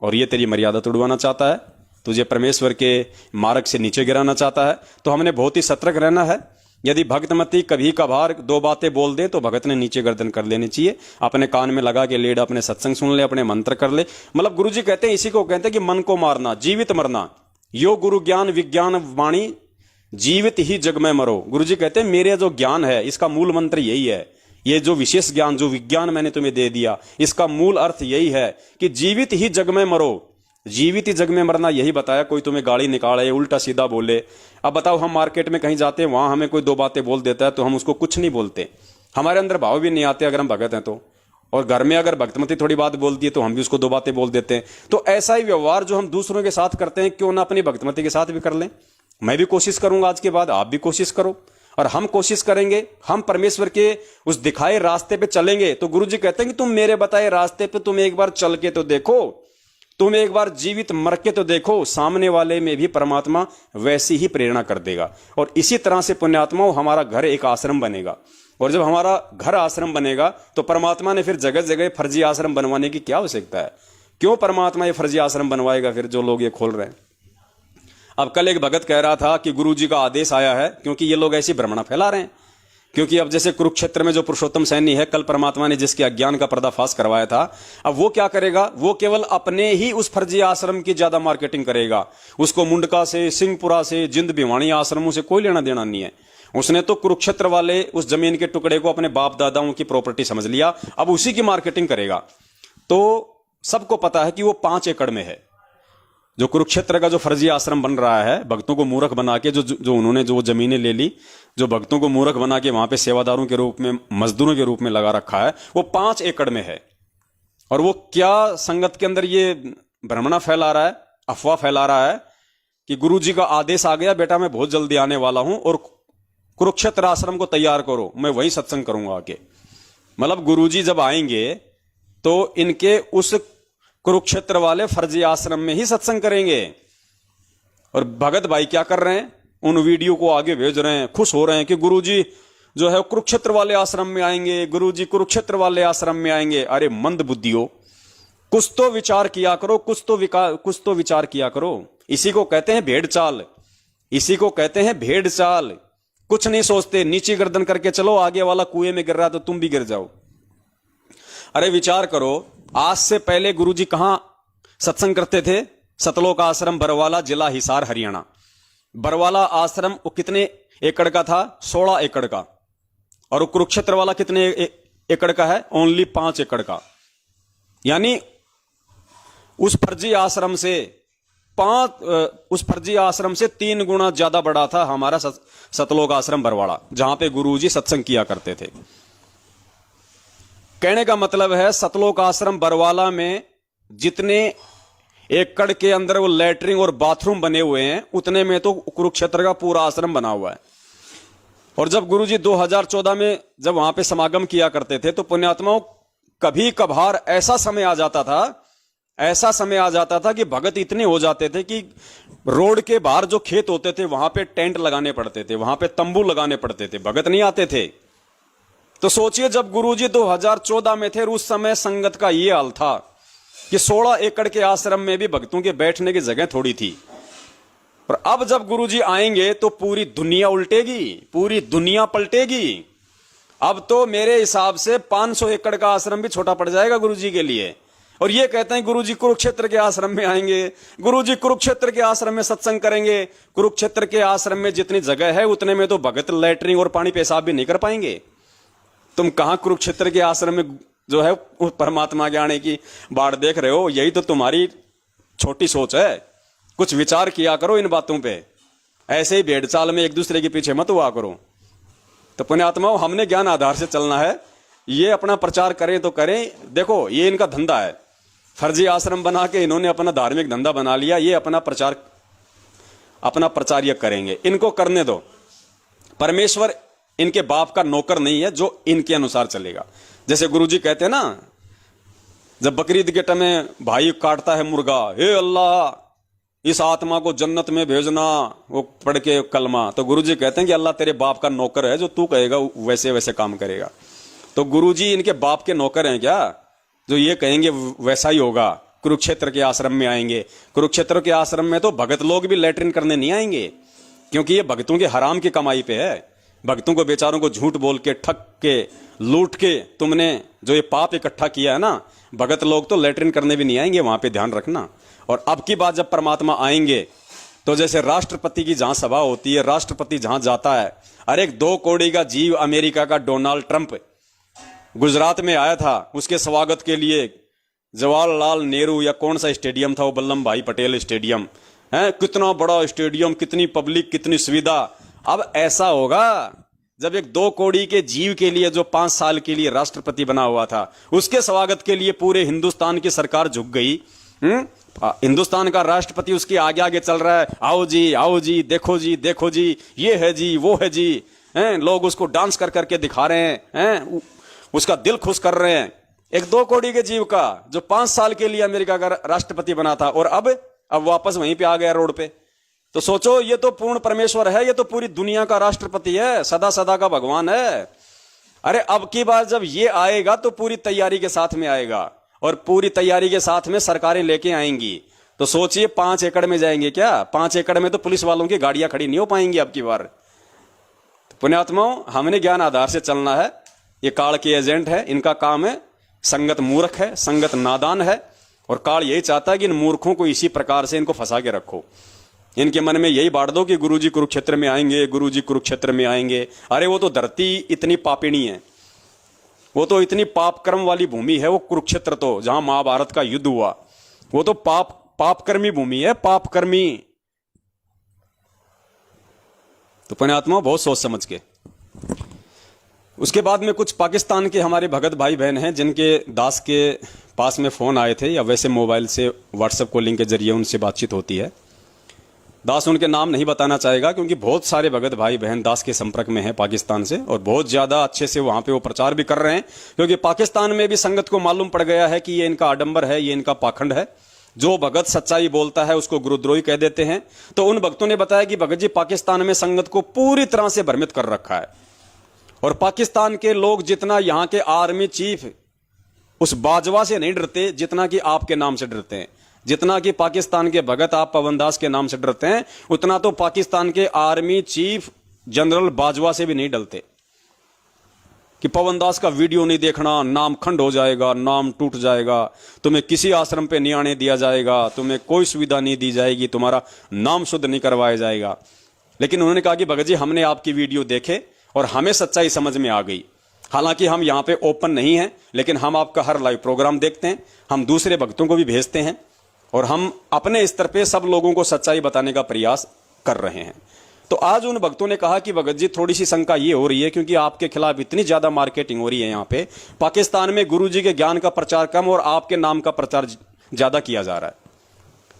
और ये तेरी मर्यादा तोड़वाना चाहता है, तुझे परमेश्वर के मार्ग से नीचे गिराना चाहता है। तो हमने बहुत ही सतर्क रहना है। यदि भक्तमती कभी कभार दो बातें बोल दे तो भगत ने नीचे गर्दन कर लेनी चाहिए, अपने कान में लगा के लेड अपने सत्संग सुन ले, अपने मंत्र कर ले। मतलब गुरुजी कहते हैं, इसी को कहते हैं कि मन को मारना, जीवित मरना। यो गुरु ज्ञान विज्ञान वाणी जीवित ही जग में मरो। गुरुजी कहते हैं मेरे जो ज्ञान है इसका मूल मंत्र यही है, ये जो विशेष ज्ञान जो विज्ञान मैंने तुम्हें दे दिया इसका मूल अर्थ यही है कि जीवित ही जग में मरो। जीवित ही जग में मरना यही बताया। कोई तुम्हें गाड़ी निकाले, उल्टा सीधा बोले, अब बताओ हम मार्केट में कहीं जाते हैं, वहां हमें कोई दो बातें बोल देता है तो हम उसको कुछ नहीं बोलते, हमारे अंदर भाव भी नहीं आते अगर हम भगत हैं तो। और घर में अगर भक्तमती थोड़ी बात बोलती है तो हम भी उसको दो बातें बोल देते हैं। तो ऐसा ही व्यवहार जो हम दूसरों के साथ करते हैं, क्यों ना अपनी भक्तमती के साथ भी कर लें। मैं भी कोशिश करूंगा आज के बाद, आप भी कोशिश करो और हम कोशिश करेंगे, हम परमेश्वर के उस दिखाए रास्ते पे चलेंगे। तो गुरुजी कहते हैं कि तुम मेरे बताए रास्ते पे तुम एक बार चल के तो देखो, तुम एक बार जीवित मर के तो देखो, सामने वाले में भी परमात्मा वैसी ही प्रेरणा कर देगा। और इसी तरह से पुण्यात्माओं हमारा घर एक आश्रम बनेगा, और जब हमारा घर आश्रम बनेगा तो परमात्मा ने फिर जगह जगह फर्जी आश्रम बनवाने की क्या आवश्यकता है। क्यों परमात्मा ये फर्जी आश्रम बनवाएगा फिर जो लोग ये खोल रहे हैं। अब कल एक भगत कह रहा था कि गुरुजी का आदेश आया है, क्योंकि ये लोग ऐसी भ्रमणा फैला रहे हैं। क्योंकि अब जैसे कुरुक्षेत्र में जो पुरुषोत्तम सैनी है, कल परमात्मा ने जिसके अज्ञान का पर्दाफाश करवाया था, अब वो क्या करेगा, वो केवल अपने ही उस फर्जी आश्रम की ज्यादा मार्केटिंग करेगा। उसको मुंडका से, सिंहपुरा से, जिंद भिवानी आश्रमों से कोई लेना देना नहीं है। उसने तो कुरुक्षेत्र वाले उस जमीन के टुकड़े को अपने बाप दादाओं की प्रॉपर्टी समझ लिया, अब उसी की मार्केटिंग करेगा। तो सबको पता है कि वो 5 एकड़ में है। जो कुरुक्षेत्र का जो फर्जी आश्रम बन रहा है, भक्तों को मूर्ख बना के, जो उन्होंने जो जमीनें ले ली, जो भक्तों को मूर्ख बना के वहां पे सेवादारों के रूप में, मजदूरों के रूप में लगा रखा है, वो 5 एकड़ में है। और वो क्या संगत के अंदर ये भ्रमणा फैला रहा है, अफवाह फैला रहा है कि गुरुजी का आदेश आ गया, बेटा मैं बहुत जल्दी आने वाला हूं और कुरुक्षेत्र आश्रम को तैयार करो, मैं वही सत्संग करूंगा आके। मतलब गुरुजी जब आएंगे तो इनके उस कुरुक्षेत्र वाले फर्जी आश्रम में ही सत्संग करेंगे। और भगत भाई क्या कर रहे हैं, उन वीडियो को आगे भेज रहे हैं, खुश हो रहे हैं कि गुरुजी जो है कुरुक्षेत्र वाले आश्रम में आएंगे, गुरुजी कुरुक्षेत्र वाले आश्रम में आएंगे। अरे मंद बुद्धियों, कुछ तो विचार किया करो, कुछ तो विचार किया करो। इसी को कहते हैं भेड़ चाल, इसी को कहते हैं भेड़ चाल। कुछ नहीं सोचते, नीचे गर्दन करके चलो, आगे वाला कुएं में गिर रहा तो तुम भी गिर जाओ। अरे विचार करो, आज से पहले गुरुजी कहां सत्संग करते थे? सतलोक आश्रम बरवाला, जिला हिसार, हरियाणा। बरवाला आश्रम वो कितने एकड़ का था? 16 एकड़ का। और कुरुक्षेत्र वाला कितने एकड़ का है? ओनली 5 एकड़ का। यानी उस फर्जी आश्रम से 3 गुना ज्यादा बड़ा था हमारा सतलोक आश्रम बरवाड़ा, जहां पे गुरुजी सत्संग किया करते थे। कहने का मतलब है, सतलोक आश्रम बरवाला में जितने एकड़ के अंदर वो लैट्रिन और बाथरूम बने हुए हैं, उतने में तो कुरुक्षेत्र का पूरा आश्रम बना हुआ है। और जब गुरुजी 2014 में जब वहां पे समागम किया करते थे, तो पुण्यात्माओं कभी कभार ऐसा समय आ जाता था कि भगत इतने हो जाते थे कि रोड के बाहर जो खेत होते थे वहां पे टेंट लगाने पड़ते थे, वहां पे तंबू लगाने पड़ते थे, भगत नहीं आते थे। तो सोचिए, जब गुरुजी 2014 में थे, उस समय संगत का ये हाल था कि 16 एकड़ के आश्रम में भी भक्तों के बैठने की जगह थोड़ी थी। पर अब जब गुरुजी आएंगे तो पूरी दुनिया उल्टेगी, पूरी दुनिया पलटेगी। अब तो मेरे हिसाब से 500 एकड़ का आश्रम भी छोटा पड़ जाएगा गुरुजी के लिए। और ये कहते हैं गुरुजी कुरुक्षेत्र के आश्रम में आएंगे, गुरुजी कुरुक्षेत्र के आश्रम में सत्संग करेंगे। कुरुक्षेत्र के आश्रम में जितनी जगह है उतने में तो भगत लैट्रिन और पानी पेशाब भी नहीं कर पाएंगे। तुम कहां कुरुक्षेत्र के आश्रम में जो है परमात्मा के आने की बाढ़ देख रहे हो? यही तो तुम्हारी छोटी सोच है। कुछ विचार किया करो इन बातों पे। ऐसे ही भेड़ चाल में एक दूसरे के पीछे मत हुआ करो। तो पुण्यात्माओं, हमने ज्ञान आधार से चलना है। ये अपना प्रचार करें तो करें। देखो, ये इनका धंधा है, फर्जी आश्रम बना के इन्होंने अपना धार्मिक धंधा बना लिया। ये अपना प्रचार करेंगे, इनको करने दो। परमेश्वर इनके बाप का नौकर नहीं है जो इनके अनुसार चलेगा। जैसे गुरुजी कहते हैं ना, जब बकरीद के टाइम भाई काटता है मुर्गा, हे अल्लाह इस आत्मा को जन्नत में भेजना, वो पढ़ के कलमा, तो गुरुजी कहते हैं कि अल्लाह तेरे बाप का नौकर है, जो तू कहेगा वैसे वैसे काम करेगा। तो गुरुजी इनके बाप के नौकर हैं क्या? जो ये कहेंगे वैसा ही होगा। कुरुक्षेत्र के आश्रम में आएंगे, कुरुक्षेत्र के आश्रम में तो भगत लोग भी लैट्रिन करने नहीं आएंगे, क्योंकि ये भक्तों के हराम की कमाई पे है। भक्तों को बेचारों को झूठ बोल के, ठग के, लूट के तुमने जो ये पाप इकट्ठा किया है ना, भगत लोग तो लैट्रिन करने भी नहीं आएंगे, वहां पे ध्यान रखना। और अब की बात जब परमात्मा आएंगे तो जैसे राष्ट्रपति की जहां सभा होती है, राष्ट्रपति जहां जाता है, अरे 2 करोड़ का जीव अमेरिका का डोनाल्ड ट्रंप गुजरात में आया था, उसके स्वागत के लिए जवाहरलाल नेहरू या कौन सा स्टेडियम था वो, वल्लभ भाई पटेल स्टेडियम है, कितना बड़ा स्टेडियम, कितनी पब्लिक, कितनी सुविधा। अब ऐसा होगा जब एक 2 करोड़ के जीव के लिए जो 5 साल के लिए राष्ट्रपति बना हुआ था, उसके स्वागत के लिए पूरे हिंदुस्तान की सरकार झुक गई। हिंदुस्तान का राष्ट्रपति उसके आगे आगे चल रहा है, आओ जी देखो जी, ये है जी, वो है जी, लोग उसको डांस कर करके दिखा रहे हैं, उसका दिल खुश कर रहे हैं। एक 2 करोड़ के जीव का जो 5 साल के लिए अमेरिका का राष्ट्रपति बना था, और अब वापस वहीं पे आ गया रोड पे। तो सोचो, ये तो पूर्ण परमेश्वर है, ये तो पूरी दुनिया का राष्ट्रपति है, सदा सदा का भगवान है। अरे अब की बार जब ये आएगा तो पूरी तैयारी के साथ में आएगा, और पूरी तैयारी के साथ में सरकारें लेके आएंगी। तो सोचिए 5 एकड़ में जाएंगे क्या? 5 एकड़ में तो पुलिस वालों की गाड़ियां खड़ी नहीं हो पाएंगी अब की बार। तो पुण्यात्माओं, हमने ज्ञान आधार से चलना है। ये काल के एजेंट है, इनका काम है, संगत मूर्ख है, संगत नादान है, और काल यही चाहता है कि इन मूर्खों को इसी प्रकार से इनको फंसा के रखो। इनके मन में यही बांट दो कि गुरुजी कुरुक्षेत्र में आएंगे, गुरुजी कुरुक्षेत्र में आएंगे। अरे वो तो धरती इतनी पापिणी है, वो तो इतनी पाप कर्म वाली भूमि है, वो कुरुक्षेत्र तो जहां महाभारत का युद्ध हुआ, वो तो पापकर्मी भूमि है, पापकर्मी। तो पुण्यात्मा बहुत सोच समझ के। उसके बाद में कुछ पाकिस्तान के हमारे भगत भाई बहन हैं जिनके दास के पास में फोन आए थे, या वैसे मोबाइल से व्हाट्सएप कॉलिंग के जरिए उनसे बातचीत होती है। दास उनके नाम नहीं बताना चाहेगा क्योंकि बहुत सारे भगत भाई बहन दास के संपर्क में हैं पाकिस्तान से, और बहुत ज्यादा अच्छे से वहां पे वो प्रचार भी कर रहे हैं, क्योंकि पाकिस्तान में भी संगत को मालूम पड़ गया है कि ये इनका आडंबर है, ये इनका पाखंड है। जो भगत सच्चाई बोलता है उसको गुरुद्रोही कह देते हैं। तो उन भक्तों ने बताया कि भगत जी पाकिस्तान में संगत को पूरी तरह से भ्रमित कर रखा है, और पाकिस्तान के लोग जितना यहां के आर्मी चीफ उस बाजवा से नहीं डरते जितना कि आपके नाम से डरते हैं। जितना कि पाकिस्तान के भगत आप पवन दास के नाम से डरते हैं, उतना तो पाकिस्तान के आर्मी चीफ जनरल बाजवा से भी नहीं डरते कि पवन दास का वीडियो नहीं देखना, नाम खंड हो जाएगा, नाम टूट जाएगा, तुम्हें किसी आश्रम पे नहीं आने दिया जाएगा, तुम्हें कोई सुविधा नहीं दी जाएगी, तुम्हारा नाम शुद्ध नहीं करवाया जाएगा। लेकिन उन्होंने कहा कि भगत जी हमने आपकी वीडियो देखे और हमें सच्चाई समझ में आ गई। हालांकि हम यहां पे ओपन नहीं हैं, लेकिन हम आपका हर लाइव प्रोग्राम देखते हैं, हम दूसरे भक्तों को भी भेजते हैं, और हम अपने स्तर पे सब लोगों को सच्चाई बताने का प्रयास कर रहे हैं। तो आज उन भक्तों ने कहा कि भगत जी थोड़ी सी शंका ये हो रही है, क्योंकि आपके खिलाफ इतनी ज्यादा मार्केटिंग हो रही है यहाँ पे पाकिस्तान में, गुरुजी के ज्ञान का प्रचार कम और आपके नाम का प्रचार ज्यादा किया जा रहा है।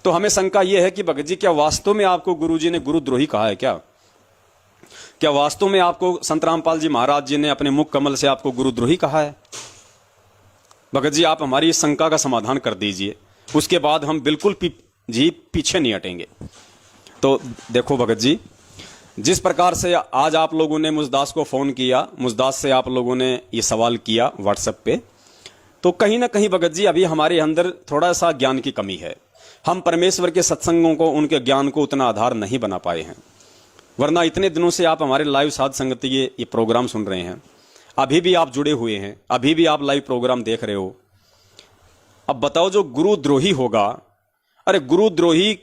तो हमें शंका यह है कि भगत जी क्या वास्तव में आपको गुरुजी ने गुरुद्रोही कहा है? क्या वास्तव में आपको संत रामपाल जी महाराज जी ने अपने मुख कमल से आपको गुरुद्रोही कहा है? भगत जी आप हमारी इस शंका का समाधान कर दीजिए, उसके बाद हम बिल्कुल पीछे नहीं हटेंगे। तो देखो भगत जी, जिस प्रकार से आज आप लोगों ने मुजदास को फोन किया, मुजदास से आप लोगों ने ये सवाल किया व्हाट्सएप पे, तो कहीं ना कहीं भगत जी अभी हमारे अंदर थोड़ा सा ज्ञान की कमी है। हम परमेश्वर के सत्संगों को, उनके ज्ञान को उतना आधार नहीं बना पाए हैं। वरना इतने दिनों से आप हमारे लाइव साध संगत ये प्रोग्राम सुन रहे हैं, अभी भी आप जुड़े हुए हैं, अभी भी आप लाइव प्रोग्राम देख रहे हो। अब बताओ जो गुरुद्रोही होगा, अरे गुरुद्रोही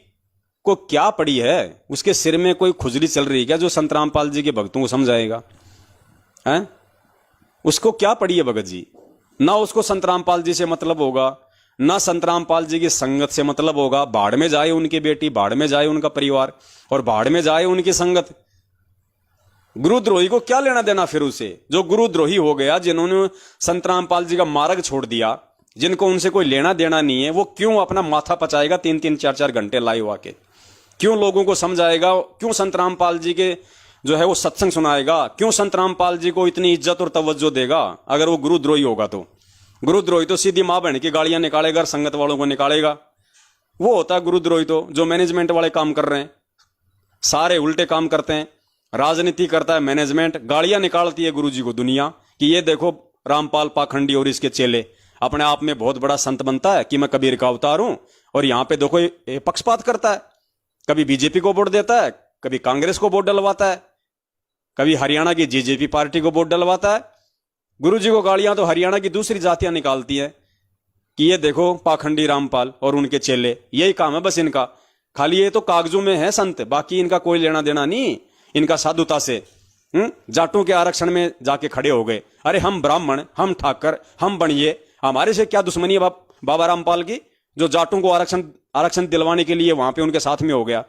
को क्या पड़ी है? उसके सिर में कोई खुजली चल रही है क्या जो संत रामपाल जी के भक्तों को समझाएगा? हैं? उसको क्या पड़ी है भगत जी? ना उसको संत रामपाल जी से मतलब होगा, ना संत रामपाल जी की संगत से मतलब होगा। बाढ़ में जाए उनकी बेटी, बाढ़ में जाए उनका परिवार, और बाढ़ में जाए उनकी संगत। गुरुद्रोही को क्या लेना देना फिर उसे? जो गुरुद्रोही हो गया, जिन्होंने संत रामपाल जी का मार्ग छोड़ दिया, जिनको उनसे कोई लेना देना नहीं है, वो क्यों अपना माथा पचाएगा 3-3, 4-4 घंटे लाइव आके? क्यों लोगों को समझाएगा? क्यों संत रामपाल जी के जो है वो सत्संग सुनाएगा? क्यों संत रामपाल जी को इतनी इज्जत और तवज्जो देगा अगर वो गुरुद्रोही होगा? तो गुरुद्रोही तो सीधी मां बहन की गालियां निकालेगा, संगत वालों को निकालेगा। वो होता है गुरुद्रोही तो जो मैनेजमेंट वाले काम कर रहे हैं, सारे उल्टे काम करते हैं। राजनीति करता है मैनेजमेंट, गालियां निकालती है गुरुजी को दुनिया कि ये देखो रामपाल पाखंडी और इसके चेले अपने आप में बहुत बड़ा संत बनता है कि मैं कबीर का अवतार हूं, और यहां पे देखो ये पक्षपात करता है, कभी बीजेपी को वोट देता है, कभी कांग्रेस को वोट डलवाता है, कभी हरियाणा की जेजेपी पार्टी को वोट डलवाता है। गुरुजी को गालियां तो हरियाणा की दूसरी जातियां निकालती है कि ये देखो पाखंडी रामपाल और उनके चेले, यही काम है बस इनका। खाली ये तो कागजों में है संत, बाकी इनका कोई लेना देना नहीं इनका साधुता से। जाटों के आरक्षण में जाके खड़े हो गए। अरे हम ब्राह्मण, हम ठाकर, हम बनिए, हमारे से क्या दुश्मनी है बाबा रामपाल की जो जाटों को आरक्षण दिलवाने के लिए वहां पे उनके साथ में हो गया?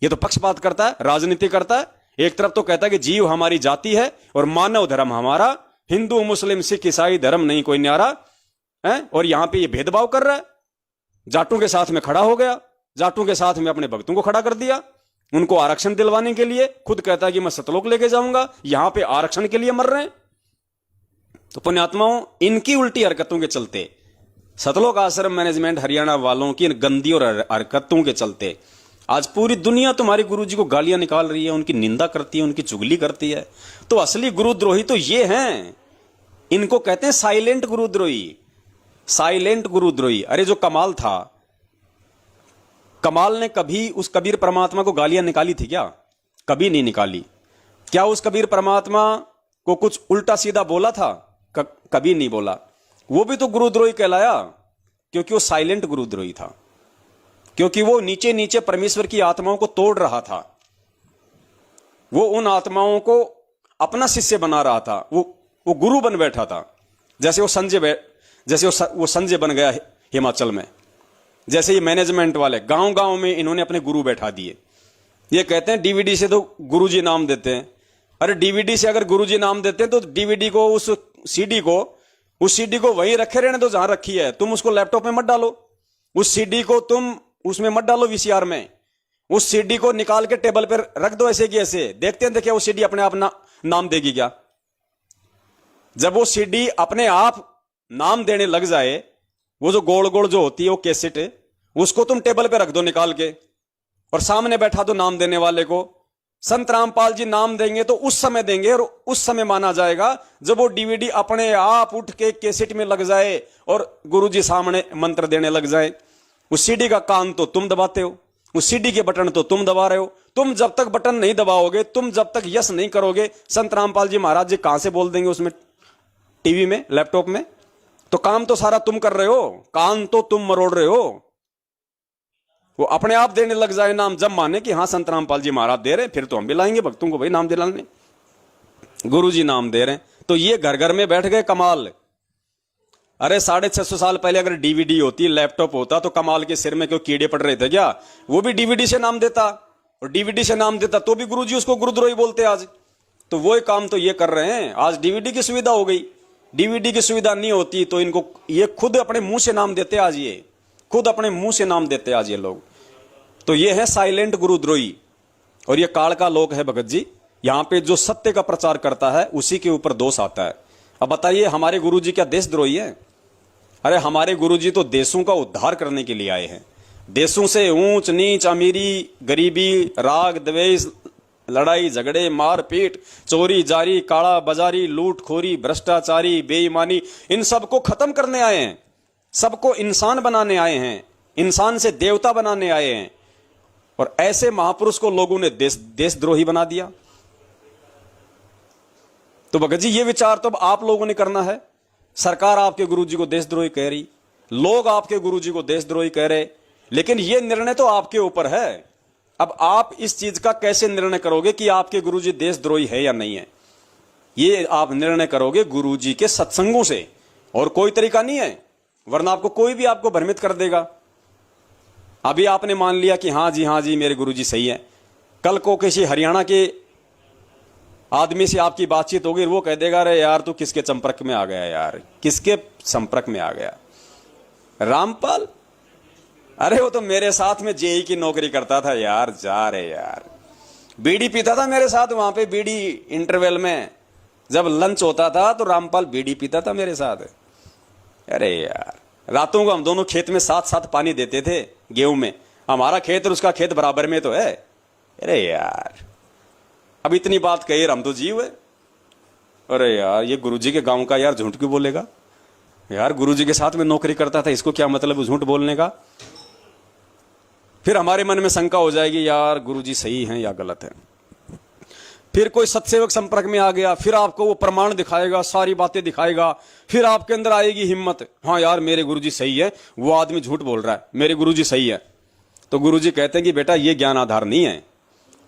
ये तो पक्षपात करता है, राजनीति करता है। एक तरफ तो कहता है कि जीव हमारी जाति है और मानव धर्म हमारा, हिंदू मुस्लिम सिख ईसाई धर्म नहीं कोई न्यारा है, और यहां पे ये भेदभाव कर रहा है। जाटों के साथ में खड़ा हो गया, जाटों के साथ में अपने भक्तों को खड़ा कर दिया उनको आरक्षण दिलवाने के लिए। खुद कहता है कि मैं सतलोक लेके जाऊंगा, यहां पे आरक्षण के लिए मर रहे हैं। तो पुण्यात्माओं, इनकी उल्टी हरकतों के चलते, सतलोक आश्रम मैनेजमेंट हरियाणा वालों की गंदी और हरकतों के चलते आज पूरी दुनिया तुम्हारे गुरुजी को गालियां निकाल रही है, उनकी निंदा करती है, उनकी चुगली करती है। तो असली गुरुद्रोही तो ये हैं, इनको कहते हैं साइलेंट गुरुद्रोही। साइलेंट गुरुद्रोही। अरे जो कमाल था, कमाल ने कभी उस कबीर परमात्मा को गालियां निकाली थी क्या? कभी नहीं निकाली। क्या उस कबीर परमात्मा को कुछ उल्टा सीधा बोला था? कभी नहीं बोला। वो भी तो गुरुद्रोही कहलाया, क्योंकि वो साइलेंट गुरुद्रोही था, क्योंकि वो नीचे नीचे परमेश्वर की आत्माओं को तोड़ रहा था। वो उन आत्माओं को अपना शिष्य बना रहा था, वो गुरु बन बैठा था। जैसे वो संजय बन गया हिमाचल में, जैसे ये मैनेजमेंट वाले गांव गांव में इन्होंने अपने गुरु बैठा दिए। ये कहते हैं डीवीडी से तो गुरुजी नाम देते हैं। अरे डीवीडी से अगर गुरुजी नाम देते हैं तो डीवीडी को, उस सीडी को वहीं रखे रहने दो जहां रखी है। तुम उसको लैपटॉप में मत डालो, उस सीडी को तुम उसमें मत डालो वीसीआर में। उस सीडी को निकाल के टेबल पर रख दो ऐसे की ऐसे, देखते हैं देखिए वो सीडी अपने आप नाम देगी क्या? जब वो सीडी अपने आप नाम देने लग जाए, वो जो गोल गोल जो होती है वो कैसेट, उसको तुम टेबल पे रख दो निकाल के और सामने बैठा दो नाम देने वाले को। संत रामपाल जी नाम देंगे तो उस समय देंगे, और उस समय माना जाएगा जब वो डीवीडी अपने आप उठ के कैसेट में लग जाए और गुरुजी सामने मंत्र देने लग जाए। उस सीडी का कान तो तुम दबाते हो, उस सीडी के बटन तो तुम दबा रहे हो। तुम जब तक बटन नहीं दबाओगे, तुम जब तक यस नहीं करोगे, संत रामपाल जी महाराज जी कहां से बोल देंगे उसमें, टीवी में, लैपटॉप में? तो काम तो सारा तुम कर रहे हो, कान तो तुम मरोड़ रहे हो। वो अपने आप देने लग जाए नाम, जब माने कि हाँ संत रामपाल जी महाराज दे रहे, फिर तो हम भी लाएंगे भक्तों को भाई नाम दिलाने। गुरु जी नाम दे रहे हैं, तो ये घर घर में बैठ गए कमाल। अरे 650 साल पहले अगर डीवीडी होती, लैपटॉप होता, तो कमाल के सिर में क्यों कीड़े पड़ रहे थे क्या? वो भी डीवीडी से नाम देता, और डीवीडी से नाम देता तो भी गुरुजी उसको गुरुद्रोही बोलते आज। तो वो काम तो ये कर रहे हैं। आज डीवीडी की सुविधा हो गई, डीवीडी की सुविधा नहीं होती तो इनको ये खुद अपने मुंह से नाम देते आज, ये खुद अपने मुंह से नाम देते आज ये लोग। तो ये है साइलेंट गुरुद्रोही, और ये काल का लोक है भगत जी। यहां पे जो सत्य का प्रचार करता है उसी के ऊपर दोष आता है। अब बताइए हमारे गुरुजी क्या देशद्रोही है? अरे हमारे गुरुजी तो देशों का उद्धार करने के लिए आए हैं। देशों से ऊंच नीच, अमीरी गरीबी, राग द्वेष, लड़ाई झगड़े, मारपीट, चोरी जारी, काला बाजारी, लूटखोरी, भ्रष्टाचारी, बेईमानी, इन सबको खत्म करने आए हैं। सबको इंसान बनाने आए हैं, इंसान से देवता बनाने आए हैं। और ऐसे महापुरुष को लोगों ने देशद्रोही बना दिया। तो भगत जी ये विचार तो अब आप लोगों ने करना है। सरकार आपके गुरुजी को देशद्रोही कह रही, लोग आपके गुरुजी को देशद्रोही कह रहे, लेकिन ये निर्णय तो आपके ऊपर है। अब आप इस चीज का कैसे निर्णय करोगे कि आपके गुरुजी देशद्रोही है या नहीं है? ये आप निर्णय करोगे गुरुजी के सत्संगों से, और कोई तरीका नहीं है, वरना आपको कोई भी आपको भ्रमित कर देगा। अभी आपने मान लिया कि हाँ जी मेरे गुरुजी सही है, कल को किसी हरियाणा के आदमी से आपकी बातचीत होगी, वो कह देगा अरे यार तू किसके संपर्क में आ गया यार, किसके संपर्क में आ गया? रामपाल, अरे वो तो मेरे साथ में जेई की नौकरी करता था यार, जा रे यार, बीड़ी पीता था मेरे साथ वहां पे, बीड़ी इंटरवल में जब लंच होता था तो रामपाल बीड़ी पीता था मेरे साथ। अरे यार रातों को हम दोनों खेत में साथ साथ पानी देते थे, गेहूं में, हमारा खेत और उसका खेत बराबर में तो है। अरे यार अब इतनी बात कही, हम तो जीव है। अरे यार ये गुरुजी के गांव का यार झूठ क्यों बोलेगा यार? गुरुजी के साथ में नौकरी करता था, इसको क्या मतलब झूठ बोलने का? फिर हमारे मन में शंका हो जाएगी यार गुरुजी सही हैं या गलत है। फिर कोई सत्सेवक संपर्क में आ गया, फिर आपको वो प्रमाण दिखाएगा, सारी बातें दिखाएगा, फिर आपके अंदर आएगी हिम्मत, हाँ यार मेरे गुरुजी सही है, वो आदमी झूठ बोल रहा है, मेरे गुरुजी सही है। तो गुरुजी कहते हैं कि बेटा ये ज्ञान आधार नहीं है,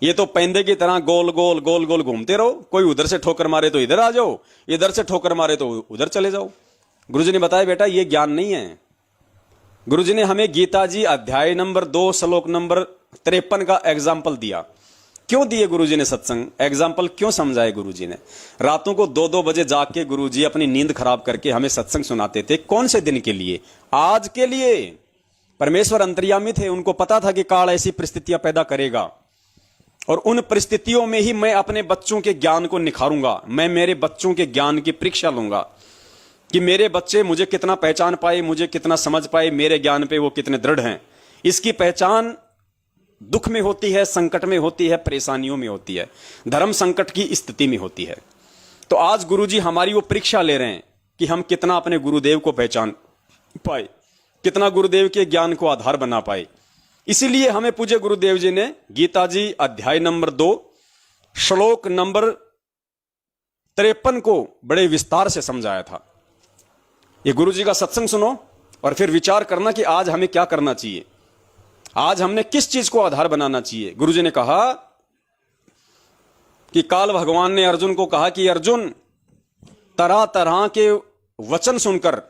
ये तो पैंदे की तरह गोल गोल गोल गोल घूमते रहो, कोई उधर से ठोकर मारे तो इधर आ जाओ, इधर से ठोकर मारे तो उधर चले जाओ। गुरुजी ने बताया बेटा ये ज्ञान नहीं है। गुरुजी ने हमें गीता जी अध्याय नंबर 2 श्लोक नंबर 53 का एग्जाम्पल दिया। क्यों दिए गुरुजी ने सत्संग? एग्जाम्पल क्यों समझाए गुरुजी ने? रातों को 2-2 बजे जाग के गुरुजी अपनी नींद खराब करके हमें सत्संग सुनाते थे। कौन से दिन के लिए? आज के लिए। परमेश्वर अंतर्यामी थे, उनको पता था कि काल ऐसी परिस्थितियां पैदा करेगा, और उन परिस्थितियों में ही मैं अपने बच्चों के ज्ञान को निखारूंगा। मैं मेरे बच्चों के ज्ञान की परीक्षा लूंगा कि मेरे बच्चे मुझे कितना पहचान पाए, मुझे कितना समझ पाए, मेरे ज्ञान पे वो कितने दृढ़ हैं। इसकी पहचान दुख में होती है, संकट में होती है, परेशानियों में होती है, धर्म संकट की स्थिति में होती है। तो आज गुरुजी हमारी वो परीक्षा ले रहे हैं कि हम कितना अपने गुरुदेव को पहचान पाए, कितना गुरुदेव के ज्ञान को आधार बना पाए। इसीलिए हमें पूज्य गुरुदेव जी ने गीता जी अध्याय नंबर 2 श्लोक नंबर 53 को बड़े विस्तार से समझाया था। ये गुरु जी का सत्संग सुनो और फिर विचार करना कि आज हमें क्या करना चाहिए, आज हमने किस चीज को आधार बनाना चाहिए। गुरु जी ने कहा कि काल भगवान ने अर्जुन को कहा कि अर्जुन, तरह तरह के वचन सुनकर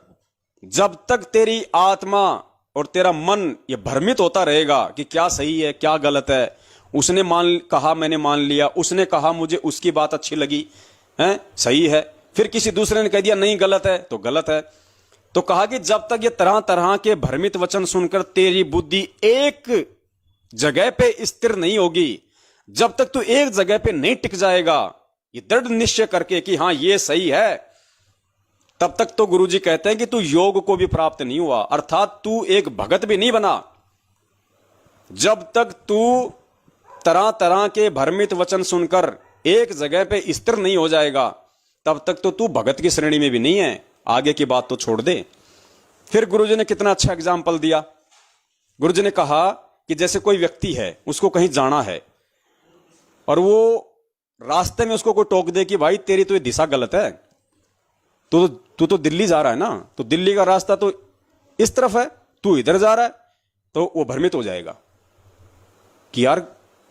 जब तक तेरी आत्मा और तेरा मन ये भ्रमित होता रहेगा कि क्या सही है क्या गलत है, उसने कहा मैंने मान लिया, उसने कहा मुझे उसकी बात अच्छी लगी है सही है, फिर किसी दूसरे ने कह दिया नहीं गलत है तो गलत है। तो कहा कि जब तक ये तरह तरह के भ्रमित वचन सुनकर तेरी बुद्धि एक जगह पे स्थिर नहीं होगी, जब तक तू एक जगह पे नहीं टिक जाएगा ये दृढ़ निश्चय करके कि हां ये सही है, तब तक तो गुरुजी कहते हैं कि तू योग को भी प्राप्त नहीं हुआ, अर्थात तू एक भगत भी नहीं बना। जब तक तू तरह तरह के भ्रमित वचन सुनकर एक जगह पे स्थिर नहीं हो जाएगा, तब तक तो तू भगत की श्रेणी में भी नहीं है। आगे की बात तो छोड़ दे। फिर गुरुजी ने कितना अच्छा एग्जाम्पल दिया। गुरुजी ने कहा कि जैसे कोई व्यक्ति है, उसको कहीं जाना है और वो रास्ते में उसको कोई टोक दे कि भाई तेरी तो ये दिशा गलत है, तू तो दिल्ली जा रहा है ना, तो दिल्ली का रास्ता तो इस तरफ है, तू इधर जा रहा है, तो वो भ्रमित हो जाएगा कि यार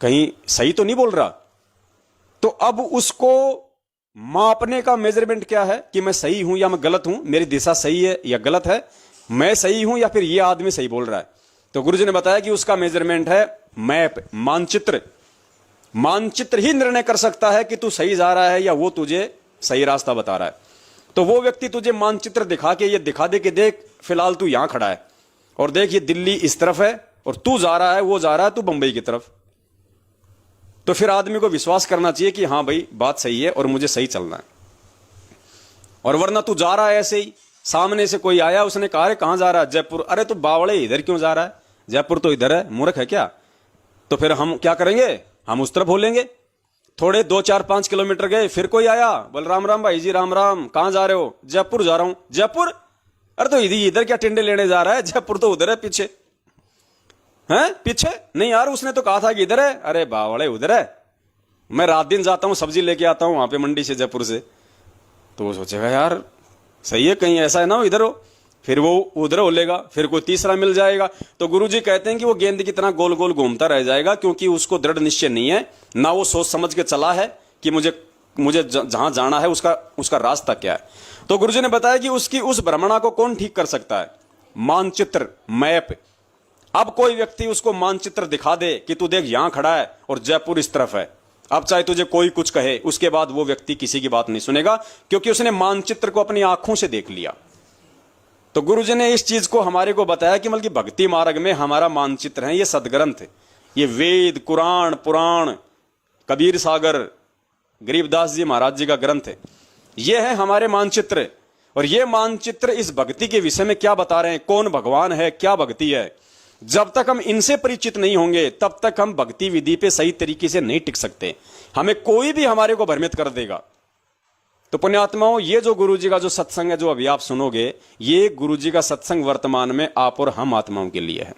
कहीं सही तो नहीं बोल रहा। तो अब उसको मापने का मेजरमेंट क्या है कि मैं सही हूं या मैं गलत हूं, मेरी दिशा सही है या गलत है, मैं सही हूं या फिर ये आदमी सही बोल रहा है। तो गुरुजी ने बताया कि उसका मेजरमेंट है मैप, मानचित्र। मानचित्र ही निर्णय कर सकता है कि तू सही जा रहा है या वो तुझे सही रास्ता बता रहा है। तो वो व्यक्ति तुझे मानचित्र दिखा के ये दिखा दे कि देख फिलहाल तू यहां खड़ा है और देख ये दिल्ली इस तरफ है और तू जा रहा है, वो जा रहा है तू बंबई की तरफ, तो फिर आदमी को विश्वास करना चाहिए कि हां भाई बात सही है और मुझे सही चलना है। और वरना तू जा रहा है ऐसे ही, सामने से कोई आया उसने कहा अरे कहां जा रहा है, जयपुर, अरे तो बावड़े इधर क्यों जा रहा है, जयपुर तो इधर है, मूर्ख है क्या। तो फिर हम क्या करेंगे, हम उस तरफ बोलेंगे। थोड़े 2-4-5 किलोमीटर गए, फिर कोई आया, बोल राम राम भाई जी राम राम, कहां जा रहे हो, जयपुर जा रहा हूं। जयपुर, अरे तो इधर क्या टिंडे लेने जा रहा है, जयपुर तो उधर है पीछे है, पीछे नहीं यार उसने तो कहा था कि इधर है, अरे बावड़े उधर है, मैं रात दिन जाता हूं सब्जी लेके आता हूं वहां पे मंडी से जयपुर से। तो वो सोचेगा यार सही है, कहीं ऐसा है ना इधर हो, फिर वो उधर हो लेगा, फिर कोई तीसरा मिल जाएगा। तो गुरुजी कहते हैं कि वो गेंद की तरह गोल गोल घूमता रह जाएगा, क्योंकि उसको दृढ़ निश्चय नहीं है, ना वो सोच समझ के चला है कि मुझे जहां जाना है उसका रास्ता क्या है। तो गुरुजी ने बताया कि उसकी उस भ्रमणा को कौन ठीक कर सकता है, मानचित्र, मैप। अब कोई व्यक्ति उसको मानचित्र दिखा दे कि तू देख यहां खड़ा है और जयपुर इस तरफ है, अब चाहे तुझे कोई कुछ कहे, उसके बाद वो व्यक्ति किसी की बात नहीं सुनेगा, क्योंकि उसने मानचित्र को अपनी आंखों से देख लिया। तो गुरुजी ने इस चीज को हमारे को बताया कि बल्कि भक्ति मार्ग में हमारा मानचित्र है ये सदग्रंथ, ये वेद, कुरान, पुराण, कबीर सागर, गरीबदास जी महाराज जी का ग्रंथ है, ये है हमारे मानचित्र। और ये मानचित्र इस भक्ति के विषय में क्या बता रहे हैं, कौन भगवान है, क्या भक्ति है। जब तक हम इनसे परिचित नहीं होंगे तब तक हम भक्ति विधि पे सही तरीके से नहीं टिक सकते। हमें कोई भी हमारे को भ्रमित कर देगा। तो पुण्यात्माओं, ये जो गुरुजी का जो सत्संग है जो अभी आप सुनोगे, ये गुरुजी का सत्संग वर्तमान में आप और हम आत्माओं के लिए है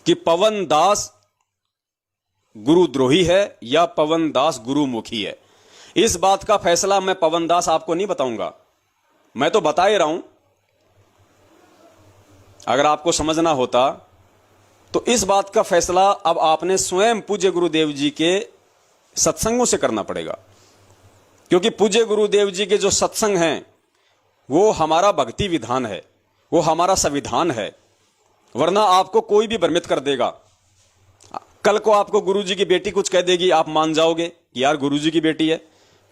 कि पवन दास गुरुद्रोही है या पवन दास गुरुमुखी है। इस बात का फैसला मैं पवन दास आपको नहीं बताऊंगा, मैं तो बता ही रहा हूं। अगर आपको समझना होता तो इस बात का फैसला अब आपने स्वयं पूज्य गुरुदेव जी के सत्संगों से करना पड़ेगा, क्योंकि पूज्य गुरुदेव जी के जो सत्संग हैं वो हमारा भक्ति विधान है, वो हमारा संविधान है। वरना आपको कोई भी भ्रमित कर देगा। कल को आपको गुरुजी की बेटी कुछ कह देगी, आप मान जाओगे कि यार गुरुजी की बेटी है।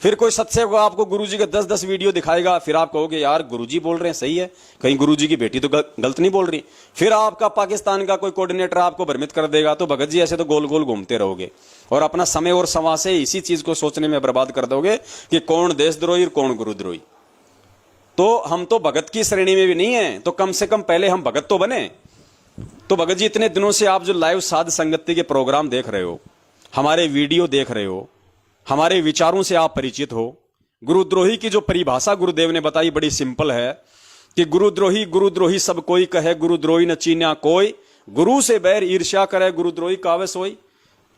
फिर कोई सत्संग आपको गुरुजी के 10-10 वीडियो दिखाएगा, फिर आप कहोगे यार गुरुजी बोल रहे हैं सही है, कहीं गुरुजी की बेटी तो गलत नहीं बोल रही। फिर आपका पाकिस्तान का कोई कोऑर्डिनेटर आपको भ्रमित कर देगा, तो भगत जी ऐसे तो गोल गोल घूमते रहोगे और अपना समय और समा से इसी चीज को सोचने में बर्बाद कर दोगे कि कौन देशद्रोही और कौन गुरुद्रोही। तो हम तो भगत की श्रेणी में भी नहीं है, तो कम से कम पहले हम भगत तो बने। तो भगत जी, इतने दिनों से आप जो लाइव साध संगति के प्रोग्राम देख रहे हो, हमारे वीडियो देख रहे हो, हमारे विचारों से आप परिचित हो। गुरुद्रोही की जो परिभाषा गुरुदेव ने बताई बड़ी सिंपल है कि गुरुद्रोही गुरुद्रोही सब कोई कहे, गुरुद्रोही न चीन्या कोई, गुरु से बैर ईर्ष्या करे गुरुद्रोही कावे सोई।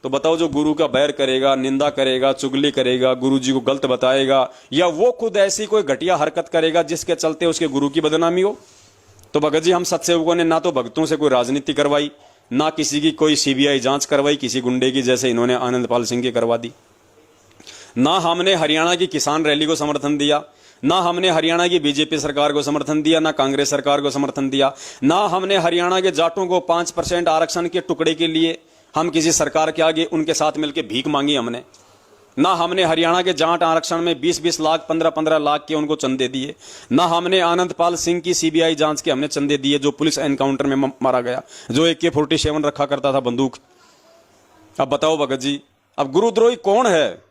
तो बताओ, जो गुरु का बैर करेगा, निंदा करेगा, चुगली करेगा, गुरु जी को गलत बताएगा, या वो खुद ऐसी कोई घटिया हरकत करेगा जिसके चलते उसके गुरु की बदनामी हो। तो भगत जी, हम सत्सेवकों ने ना तो भक्तों से कोई राजनीति करवाई, ना किसी की कोई सीबीआई जांच करवाई किसी गुंडे की, जैसे इन्होंने आनंदपाल सिंह की करवा दी। ना हमने हरियाणा की किसान रैली को समर्थन दिया, ना हमने हरियाणा की बीजेपी सरकार को समर्थन दिया, ना कांग्रेस सरकार को समर्थन दिया, ना हमने हरियाणा के जाटों को 5% आरक्षण के टुकड़े के लिए हम किसी सरकार के आगे उनके साथ मिलकर भीख मांगी हमने, ना हमने हरियाणा के जाट आरक्षण में 20-20 लाख 15-15 लाख के उनको चंदे दिए, ना हमने आनंदपाल सिंह की सीबीआई जांच के हमने चंदे दिए जो पुलिस एनकाउंटर में मारा गया, जो AK-47 रखा करता था बंदूक। अब बताओ भगत जी, अब गुरुद्रोही कौन है?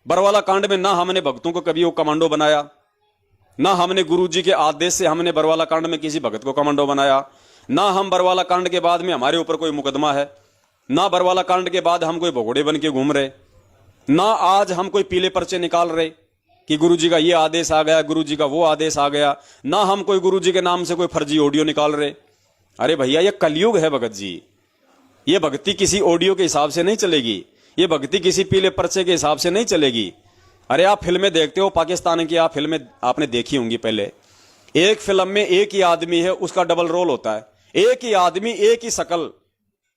बरवाला कांड में ना हमने भक्तों को कभी वो कमांडो बनाया, ना हमने गुरुजी के आदेश से हमने बरवाला कांड में किसी भगत को कमांडो बनाया, ना हम बरवाला कांड के बाद में हमारे ऊपर कोई मुकदमा है, ना बरवाला कांड के बाद हम कोई भगोड़े बन के घूम रहे, ना आज हम कोई पीले पर्चे निकाल रहे कि गुरुजी का ये आदेश आ गया, गुरुजी का वो आदेश आ गया, ना हम कोई गुरुजी के नाम से कोई फर्जी ऑडियो निकाल रहे। अरे भैया, ये कलयुग है भगत जी। ये भक्ति किसी ऑडियो के हिसाब से नहीं चलेगी, ये भक्ति किसी पीले पर्चे के हिसाब से नहीं चलेगी। अरे आप फिल्में देखते हो पाकिस्तान की, आप फिल्में आपने देखी होंगी पहले। एक फिल्म में एक ही आदमी है, उसका डबल रोल होता है। एक ही आदमी, एक ही शकल,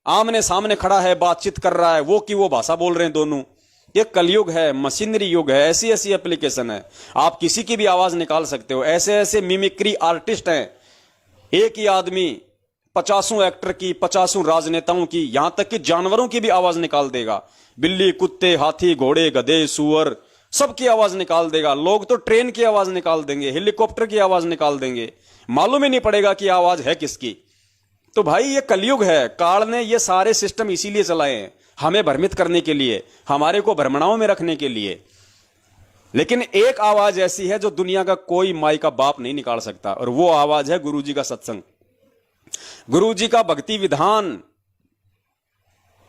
आमने सामने खड़ा है, बातचीत कर रहा है, वो की वो भाषा बोल रहे हैं दोनों। ये कलयुग है, मशीनरी युग है, ऐसी ऐसी एप्लीकेशन है, आप किसी की भी आवाज निकाल सकते हो। ऐसे ऐसे मिमिक्री आर्टिस्ट हैं, एक ही आदमी 50 एक्टर की, 50 राजनेताओं की, यहां तक कि जानवरों की भी आवाज निकाल देगा। बिल्ली, कुत्ते, हाथी, घोड़े, गधे, सुअर, सबकी आवाज निकाल देगा। लोग तो ट्रेन की आवाज निकाल देंगे, हेलीकॉप्टर की आवाज निकाल देंगे, मालूम ही नहीं पड़ेगा कि आवाज है किसकी। तो भाई ये कलयुग है। काल ने ये सारे सिस्टम इसीलिए चलाए हैं, हमें भ्रमित करने के लिए, हमारे को भ्रमणाओं में रखने के लिए। लेकिन एक आवाज ऐसी है जो दुनिया का कोई माई का बाप नहीं निकाल सकता, और वो आवाज है गुरुजी का सत्संग, गुरुजी का भक्ति विधान,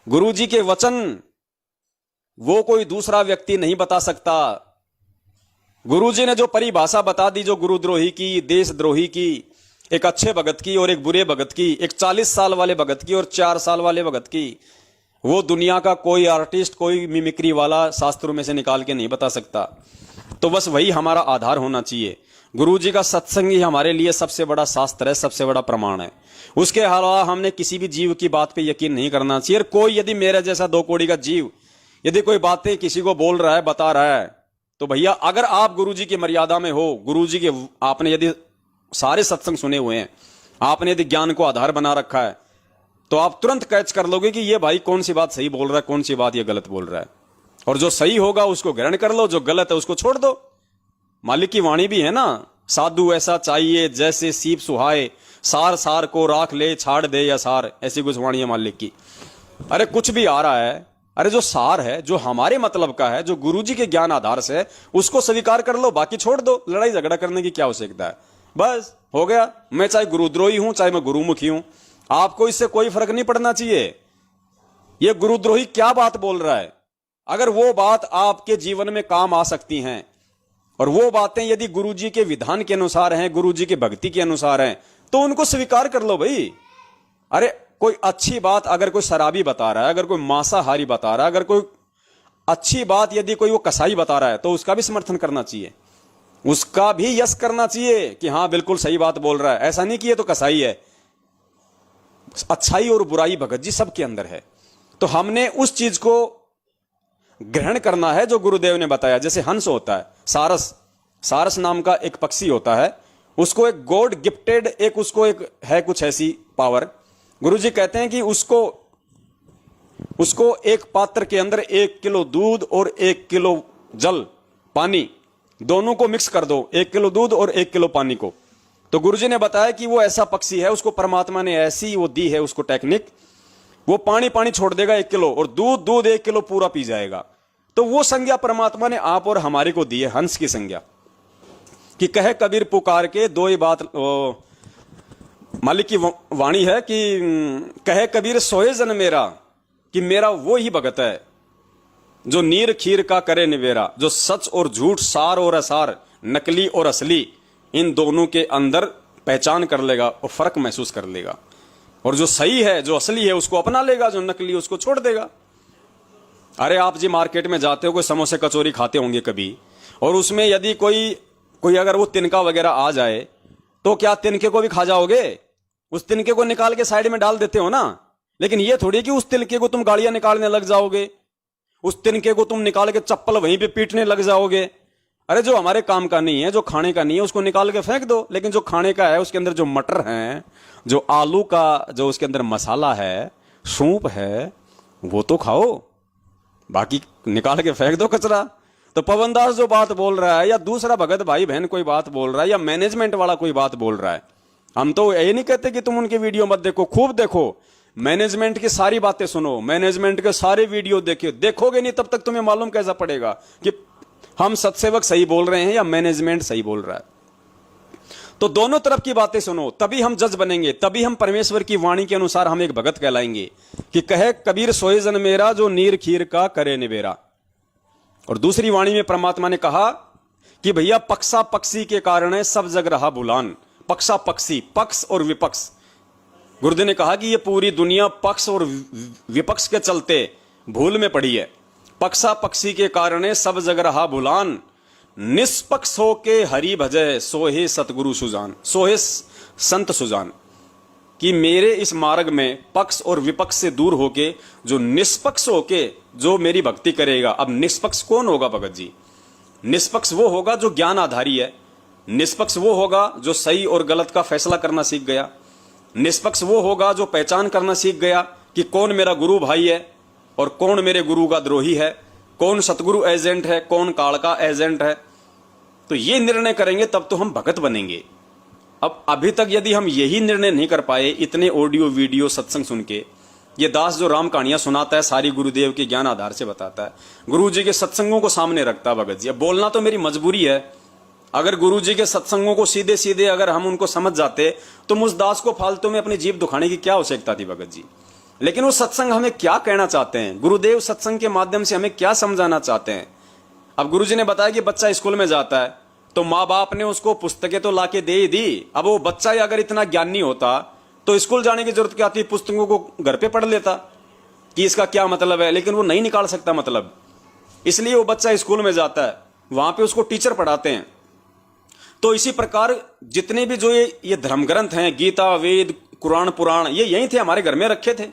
गुरुजी के वचन। वो कोई दूसरा व्यक्ति नहीं बता सकता। गुरुजी ने जो परिभाषा बता दी, जो गुरुद्रोही की, देशद्रोही की, एक अच्छे भगत की और एक बुरे भगत की, एक 40 साल वाले भगत की और 4 साल वाले भगत की, वो दुनिया का कोई आर्टिस्ट, कोई मिमिक्री वाला शास्त्रों में से निकाल के नहीं बता सकता। तो बस वही हमारा आधार होना चाहिए। गुरुजी का सत्संग ही हमारे लिए सबसे बड़ा शास्त्र है, सबसे बड़ा प्रमाण है। उसके अलावा हमने किसी भी जीव की बात पे यकीन नहीं करना चाहिए। कोई यदि मेरे जैसा 2 कौड़ी का जीव यदि कोई बातें किसी को बोल रहा है, बता रहा है, तो भैया अगर आप गुरुजी की मर्यादा में हो, गुरुजी के आपने यदि सारे सत्संग सुने हुए हैं, आपने यदि ज्ञान को आधार बना रखा है, तो आप तुरंत कैच कर लोगे कि ये भाई कौन सी बात सही बोल रहा है, कौन सी बात ये गलत बोल रहा है। और जो सही होगा उसको ग्रहण कर लो, जो गलत है उसको छोड़ दो। मालिक की वाणी भी है ना, साधु ऐसा चाहिए जैसे सीप सुहाए, सार सार को राख ले, छाड़ दे या सार, ऐसी कुछ वाणी है मालिक की। अरे कुछ भी आ रहा है, अरे जो सार है, जो हमारे मतलब का है, जो गुरुजी के ज्ञान आधार से है, उसको स्वीकार कर लो, बाकी छोड़ दो। लड़ाई झगड़ा करने की क्या आवश्यकता है? बस हो गया। मैं चाहे गुरुद्रोही हूं, चाहे मैं गुरुमुखी हूं, आपको इससे कोई फर्क नहीं पड़ना चाहिए। ये गुरुद्रोही क्या बात बोल रहा है, अगर वो बात आपके जीवन में काम आ सकती हैं, और वो बातें यदि गुरुजी के विधान के अनुसार हैं, गुरुजी के भक्ति के अनुसार हैं, तो उनको स्वीकार कर लो भाई। अरे कोई अच्छी बात अगर कोई शराबी बता रहा है, अगर कोई मांसाहारी बता रहा है, अगर कोई अच्छी बात यदि कोई वो कसाई बता रहा है, तो उसका भी समर्थन करना चाहिए, उसका भी यश करना चाहिए कि हाँ बिल्कुल सही बात बोल रहा है। ऐसा नहीं कि ये तो कसाई है। अच्छाई और बुराई भगत जी सबके अंदर है, तो हमने उस चीज को ग्रहण करना है जो गुरुदेव ने बताया। जैसे हंस होता है, सारस, सारस नाम का एक पक्षी होता है, उसको एक गॉड गिफ्टेड एक उसको एक है कुछ ऐसी पावर। गुरुजी कहते हैं कि उसको एक पात्र के अंदर 1 किलो दूध और 1 किलो जल, पानी, दोनों को मिक्स कर दो, 1 किलो दूध और 1 किलो पानी को। तो गुरुजी ने बताया कि वो ऐसा पक्षी है, उसको परमात्मा ने ऐसी वो दी है उसको टेक्निक, वो पानी पानी छोड़ देगा 1 किलो और दूध दूध 1 किलो पूरा पी जाएगा। तो वो संज्ञा परमात्मा ने आप और हमारे को दी है, हंस की संज्ञा, कि कहे कबीर पुकार के दो ही बात। मालिक की वाणी है कि कहे कबीर सोए जन मेरा, कि मेरा वो ही भगत है जो नीर खीर का करे निवेरा, जो सच और झूठ, सार और असार, नकली और असली, इन दोनों के अंदर पहचान कर लेगा और फर्क महसूस कर लेगा। और जो सही है, जो असली है, उसको अपना लेगा, जो नकली उसको छोड़ देगा। अरे आप जी मार्केट में जाते हो, कोई समोसे कचौरी खाते होंगे कभी, और उसमें यदि कोई अगर वो तिनका वगैरह आ जाए तो क्या तिनके को भी खा जाओगे? उस तिनके को निकाल के साइड में डाल देते हो ना। लेकिन ये थोड़ी कि उस तिनके को तुम गालियां निकालने लग जाओगे, उस तिनके को तुम निकाल के चप्पल वहीं पे पीटने लग जाओगे। अरे जो हमारे काम का नहीं है, जो खाने का नहीं है, उसको निकाल के फेंक दो। लेकिन जो खाने का है, उसके अंदर जो मटर है, जो आलू का जो उसके अंदर मसाला है, सूप है, वो तो खाओ, बाकी निकाल के फेंक दो कचरा। तो पवन दास जो बात बोल रहा है, या दूसरा भगत भाई बहन कोई बात बोल रहा है, या मैनेजमेंट वाला कोई बात बोल रहा है, हम तो ये नहीं कहते कि तुम उनके वीडियो मत देखो, खूब देखो, मैनेजमेंट की सारी बातें सुनो, मैनेजमेंट के सारे वीडियो देखिए। देखोगे नहीं तब तक तुम्हें मालूम कैसा पड़ेगा कि हम सत्सेवक सही बोल रहे हैं या मैनेजमेंट सही बोल रहा है। तो दोनों तरफ की बातें सुनो, तभी हम जज बनेंगे, तभी हम परमेश्वर की वाणी के अनुसार हम एक भगत कहलाएंगे। कि कहे कबीर सोए जन मेरा, जो नीर खीर का करे निबेरा। और दूसरी वाणी में परमात्मा ने कहा कि भैया पक्षा पक्षी के कारण सब जग रहा बुलान। पक्षा पक्षी, पक्ष और विपक्ष, गुरुदेव ने कहा कि ये पूरी दुनिया पक्ष और विपक्ष के चलते भूल में पड़ी है। पक्षा पक्षी के कारण सब जग रहा बुलान, निष्पक्ष होके हरि भजय सोहे सतगुरु सुजान। सोहे संत सुजान, कि मेरे इस मार्ग में पक्ष और विपक्ष से दूर होके जो निष्पक्ष होके जो मेरी भक्ति करेगा। अब निष्पक्ष कौन होगा भगत जी? निष्पक्ष वो होगा जो ज्ञान आधारी है, निष्पक्ष वो होगा जो सही और गलत का फैसला करना सीख गया, निष्पक्ष वो होगा जो पहचान करना सीख गया कि कौन मेरा गुरु भाई है और कौन मेरे गुरु का द्रोही है, कौन सतगुरु एजेंट है, कौन काल का एजेंट है। तो ये निर्णय करेंगे तब तो हम भगत बनेंगे। अब अभी तक यदि हम यही निर्णय नहीं कर पाए, इतने ऑडियो वीडियो सत्संग सुन के, ये दास जो राम कहानियां सुनाता है सारी गुरुदेव के ज्ञान आधार से बताता है, गुरु जी के सत्संगों को सामने रखता है भगत जी। अब बोलना तो मेरी मजबूरी है, अगर गुरु जी के सत्संगों को सीधे सीधे अगर हम उनको समझ जाते तो मुझ दास को फालतू में अपनी जीभ दुखाने की क्या आवश्यकता थी भगत जी। लेकिन वो सत्संग हमें क्या कहना चाहते हैं, गुरुदेव सत्संग के माध्यम से हमें क्या समझाना चाहते हैं। अब गुरु जी ने बताया कि बच्चा स्कूल में जाता है तो माँ बाप ने उसको पुस्तकें तो लाके दे ही दी। अब वो बच्चा ही अगर इतना ज्ञानी होता तो स्कूल जाने की जरूरत क्या थी, पुस्तकों को घर पे पढ़ लेता कि इसका क्या मतलब है। लेकिन वो नहीं निकाल सकता मतलब, इसलिए वो बच्चा स्कूल में जाता है, वहां पे उसको टीचर पढ़ाते हैं। तो इसी प्रकार जितने भी जो ये धर्म ग्रंथ हैं, गीता, वेद, कुरान, पुराण, ये यहीं थे, हमारे घर में रखे थे।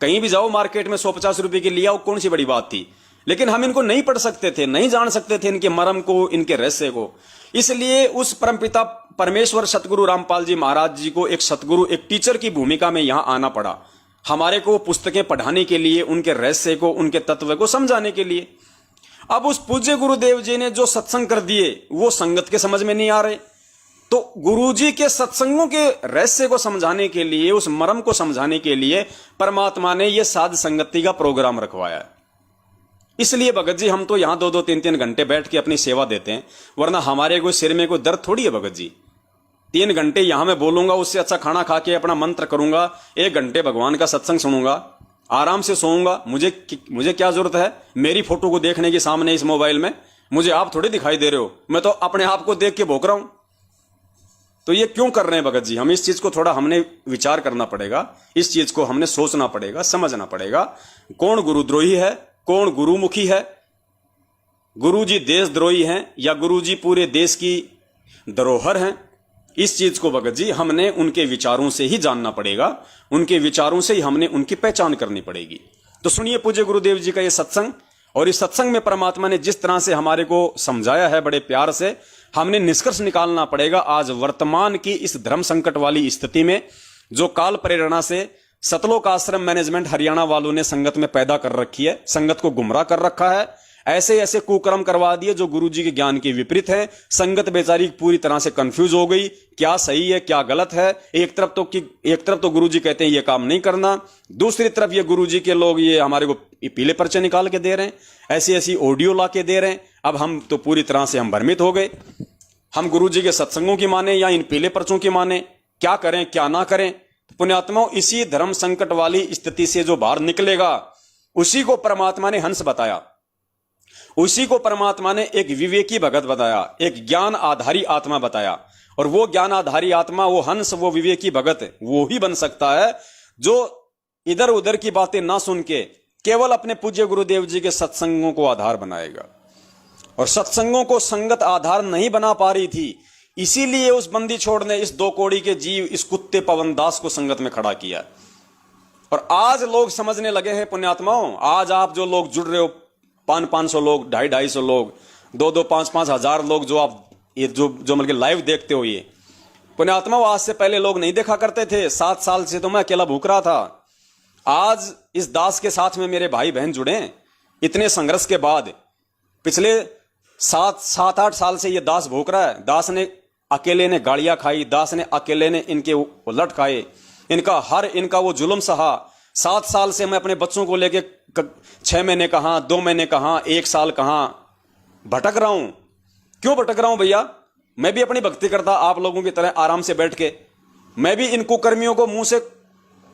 कहीं भी जाओ मार्केट में 150 रुपए की लिया, कौन सी बड़ी बात थी। लेकिन हम इनको नहीं पढ़ सकते थे, नहीं जान सकते थे इनके मर्म को, इनके रहस्य को। इसलिए उस परमपिता परमेश्वर सतगुरु रामपाल जी महाराज जी को एक सतगुरु, एक टीचर की भूमिका में यहां आना पड़ा, हमारे को पुस्तकें पढ़ाने के लिए, उनके रहस्य को, उनके तत्व को समझाने के लिए। अब उस पूज्य गुरुदेव जी ने जो सत्संग कर दिए वो संगत के समझ में नहीं आ रहे, तो गुरुजी के सत्संगों के रहस्य को समझाने के लिए, उस मर्म को समझाने के लिए परमात्मा ने यह साध संगति का प्रोग्राम रखवाया है। इसलिए भगत जी हम तो यहां 2-2, 3-3 घंटे बैठ के अपनी सेवा देते हैं, वरना हमारे कोई सिर में कोई दर्द थोड़ी है भगत जी। 3 घंटे यहां मैं बोलूंगा, उससे अच्छा खाना खा के अपना मंत्र करूंगा, 1 घंटे भगवान का सत्संग सुनूंगा, आराम से सोऊंगा। मुझे क्या जरूरत है मेरी फोटो को देखने की सामने इस मोबाइल में? मुझे आप थोड़ी दिखाई दे रहे हो, मैं तो अपने आप को देख के भोंक रहा हूं। तो ये क्यों कर रहे हैं भगत जी? हम इस चीज को थोड़ा हमने विचार करना पड़ेगा, इस चीज को हमने सोचना पड़ेगा, समझना पड़ेगा। कौन गुरुद्रोही है, कौन गुरुमुखी है? गुरुजी देशद्रोही हैं या गुरुजी पूरे देश की धरोहर हैं? इस चीज को भगत जी हमने उनके विचारों से ही जानना पड़ेगा, उनके विचारों से ही हमने उनकी पहचान करनी पड़ेगी। तो सुनिए पूज्य गुरुदेव जी का ये सत्संग, और इस सत्संग में परमात्मा ने जिस तरह से हमारे को समझाया है बड़े प्यार से, हमने निष्कर्ष निकालना पड़ेगा आज वर्तमान की इस धर्म संकट वाली स्थिति में, जो काल प्रेरणा से सतलोक आश्रम मैनेजमेंट हरियाणा वालों ने संगत में पैदा कर रखी है, संगत को गुमराह कर रखा है, ऐसे ऐसे कुकर्म करवा दिए जो गुरुजी के ज्ञान के विपरीत है। संगत बेचारी पूरी तरह से कंफ्यूज हो गई, क्या सही है क्या गलत है। एक तरफ तो गुरुजी कहते हैं ये काम नहीं करना, दूसरी तरफ ये गुरुजी के लोग ये हमारे को पीले पर्चे निकाल के दे रहे हैं, ऐसी ऐसी ऑडियो ला के दे रहे हैं। अब हम तो पूरी तरह से हम भ्रमित हो गए, हम गुरुजी के सत्संगों की माने या इन पीले पर्चों की माने, क्या करें क्या ना करें। पुण्यात्माओं, इसी धर्म संकट वाली स्थिति से जो बाहर निकलेगा उसी को परमात्मा ने हंस बताया, उसी को परमात्मा ने एक विवेकी भगत बताया, एक ज्ञान आधारी आत्मा बताया। और वो ज्ञान आधारी आत्मा, वो हंस, वो विवेकी भगत वो ही बन सकता है जो इधर उधर की बातें ना सुन के केवल अपने पूज्य गुरुदेव जी के सत्संगों को आधार बनाएगा। और सत्संगों को संगत आधार नहीं बना पा रही थी, इसीलिए उस बंदी छोड़ ने इस 2 कौड़ी के जीव, इस कुत्ते पवन दास को संगत में खड़ा किया। और आज लोग समझने लगे हैं पुण्यात्माओं, आज आप जो लोग जुड़ रहे हो, 500 लोग, 250 लोग, 2 5 हजार लोग, जो आप ये जो मतलब लाइव देखते हो, ये पुण्यात्माओं आज से पहले लोग नहीं देखा करते थे। 7 साल से तो मैं अकेला भूख रहा था। आज इस दास के साथ में मेरे भाई बहन जुड़े। इतने संघर्ष के बाद पिछले 7-8 साल से ये दास भूख रहा है। दास ने अकेले ने गाड़ियां खाई, दास ने अकेले ने इनके उलट खाए, इनका वो जुल्म सहा। 7 साल से मैं अपने बच्चों को लेके 6 महीने कहां, 2 महीने कहां, 1 साल कहां भटक रहा हूं। क्यों भटक रहा हूं भैया? मैं भी अपनी भक्ति करता आप लोगों की तरह आराम से बैठ के। मैं भी इन कुकर्मियों को मुंह से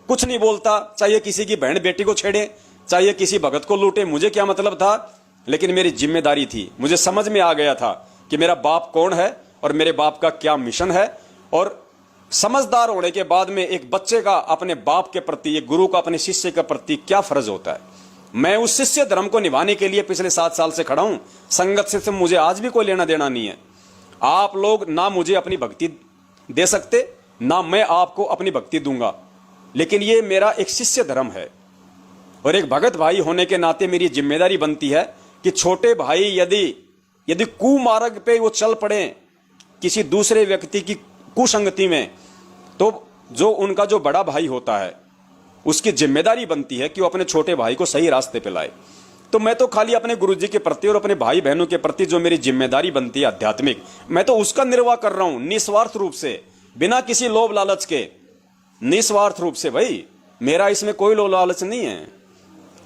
कुछ नहीं बोलता, चाहे किसी की बहन बेटी को छेड़े, चाहे किसी भगत को लूटे, मुझे क्या मतलब था। लेकिन मेरी जिम्मेदारी थी, मुझे समझ में आ गया था कि मेरा बाप कौन है और मेरे बाप का क्या मिशन है। और समझदार होने के बाद में एक बच्चे का अपने बाप के प्रति, एक गुरु का अपने शिष्य के प्रति क्या फर्ज होता है, मैं उस शिष्य धर्म को निभाने के लिए पिछले 7 साल से खड़ा हूं। संगत से मुझे आज भी कोई लेना देना नहीं है। आप लोग ना मुझे अपनी भक्ति दे सकते, ना मैं आपको अपनी भक्ति दूंगा, लेकिन ये मेरा एक शिष्य धर्म है। और एक भगत भाई होने के नाते मेरी जिम्मेदारी बनती है कि छोटे भाई यदि कुमार्ग पे वो चल पड़े किसी दूसरे व्यक्ति की कुसंगति में, तो जो उनका जो बड़ा भाई होता है उसकी जिम्मेदारी बनती है कि वो अपने छोटे भाई को सही रास्ते पे लाए। तो मैं तो खाली अपने गुरुजी के प्रति और अपने भाई बहनों के प्रति जो मेरी जिम्मेदारी बनती है आध्यात्मिक, मैं तो उसका निर्वाह कर रहा हूं निस्वार्थ रूप से, बिना किसी लोभ लालच के, निस्वार्थ रूप से। भाई मेरा इसमें कोई लोभ लालच नहीं है।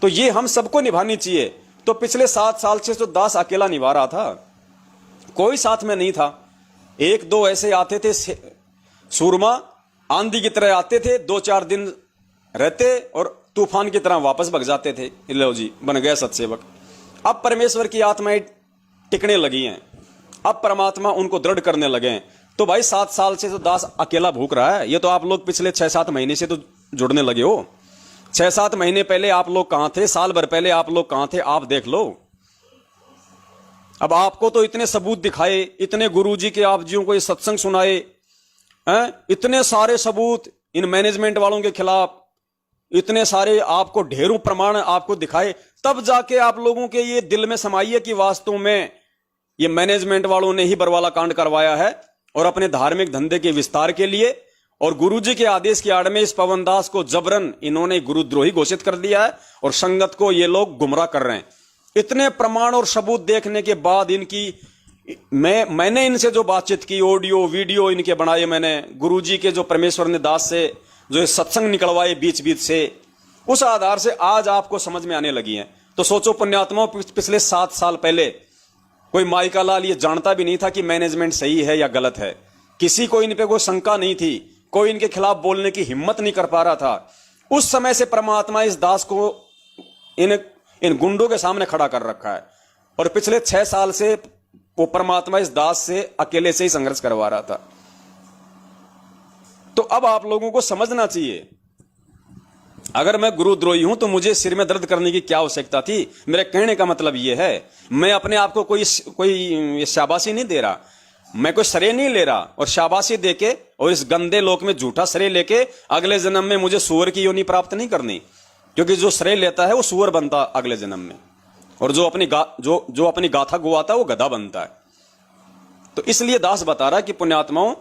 तो ये हम सबको निभानी चाहिए। तो पिछले 7 साल से तो दास अकेला निभा रहा था, कोई साथ में नहीं था। 1-2 ऐसे आते थे सूरमा, आंधी की तरह आते थे, 2-4 दिन रहते और तूफान की तरह वापस भग जाते थे। लो जी, बन गए सत्सेवक। अब परमेश्वर की आत्माएं टिकने लगी हैं, अब परमात्मा उनको दृढ़ करने लगे हैं। तो भाई 7 साल से तो दास अकेला भूख रहा है। ये तो आप लोग पिछले 6-7 महीने से तो जुड़ने लगे हो। 6-7 महीने पहले आप लोग कहां थे, साल भर पहले आप लोग कहां थे, आप देख लो। अब आपको तो इतने सबूत दिखाए, इतने गुरुजी के आप जियों को ये सत्संग सुनाए हैं, इतने सारे सबूत इन मैनेजमेंट वालों के खिलाफ, इतने सारे आपको ढेरों प्रमाण आपको दिखाए, तब जाके आप लोगों के ये दिल में समाइए कि वास्तव में ये मैनेजमेंट वालों ने ही बरवाला कांड करवाया है और अपने धार्मिक धंधे के विस्तार के लिए और गुरुजी के आदेश की आड़ में इस पवन दास को जबरन इन्होंने गुरुद्रोही घोषित कर दिया है और संगत को ये लोग गुमराह कर रहे हैं। इतने प्रमाण और सबूत देखने के बाद मैंने इनसे जो बातचीत की, ऑडियो वीडियो इनके बनाए, मैंने गुरुजी के जो परमेश्वर ने दास से जो सत्संग निकलवाए बीच बीच से, उस आधार से आज आपको समझ में आने लगी है। तो सोचो पुण्यात्माओं, पिछले 7 साल पहले कोई माइका लाल ये जानता भी नहीं था कि मैनेजमेंट सही है या गलत है। किसी को इन पे कोई शंका नहीं थी, कोई इनके खिलाफ बोलने की हिम्मत नहीं कर पा रहा था। उस समय से परमात्मा इस दास को इन गुंडों के सामने खड़ा कर रखा है और पिछले 6 साल से वो परमात्मा इस दास से अकेले से ही संघर्ष करवा रहा था। तो अब आप लोगों को समझना चाहिए, अगर मैं गुरुद्रोही हूं तो मुझे सिर में दर्द करने की क्या आवश्यकता थी। मेरे कहने का मतलब यह है, मैं अपने आप को कोई शाबाशी नहीं दे रहा, मैं कोई श्रेय नहीं ले रहा और शाबाशी देके और इस गंदे लोक में झूठा श्रेय लेके अगले जन्म में मुझे सूअर की योनि प्राप्त नहीं करनी, क्योंकि जो श्रेय लेता है वो सूअर बनता अगले जन्म में, और जो अपनी गाथा गुवाता है वो गधा बनता है। तो इसलिए दास बता रहा है कि पुण्यात्माओं,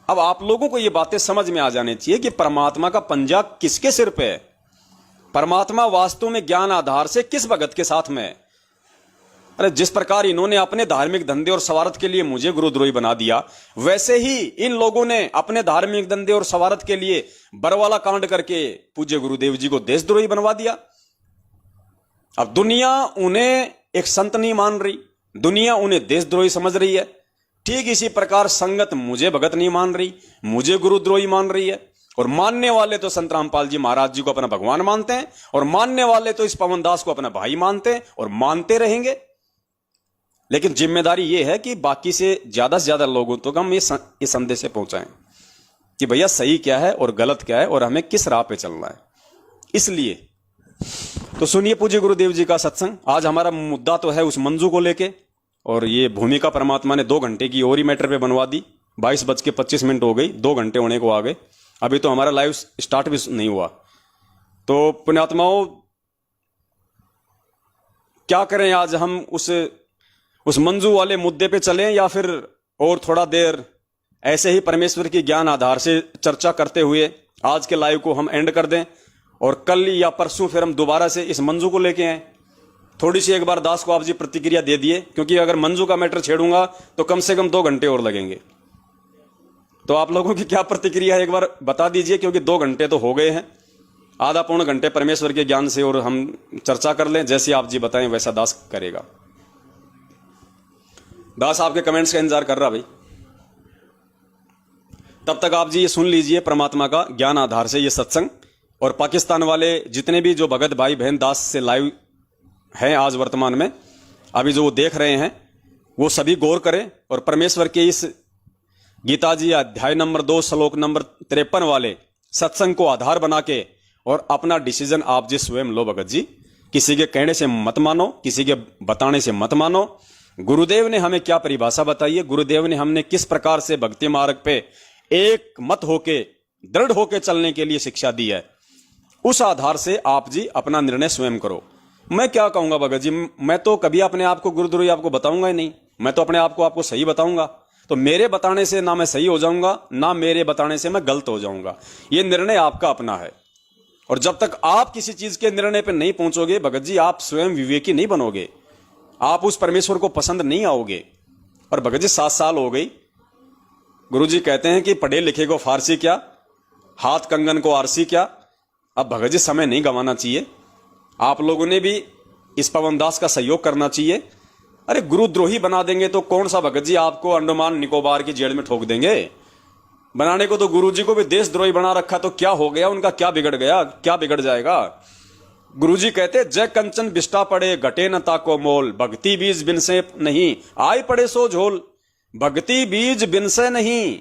अब आप लोगों को ये बातें समझ में आ जानी चाहिए कि परमात्मा का पंजा किसके सिर पे है। परमात्मा वास्तव में ज्ञान आधार से किस भगत के साथ में है। अरे जिस प्रकार इन्होंने अपने धार्मिक धंधे और स्वार्थ के लिए मुझे गुरुद्रोही बना दिया, वैसे ही इन लोगों ने अपने धार्मिक धंधे और स्वार्थ के लिए बरवाला कांड करके पूज्य गुरुदेव जी को देशद्रोही बनवा दिया। अब दुनिया उन्हें एक संत नहीं मान रही, दुनिया उन्हें देशद्रोही समझ रही है। ठीक इसी प्रकार संगत मुझे भगत नहीं मान रही, मुझे गुरुद्रोही मान रही है। और मानने वाले तो संत रामपाल जी महाराज जी को अपना भगवान मानते हैं और मानने वाले तो इस पवन दास को अपना भाई मानते हैं और मानते रहेंगे। लेकिन जिम्मेदारी यह है कि बाकी से ज्यादा लोगों तक हम ये संदेश पहुंचाएं। कि भैया सही क्या है और गलत क्या है और हमें किस राह पे चलना है। इसलिए तो सुनिए पूज्य गुरुदेव जी का सत्संग। आज हमारा मुद्दा तो है उस मंजू को लेके, और ये भूमिका परमात्मा ने 2 घंटे की और ही मैटर पे बनवा दी। 22:25 हो गई, 2 घंटे होने को आ गए, अभी तो हमारा लाइव स्टार्ट भी नहीं हुआ। तो पुण्यात्माओं, क्या करें, आज हम उस मंजू वाले मुद्दे पे चलें या फिर और थोड़ा देर ऐसे ही परमेश्वर की ज्ञान आधार से चर्चा करते हुए आज के लाइव को हम एंड कर दें और कल या परसों फिर हम दोबारा से इस मंजू को लेके आए। थोड़ी सी एक बार दास को आप जी प्रतिक्रिया दे दिए, क्योंकि अगर मंजू का मैटर छेड़ूंगा तो कम से कम 2 घंटे और लगेंगे। तो आप लोगों की क्या प्रतिक्रिया है एक बार बता दीजिए, क्योंकि 2 घंटे तो हो गए हैं। आधा पौन घंटे परमेश्वर के ज्ञान से और हम चर्चा कर लें, जैसे आप जी बताएं वैसा दास करेगा। दास आपके कमेंट्स का इंतजार कर रहा भाई। तब तक आप जी ये सुन लीजिए परमात्मा का ज्ञान आधार से ये सत्संग, और पाकिस्तान वाले जितने भी जो भगत भाई बहन दास से लाइव हैं आज वर्तमान में, अभी जो वो देख रहे हैं, वो सभी गौर करें और परमेश्वर के इस गीता जी अध्याय नंबर 2 श्लोक नंबर 53 वाले सत्संग को आधार बना के और अपना डिसीजन आप जी स्वयं लो भगत जी। किसी के कहने से मत मानो, किसी के बताने से मत मानो। गुरुदेव ने हमें क्या परिभाषा बताई है, गुरुदेव ने हमने किस प्रकार से भक्ति मार्ग पे एक मत होके दृढ़ होके चलने के लिए शिक्षा दी है, उस आधार से आप जी अपना निर्णय स्वयं करो। मैं क्या कहूंगा भगत जी, मैं तो कभी अपने आप को गुरुद्रोही आपको बताऊंगा ही नहीं। मैं तो अपने आप को आपको सही बताऊंगा। तो मेरे बताने से ना मैं सही हो जाऊंगा, ना मेरे बताने से मैं गलत हो जाऊंगा। ये निर्णय आपका अपना है, और जब तक आप किसी चीज के निर्णय पर नहीं पहुंचोगे भगत जी, आप स्वयं विवेकी नहीं बनोगे, आप उस परमेश्वर को पसंद नहीं आओगे। और भगत जी 7 साल हो गई, गुरुजी कहते हैं कि पढ़े लिखे को फारसी क्या, हाथ कंगन को आरसी क्या। अब भगत जी समय नहीं गंवाना चाहिए, आप लोगों ने भी इस पवन दास का सहयोग करना चाहिए। अरे गुरुद्रोही बना देंगे तो कौन सा भगत जी आपको अंडमान निकोबार की जेल में ठोक देंगे। बनाने को तो गुरुजी को भी देशद्रोही बना रखा, तो क्या हो गया, उनका क्या बिगड़ गया, क्या बिगड़ जाएगा। गुरुजी कहते जय कंचन बिष्टा पड़े घटे न ताको मोल, भक्ति बीज बिन से नहीं आय पड़े सो झोल। भक्ति बीज बिन से नहीं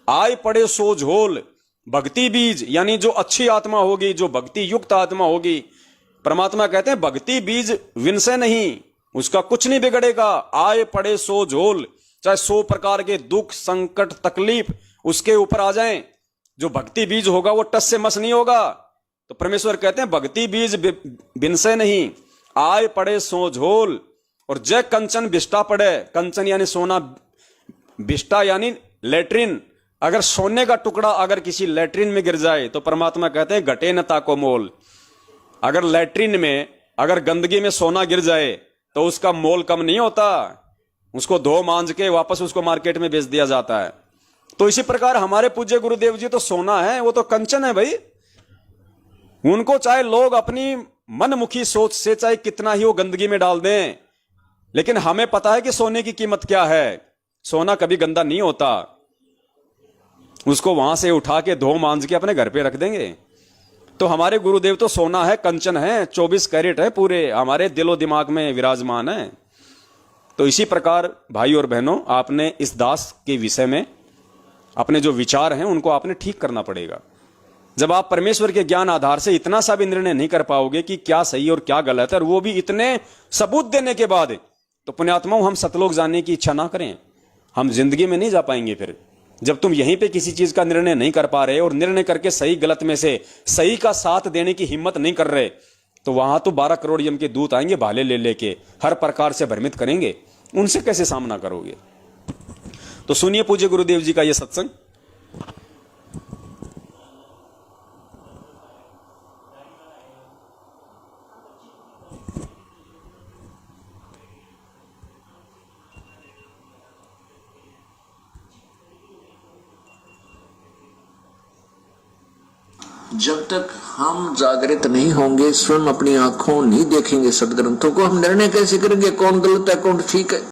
आय पड़े सो झोल। भक्ति बीज यानी जो अच्छी आत्मा होगी, जो भक्ति युक्त आत्मा होगी, परमात्मा कहते हैं भक्ति बीज विन से नहीं, उसका कुछ नहीं बिगड़ेगा। आय पड़े सो झोल, चाहे 100 प्रकार के दुख संकट तकलीफ उसके ऊपर आ जाएं, जो भक्ति बीज होगा वो टस से मस नहीं होगा। तो परमेश्वर कहते हैं भक्ति बीज बिन से नहीं आय पड़े सो झोल। और जय कंचन बिष्टा पड़े, कंचन यानी सोना, बिष्टा यानी लेट्रिन। अगर सोने का टुकड़ा अगर किसी लेट्रिन में गिर जाए तो परमात्मा कहते हैं घटे न ताको मोल। अगर लेट्रिन में अगर गंदगी में सोना गिर जाए तो उसका मोल कम नहीं होता, उसको धो मांज के वापस उसको मार्केट में बेच दिया जाता है। तो इसी प्रकार हमारे पूज्य गुरुदेव जी तो सोना है, वो तो कंचन है भाई। उनको चाहे लोग अपनी मनमुखी सोच से चाहे कितना ही वो गंदगी में डाल दें, लेकिन हमें पता है कि सोने की कीमत क्या है। सोना कभी गंदा नहीं होता, उसको वहां से उठा के धो मांज के अपने घर पे रख देंगे। तो हमारे गुरुदेव तो सोना है, कंचन है, 24 कैरेट है, पूरे हमारे दिलो दिमाग में विराजमान है। तो इसी प्रकार भाई और बहनों, आपने इस दास के विषय में अपने जो विचार हैं उनको आपने ठीक करना पड़ेगा। जब आप परमेश्वर के ज्ञान आधार से इतना सा भी निर्णय नहीं कर पाओगे कि क्या सही और क्या गलत है, और वो भी इतने सबूत देने के बाद, तो पुण्यात्माओं हम सतलोक जाने की इच्छा ना करें, हम जिंदगी में नहीं जा पाएंगे। फिर जब तुम यहीं पे किसी चीज का निर्णय नहीं कर पा रहे और निर्णय करके सही गलत में से सही का साथ देने की हिम्मत नहीं कर रहे, तो वहां तो 12 करोड़ यम के दूत आएंगे भाले ले लेके, हर प्रकार से भ्रमित करेंगे। उनसे कैसे सामना करोगे। तो सुनिए पूज्य गुरुदेव जी का यह सत्संग। जब तक हम जागृत नहीं होंगे, स्वयं अपनी आंखों नहीं देखेंगे सदग्रंथों को, हम निर्णय कैसे करेंगे कौन गलत है कौन ठीक है।